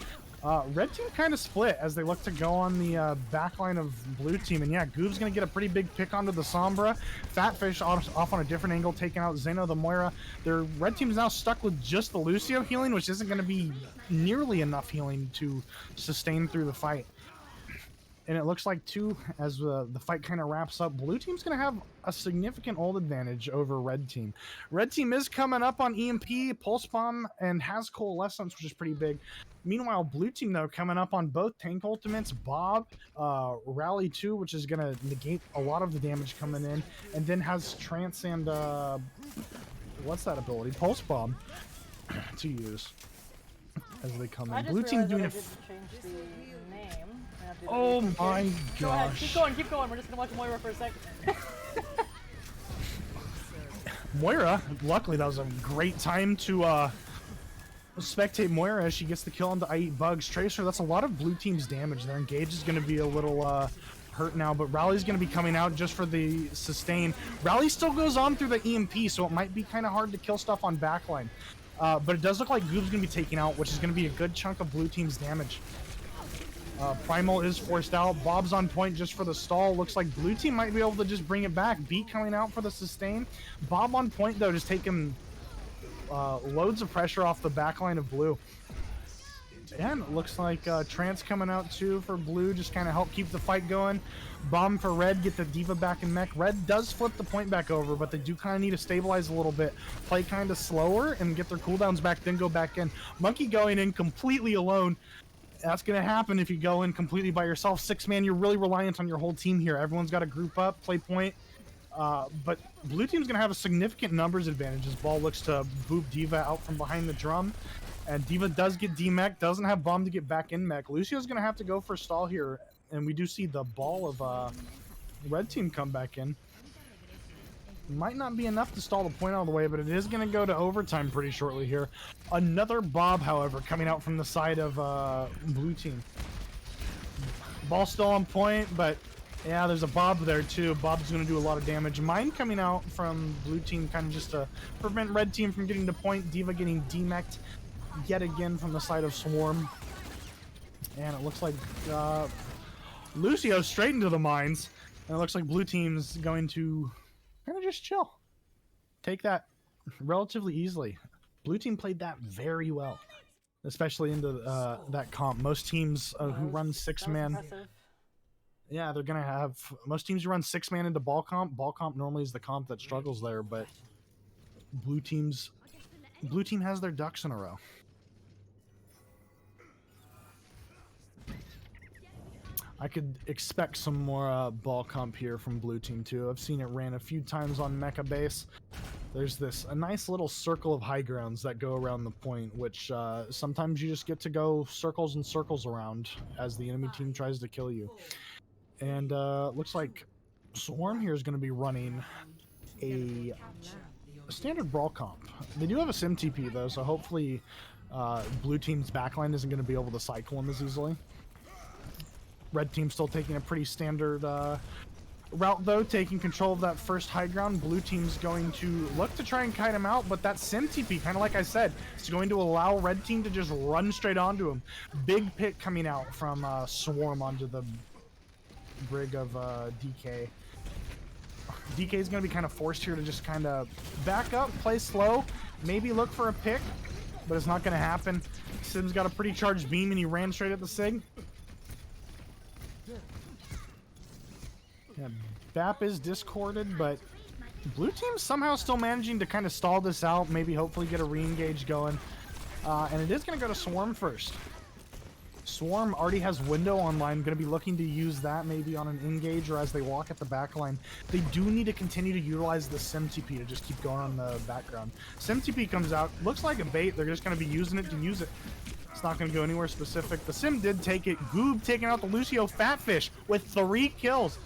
Red team kind of split as they look to go on the backline of Blue team. And yeah, Goob's going to get a pretty big pick onto the Sombra. Fatfish off on a different angle, taking out Zeno the Moira. Their Red team is now stuck with just the Lucio healing, which isn't going to be nearly enough healing to sustain through the fight. And it looks like, too, as the fight kind of wraps up, Blue team's going to have a significant ult advantage over Red team. Red team is coming up on EMP, Pulse Bomb, and has Coalescence, which is pretty big. Meanwhile, Blue team, though, coming up on both tank ultimates, Bob, Rally 2, which is going to negate a lot of the damage coming in, and then has Trance and, what's that ability? Pulse Bomb to use as they come in. Blue team doing Oh my gosh. Go ahead, keep going. We're just gonna watch Moira for a sec. Moira, luckily that was a great time to spectate Moira as she gets the kill on the I Eat Bugs Tracer. That's a lot of Blue team's damage. Their engage is gonna be a little hurt now, but Rally's gonna be coming out just for the sustain. Rally still goes on through the EMP, so it might be kind of hard to kill stuff on backline. But it does look like Goob's gonna be taken out, which is gonna be a good chunk of Blue team's damage. Primal is forced out. Bob's on point just for the stall. Looks like Blue team might be able to just bring it back. Beat coming out for the sustain. Bob on point, though, just taking loads of pressure off the backline of Blue. And it looks like Trance coming out, too, for Blue. Just kind of help keep the fight going. Bomb for Red. Get the Diva back in mech. Red does flip the point back over, but they do kind of need to stabilize a little bit. Play kind of slower and get their cooldowns back, then go back in. Monkey going in completely alone. That's going to happen if you go in completely by yourself. 6-man, you're really reliant on your whole team here. Everyone's got to group up, play point. But Blue team's going to have a significant numbers advantage as Ball looks to boop Diva out from behind the drum. And Diva does get D-mech, doesn't have Bomb to get back in mech. Lucio's going to have to go for a stall here. And we do see the Ball of Red team come back in. Might not be enough to stall the point all the way, but it is going to go to overtime pretty shortly here. Another Bob, however, coming out from the side of Blue team. Ball still on point, but yeah, there's a Bob there too. Bob's going to do a lot of damage. Mine coming out from blue team kind of just to prevent red team from getting to point. D.Va getting demeched yet again from the side of Swarm. And it looks like Lucio straight into the mines. And it looks like blue team's going to kind of just chill. Take that relatively easily. Blue team played that very well, especially into that comp. Most teams who run 6-man, yeah, they're gonna have most teams who run 6-man into ball comp. Ball comp normally is the comp that struggles there, but blue team has their ducks in a row. I could expect some more ball comp here from blue team too. I've seen it ran a few times on mecha base. There's a nice little circle of high grounds that go around the point, which sometimes you just get to go circles and circles around as the enemy team tries to kill you. And looks like Swarm here is going to be running a standard brawl comp. They do have a sim TP though, so hopefully blue team's backline isn't going to be able to cycle him as easily. Red team still taking a pretty standard route though, taking control of that first high ground. Blue team's going to look to try and kite him out, but that sim TP, kind of like I said, is going to allow red team to just run straight onto him. Big pick coming out from Swarm onto the brig of DK. DK is going to be kind of forced here to just kind of back up, play slow, maybe look for a pick, but it's not going to happen. Sim's got a pretty charged beam and he ran straight at the Sig. Yeah, BAP is discorded, but blue team's somehow still managing to kind of stall this out, maybe hopefully get a re-engage going. And it is going to go to Swarm first. Swarm already has window online, going to be looking to use that maybe on an engage or as they walk at the back line. They do need to continue to utilize the Sim TP to just keep going on the background. Sim TP comes out, looks like a bait, they're just going to be using it to use it. It's not going to go anywhere specific. The Sim did take it. Goob taking out the Lucio Fatfish with 3 kills.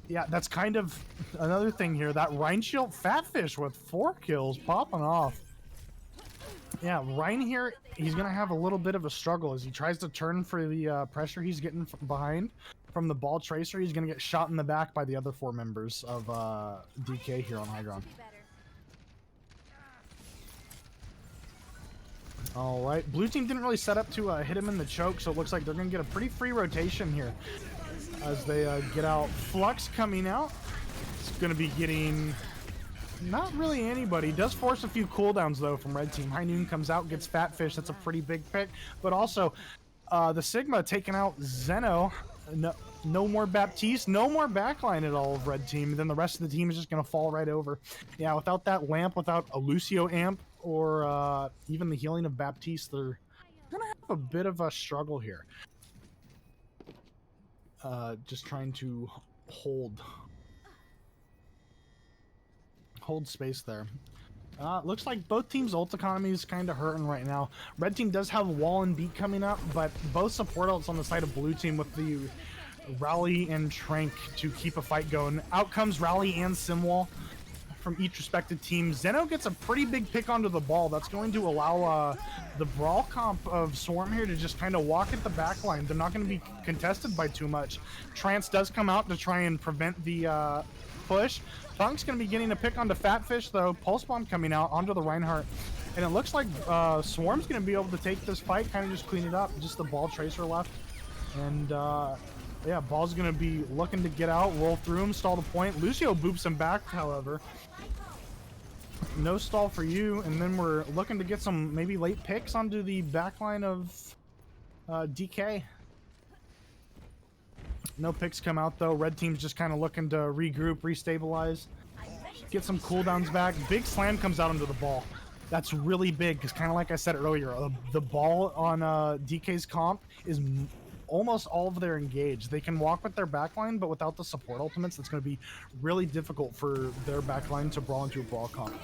Yeah, that's kind of another thing here. That Rhineshield Fatfish with 4 kills popping off. Yeah, Rhine here, he's going to have a little bit of a struggle as he tries to turn for the pressure he's getting from behind. From the ball tracer, he's going to get shot in the back by the other 4 members of DK here on high ground. All right, blue team didn't really set up to hit him in the choke, so it looks like they're going to get a pretty free rotation here as they get out. Flux coming out. It's going to be getting not really anybody. Does force a few cooldowns though from red team. High Noon comes out, gets Fatfish. That's a pretty big pick. But also the Sigma taking out Zeno. No more Baptiste, no more backline at all of red team. Then the rest of the team is just going to fall right over. Yeah, without that lamp, without a Lucio amp, or even the healing of Baptiste, they're going to have a bit of a struggle here. Just trying to hold space there. Looks like both teams' ult economy is kind of hurting right now. Red team does have wall and beat coming up, but both support ults on the side of blue team with the Rally and Trank to keep a fight going. Out comes Rally and Simwall from each respective team. Zeno gets a pretty big pick onto the ball. That's going to allow the brawl comp of Swarm here to just kind of walk at the back line. They're not going to be contested by too much. Trance does come out to try and prevent the push. Punk's going to be getting a pick onto Fatfish, though. Pulse Bomb coming out onto the Reinhardt. And it looks like Swarm's going to be able to take this fight, kind of just clean it up. Just the ball tracer left. And yeah, Ball's going to be looking to get out, roll through him, stall the point. Lucio boops him back, however. No stall for you. And then we're looking to get some maybe late picks onto the backline of DK. No picks come out though. Red team's just kind of looking to regroup, restabilize, get some cooldowns back. Big slam comes out onto the ball. That's really big because, kind of like I said earlier, the ball on DK's comp is almost all of their engage. They can walk with their backline, but without the support ultimates, it's going to be really difficult for their backline to brawl into a brawl comp.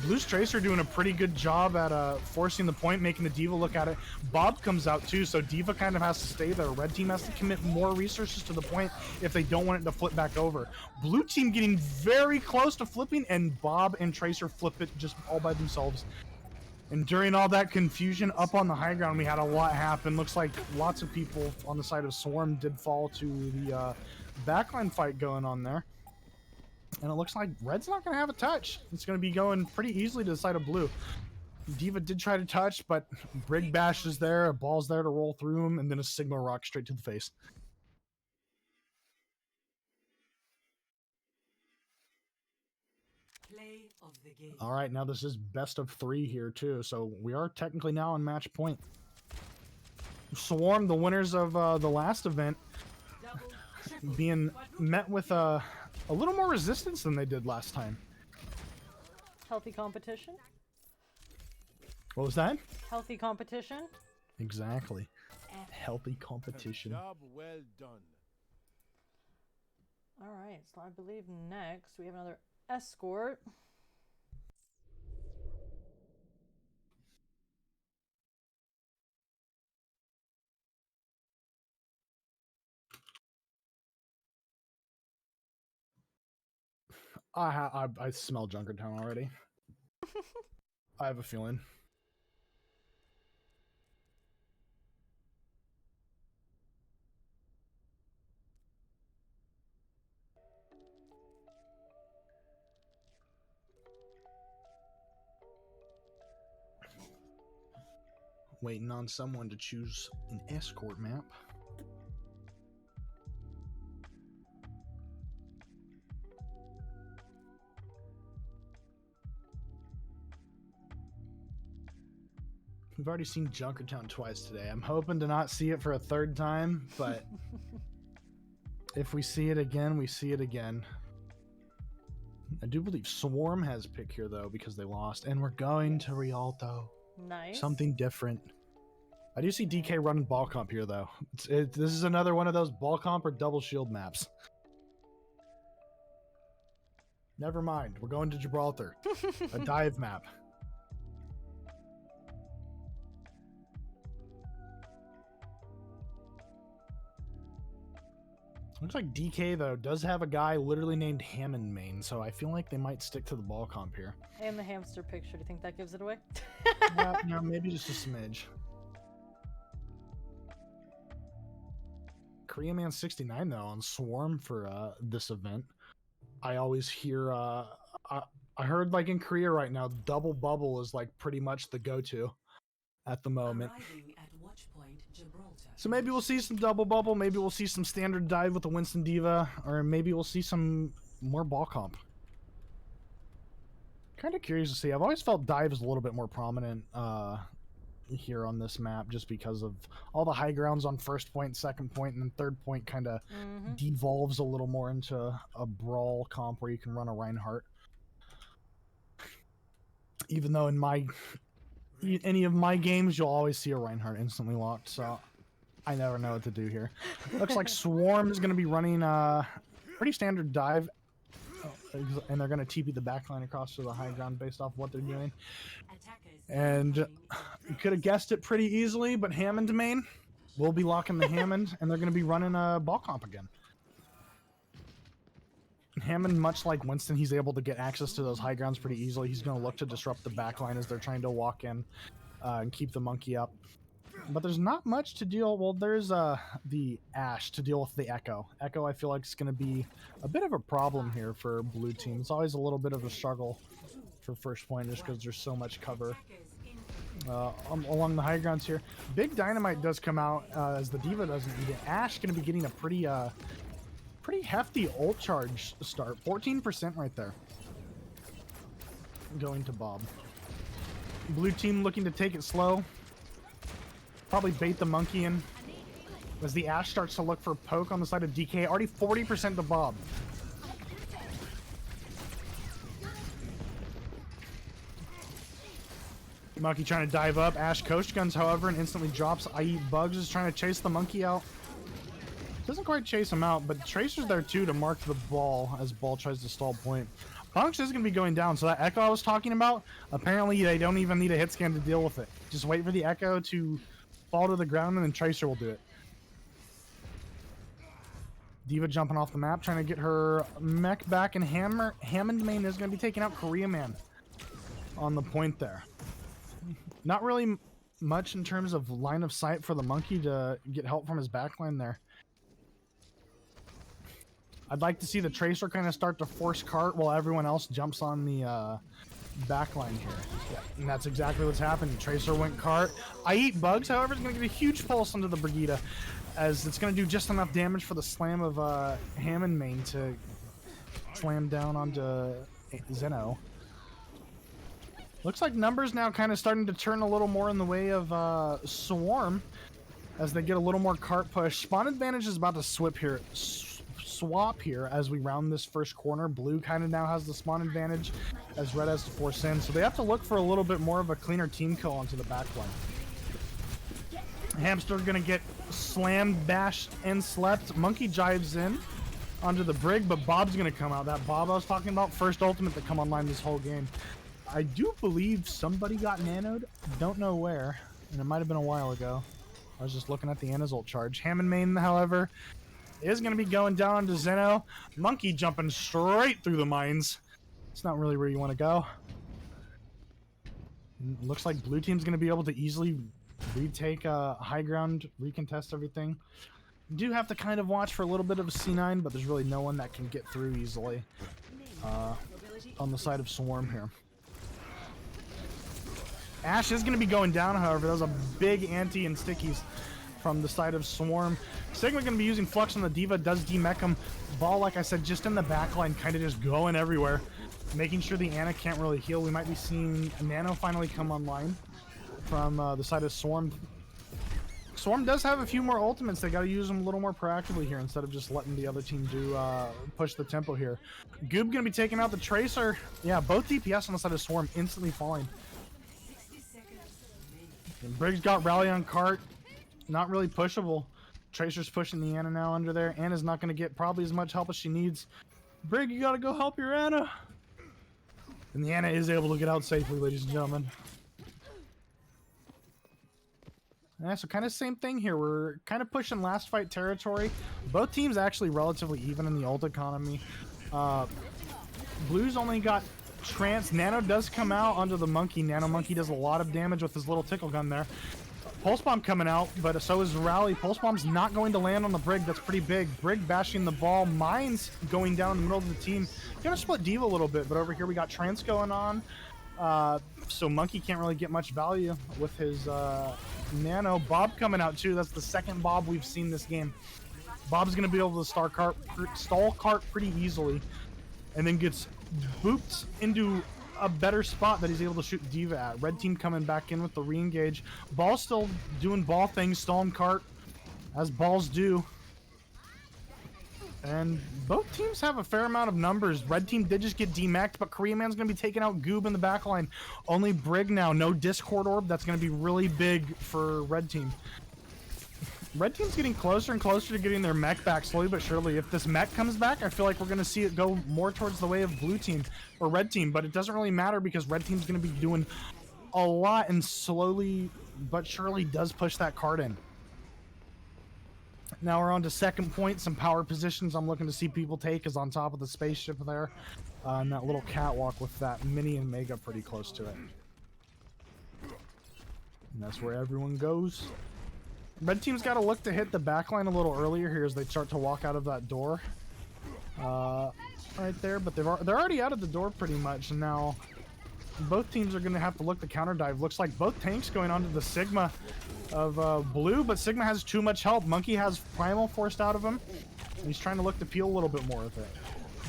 Blue's Tracer doing a pretty good job at forcing the point, making the D.Va look at it. Bob comes out too, so D.Va kind of has to stay there. Red team has to commit more resources to the point if they don't want it to flip back over. Blue team getting very close to flipping, and Bob and Tracer flip it just all by themselves. And during all that confusion up on the high ground, we had a lot happen. Looks like lots of people on the side of Swarm did fall to the backline fight going on there. And it looks like Red's not going to have a touch. It's going to be going pretty easily to the side of Blue. D.Va did try to touch, but Brig Bash is there, a ball's there to roll through him, and then a Sigma Rock straight to the face. Play of the game. All right, now this is best of 3 here too, so we are technically now on match point. Swarm, the winners of the last event, being met with a little more resistance than they did last time. Healthy competition. What was that? Healthy competition. Exactly. Healthy competition. Job well done. All right, so I believe next we have another escort. I smell Junkertown already. I have a feeling. Waiting on someone to choose an escort map. We've already seen Junkertown twice today. I'm hoping to not see it for a third time, but if we see it again, we see it again. I do believe Swarm has pick here, though, because they lost. And we're going to Rialto. Nice. Something different. I do see DK running ball comp here, though. This is another one of those ball comp or double shield maps. Never mind. We're going to Gibraltar. A dive map. Looks like DK, though, does have a guy literally named Hammond main, so I feel like they might stick to the ball comp here. And the hamster picture. Do you think that gives it away? Yeah, maybe just a smidge. Korea Man 69, though, on Swarm for this event. I always hear, I heard, like, in Korea right now, double bubble is, like, pretty much the go-to at the moment. Arriving at Watch Point, Gibraltar. So maybe we'll see some double bubble, maybe we'll see some standard dive with the Winston D.Va, or maybe we'll see some more ball comp. Kind of curious to see. I've always felt dive is a little bit more prominent here on this map, just because of all the high grounds on first point, second point, and then third point kind of devolves a little more into a brawl comp where you can run a Reinhardt. Even though in any of my games, you'll always see a Reinhardt instantly locked, so I never know what to do here. Looks like Swarm is going to be running a pretty standard dive, and they're going to TP the backline across to the high ground based off what they're doing. And you could have guessed it pretty easily, but Hammond main will be locking the Hammond, and they're going to be running a ball comp again. Hammond, much like Winston, he's able to get access to those high grounds pretty easily. He's going to look to disrupt the backline as they're trying to walk in and keep the monkey up. But there's not much to deal. Well, there's the Ashe to deal with the Echo. Echo, I feel like, is going to be a bit of a problem here for blue team. It's always a little bit of a struggle for first point just because there's so much cover along the high grounds here. Big Dynamite does come out as the D.Va doesn't need it. Ashe going to be getting a pretty hefty ult charge start. 14% right there. Going to Bob. Blue team looking to take it slow. Probably bait the monkey in as the Ashe starts to look for poke on the side of DK. Already 40% to Bob. Monkey trying to dive up. Ashe coast guns, however, and instantly drops. I Eat Bugs is trying to chase the monkey out. Doesn't quite chase him out, but Tracer's there too to mark the ball as ball tries to stall point. Punks is going to be going down, so that Echo I was talking about, apparently they don't even need a hit scan to deal with it. Just wait for the Echo to fall to the ground and then Tracer will do it. D.Va jumping off the map, trying to get her mech back, and Hammond main is going to be taking out Korea Man on the point there. Not really much in terms of line of sight for the Monkey to get help from his backline there. I'd like to see the Tracer kind of start to force cart while everyone else jumps on the backline here. Yeah, and that's exactly what's happening. Tracer went cart. I Eat Bugs, however, is going to get a huge pulse onto the Brigitte, as it's going to do just enough damage for the slam of Hammond main to slam down onto Zeno. Looks like numbers now kind of starting to turn a little more in the way of Swarm as they get a little more cart push. Spawn advantage is about to swap here as we round this first corner. Blue kind of now has the spawn advantage as Red has to force in, so they have to look for a little bit more of a cleaner team kill onto the backline. Hamster gonna get slammed, bashed, and slept. Monkey jives in onto the Brig, but Bob's gonna come out. That Bob I was talking about, first ultimate to come online this whole game. I do believe somebody got nanoed. Don't know where, and it might have been a while ago. I was just looking at the Anazolt charge. Hammond main, however, is going to be going down onto Zeno. Monkey jumping straight through the mines. It's not really where you want to go. Looks like blue team's going to be able to easily retake high ground, recontest everything. Do have to kind of watch for a little bit of a C9, but there's really no one that can get through easily on the side of Swarm here. Ash is going to be going down, however. That was a big anti and stickies from the side of Swarm. Sigma going to be using Flux on the D.Va, does demech him. Ball, like I said, just in the backline, kind of just going everywhere, making sure the Ana can't really heal. We might be seeing Nano finally come online from the side of Swarm. Swarm does have a few more ultimates. They got to use them a little more proactively here instead of just letting the other team do push the tempo here. Goob going to be taking out the Tracer. Yeah, both DPS on the side of Swarm instantly falling. And Briggs got Rally on cart. Not really pushable. Tracer's pushing the Ana now under there. Ana's not going to get probably as much help as she needs. Brig, you got to go help your Ana. And the Ana is able to get out safely, ladies and gentlemen. Yeah, so kind of same thing here. We're kind of pushing last fight territory. Both teams actually relatively even in the ult economy. Blue's only got Trance. Nano does come out onto the Monkey. Nano Monkey does a lot of damage with his little tickle gun there. Pulse Bomb coming out, but so is Rally. Pulse Bomb's not going to land on the Brig. That's pretty big. Brig bashing the ball. Mines going down in the middle of the team. Gonna split D.Va a little bit, but over here we got Trance going on. So Monkey can't really get much value with his Nano. Bob coming out too. That's the second Bob we've seen this game. Bob's gonna be able to stall cart pretty easily, and then gets booped into a better spot that he's able to shoot D.Va at. Red team coming back in with the re-engage. Ball still doing ball things, stalling cart as balls do. And both teams have a fair amount of numbers. Red team did just get demeched, but Korea Man's going to be taking out Goob in the backline. Only Brig now. No Discord Orb. That's going to be really big for Red team. Red team's getting closer and closer to getting their mech back slowly but surely. If this mech comes back, I feel like we're going to see it go more towards the way of blue team or red team, but it doesn't really matter because red team's going to be doing a lot and slowly but surely does push that card in. Now we're on to second point. Some power positions I'm looking to see people take is on top of the spaceship there. And that little catwalk with that mini and mega pretty close to it. And that's where everyone goes. Red team's got to look to hit the backline a little earlier here as they start to walk out of that door. Right there, but they're already out of the door pretty much. And now both teams are going to have to look to counter dive. Looks like both tanks going onto the Sigma of blue, but Sigma has too much help. Monkey has Primal forced out of him, and he's trying to look to peel a little bit more with it.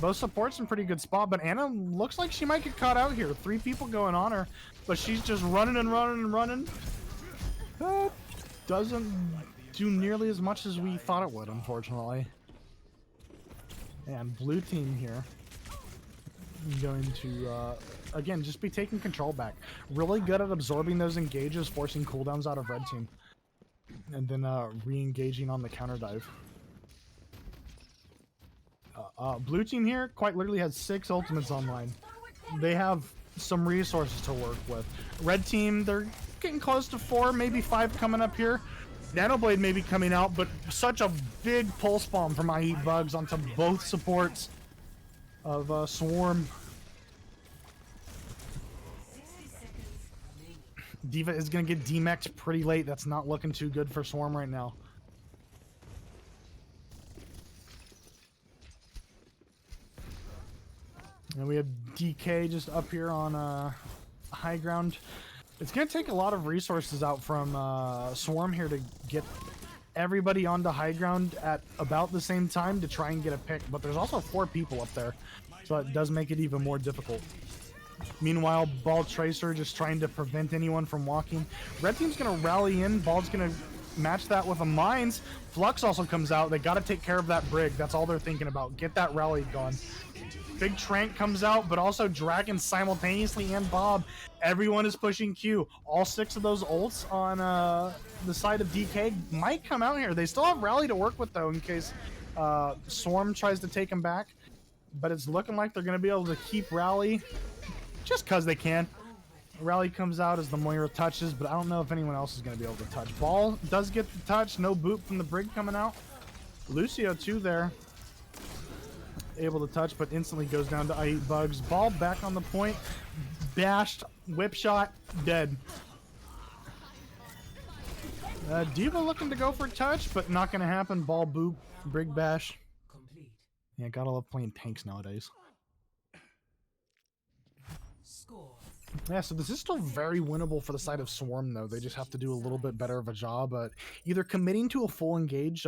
Both supports in pretty good spot, but Ana looks like she might get caught out here. 3 people going on her, but she's just running and running and running. Doesn't do nearly as much as we thought it would, unfortunately. And blue team here going to again just be taking control back. Really good at absorbing those engages, forcing cooldowns out of red team, and then re-engaging on the counter dive. Blue team here quite literally has 6 ultimates online. They have some resources to work with. Red team, they're getting close to 4, maybe 5 coming up here. Nanoblade may be coming out, but such a big pulse bomb from I Eat Bugs onto both supports of Swarm. D.Va is going to get demexed pretty late. That's not looking too good for Swarm right now. And we have DK just up here on high ground. It's going to take a lot of resources out from Swarm here to get everybody onto high ground at about the same time to try and get a pick. But there's also 4 people up there, so it does make it even more difficult. Meanwhile, Ball Tracer just trying to prevent anyone from walking. Red team's going to rally in. Ball's going to match that with a Mines. Flux also comes out. They got to take care of that Brig. That's all they're thinking about. Get that rally gone. Big Trank comes out, but also Dragon simultaneously and Bob. Everyone is pushing Q. All 6 of those ults on the side of DK might come out here. They still have Rally to work with, though, in case Swarm tries to take him back. But it's looking like they're going to be able to keep Rally just because they can. Rally comes out as the Moira touches, but I don't know if anyone else is going to be able to touch. Ball does get the touch. No boot from the Brig coming out. Lucio, too, there. Able to touch, but instantly goes down to I Eat Bugs. Ball back on the point. Bashed. Whip shot. Dead. D.Va looking to go for a touch, but not going to happen. Ball boop. Brig bash. Complete. Yeah, gotta love playing tanks nowadays. Score. Yeah, so this is still very winnable for the side of Swarm, though. They just have to do a little bit better of a job at either committing to a full engage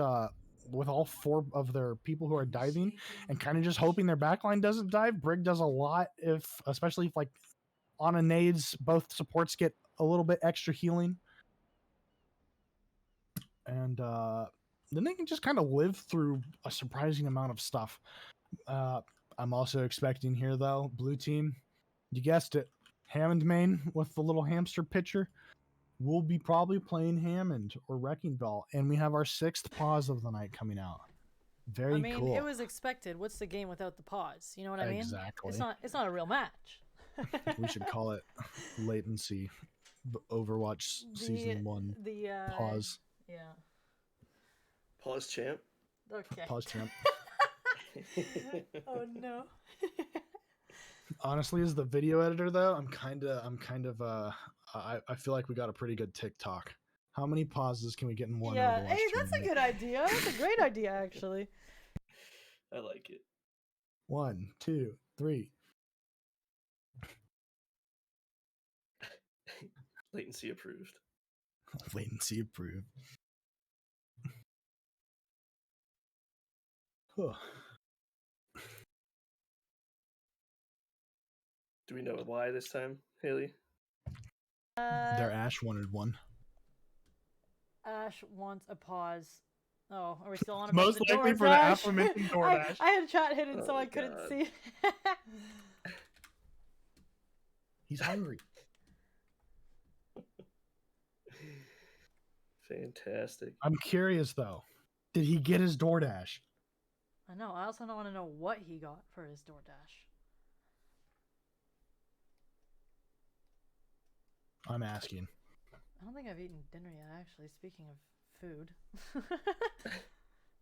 with all 4 of their people who are diving and kind of just hoping their backline doesn't dive. Brig does a lot, especially if, like, on a nades, both supports get a little bit extra healing. And then they can just kind of live through a surprising amount of stuff. I'm also expecting here, though, blue team, you guessed it, Hammond main with the little hamster pitcher. We'll be probably playing Hammond or Wrecking Ball, and we have our 6th pause of the night coming out. Very cool. It was expected. What's the game without the pause? You know what I mean? Exactly. It's not a real match. We should call it latency. Overwatch season 1 pause. Yeah. Pause champ. Okay. Pause champ. Oh no. Honestly, as the video editor, though, I feel like we got a pretty good TikTok. How many pauses can we get in one? Yeah, Overwatch hey, that's a tournament? good idea. That's a great idea, actually. I like it. 1, 2, 3. Latency approved. Latency approved. Huh. Do we know why this time, Haley? Their Ash wanted one. Ash wants a pause. Oh, are we still on about Most the likely DoorDash? for the aforementioned DoorDash. I had chat hidden, so Oh, I couldn't God. see. He's hungry. Fantastic. I'm curious, though. Did he get his DoorDash? I know. I also don't want to know what he got for his DoorDash. I'm asking. I don't think I've eaten dinner yet, actually, speaking of food.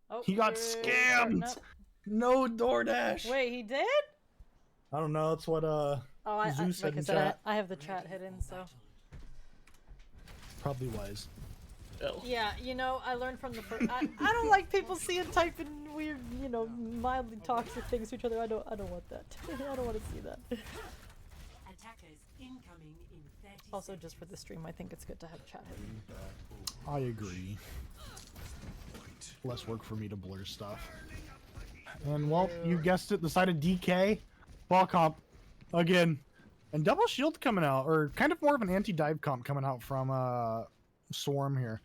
Oh, He got we're scammed! starting up. No DoorDash! Wait, he did? I don't know. That's what Oh, Zeus said like I in said, chat. I have the chat hidden, so. Probably wise. L. Yeah, you know, I learned from the first. I don't like people seeing typing weird, you know, mildly toxic things to each other. I don't want that. I don't want to see that. Attackers incoming in 30 Also, just for the stream, I think it's good to have chat hidden. I agree. Less work for me to blur stuff. And, well, you guessed it, the side of DK. Ball comp. Again. And double shield coming out, or kind of more of an anti-dive comp coming out from Swarm here.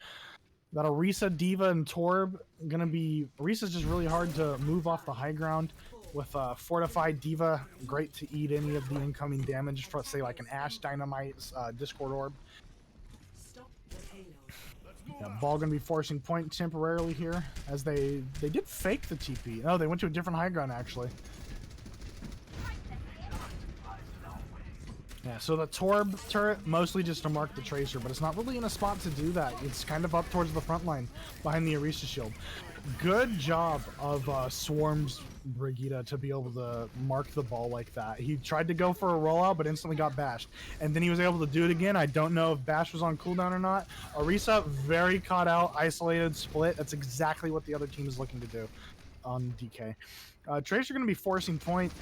Got Orisa, D.Va, and Torb. Gonna be... Orisa's just really hard to move off the high ground. With Fortified D.Va, great to eat any of the incoming damage for, say, like an Ash Dynamite Discord Orb. Stop the payload. Yeah, Ball gonna be forcing point temporarily here, as they did fake the TP. No, they went to a different high ground, actually. Yeah, so the Torb turret, mostly just to mark the Tracer, but it's not really in a spot to do that. It's kind of up towards the front line, behind the Orisa shield. Good job of Swarm's Brigitte to be able to mark the ball like that. He tried to go for a rollout, but instantly got bashed. And then he was able to do it again. I don't know if bash was on cooldown or not. Orisa, very caught out, isolated, split. That's exactly what the other team is looking to do on DK. Tracer going to be forcing point.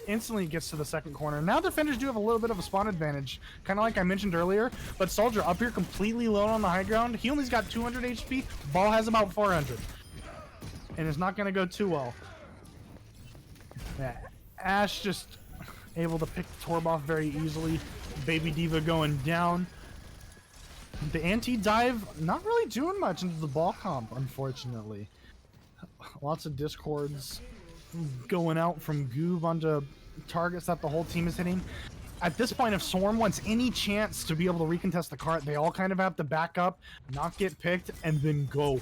Instantly gets to the second corner. Now defenders do have a little bit of a spawn advantage, kind of like I mentioned earlier, but Soldier up here completely alone on the high ground. He only's got 200 HP. Ball has about 400. And it's not going to go too well. Yeah, Ash just able to pick the Torb off very easily. Baby Diva going down. The anti-dive not really doing much into the ball comp, unfortunately. Lots of discords going out from Goob onto targets that the whole team is hitting. At this point, if Swarm wants any chance to be able to recontest the cart, they all kind of have to back up, not get picked, and then go.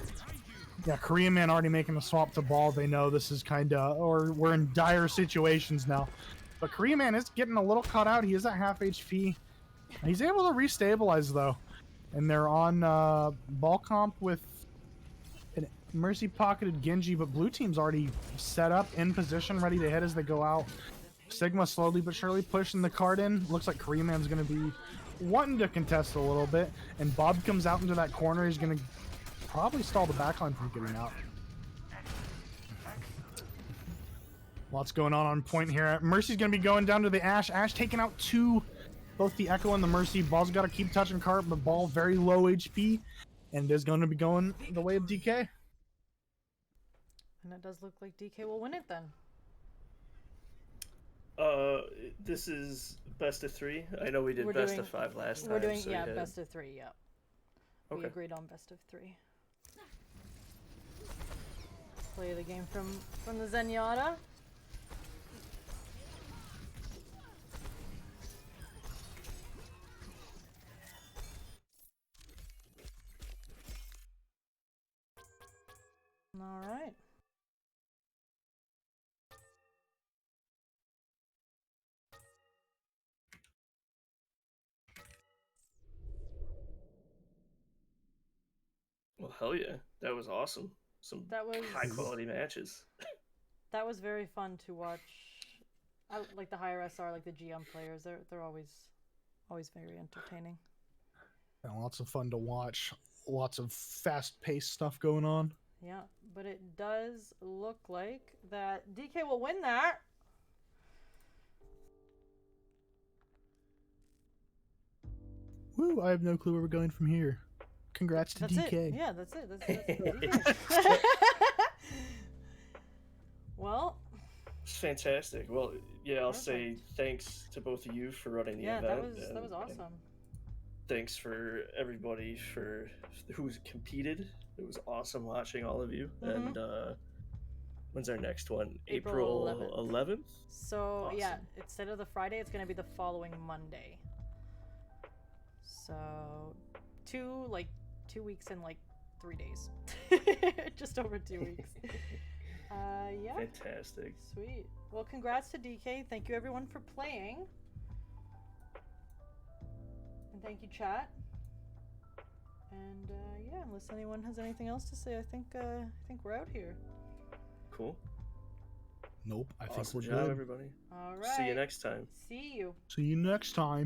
Yeah, Korean Man already making the swap to ball. They know this is kind of, or we're in dire situations now. But Korean Man is getting a little caught out. He is at half HP. He's able to restabilize, though. And they're on ball comp with an Mercy pocketed Genji, but blue team's already set up in position, ready to hit as they go out. Sigma slowly but surely pushing the card in. Looks like Korean Man's going to be wanting to contest a little bit. And Bob comes out into that corner. He's going to probably stall the backline from getting out. Lots going on point here. Mercy's going to be going down to the Ash. Ash taking out two, both the Echo and the Mercy. Ball's got to keep touching cart, but Ball very low HP. And is going to be going the way of DK. And it does look like DK will win it then. This is best of 3. I know we did best of 5 last time. We're doing, so yeah, best of 3, yeah. Okay. We agreed on best of 3. Play the game from the Zenyatta. All right. Well, hell yeah. That was awesome. Some high quality matches. That was very fun to watch. I like the higher SR, like the GM players. They're always very entertaining. And lots of fun to watch. Lots of fast-paced stuff going on. Yeah, but it does look like that DK will win that. Woo, I have no clue where we're going from here. Congrats to That's DK. it. Yeah, that's it. That's Well, It's fantastic. Well, yeah, I'll Perfect. say thanks to both of you for running the event. that was awesome. And thanks for everybody for who's competed. It was awesome watching all of you. And when's our next one? April 11th? So Awesome. yeah, instead of the Friday, it's gonna be the following Monday. So 2 weeks and 3 days. Just over 2 weeks. Yeah. Fantastic. Sweet. Well, congrats to DK. Thank you everyone for playing. And thank you, chat. And yeah, unless anyone has anything else to say, I think we're out here. Cool. Nope, I Awesome think we're job, good. everybody. All right. See you next time. See you. See you next time.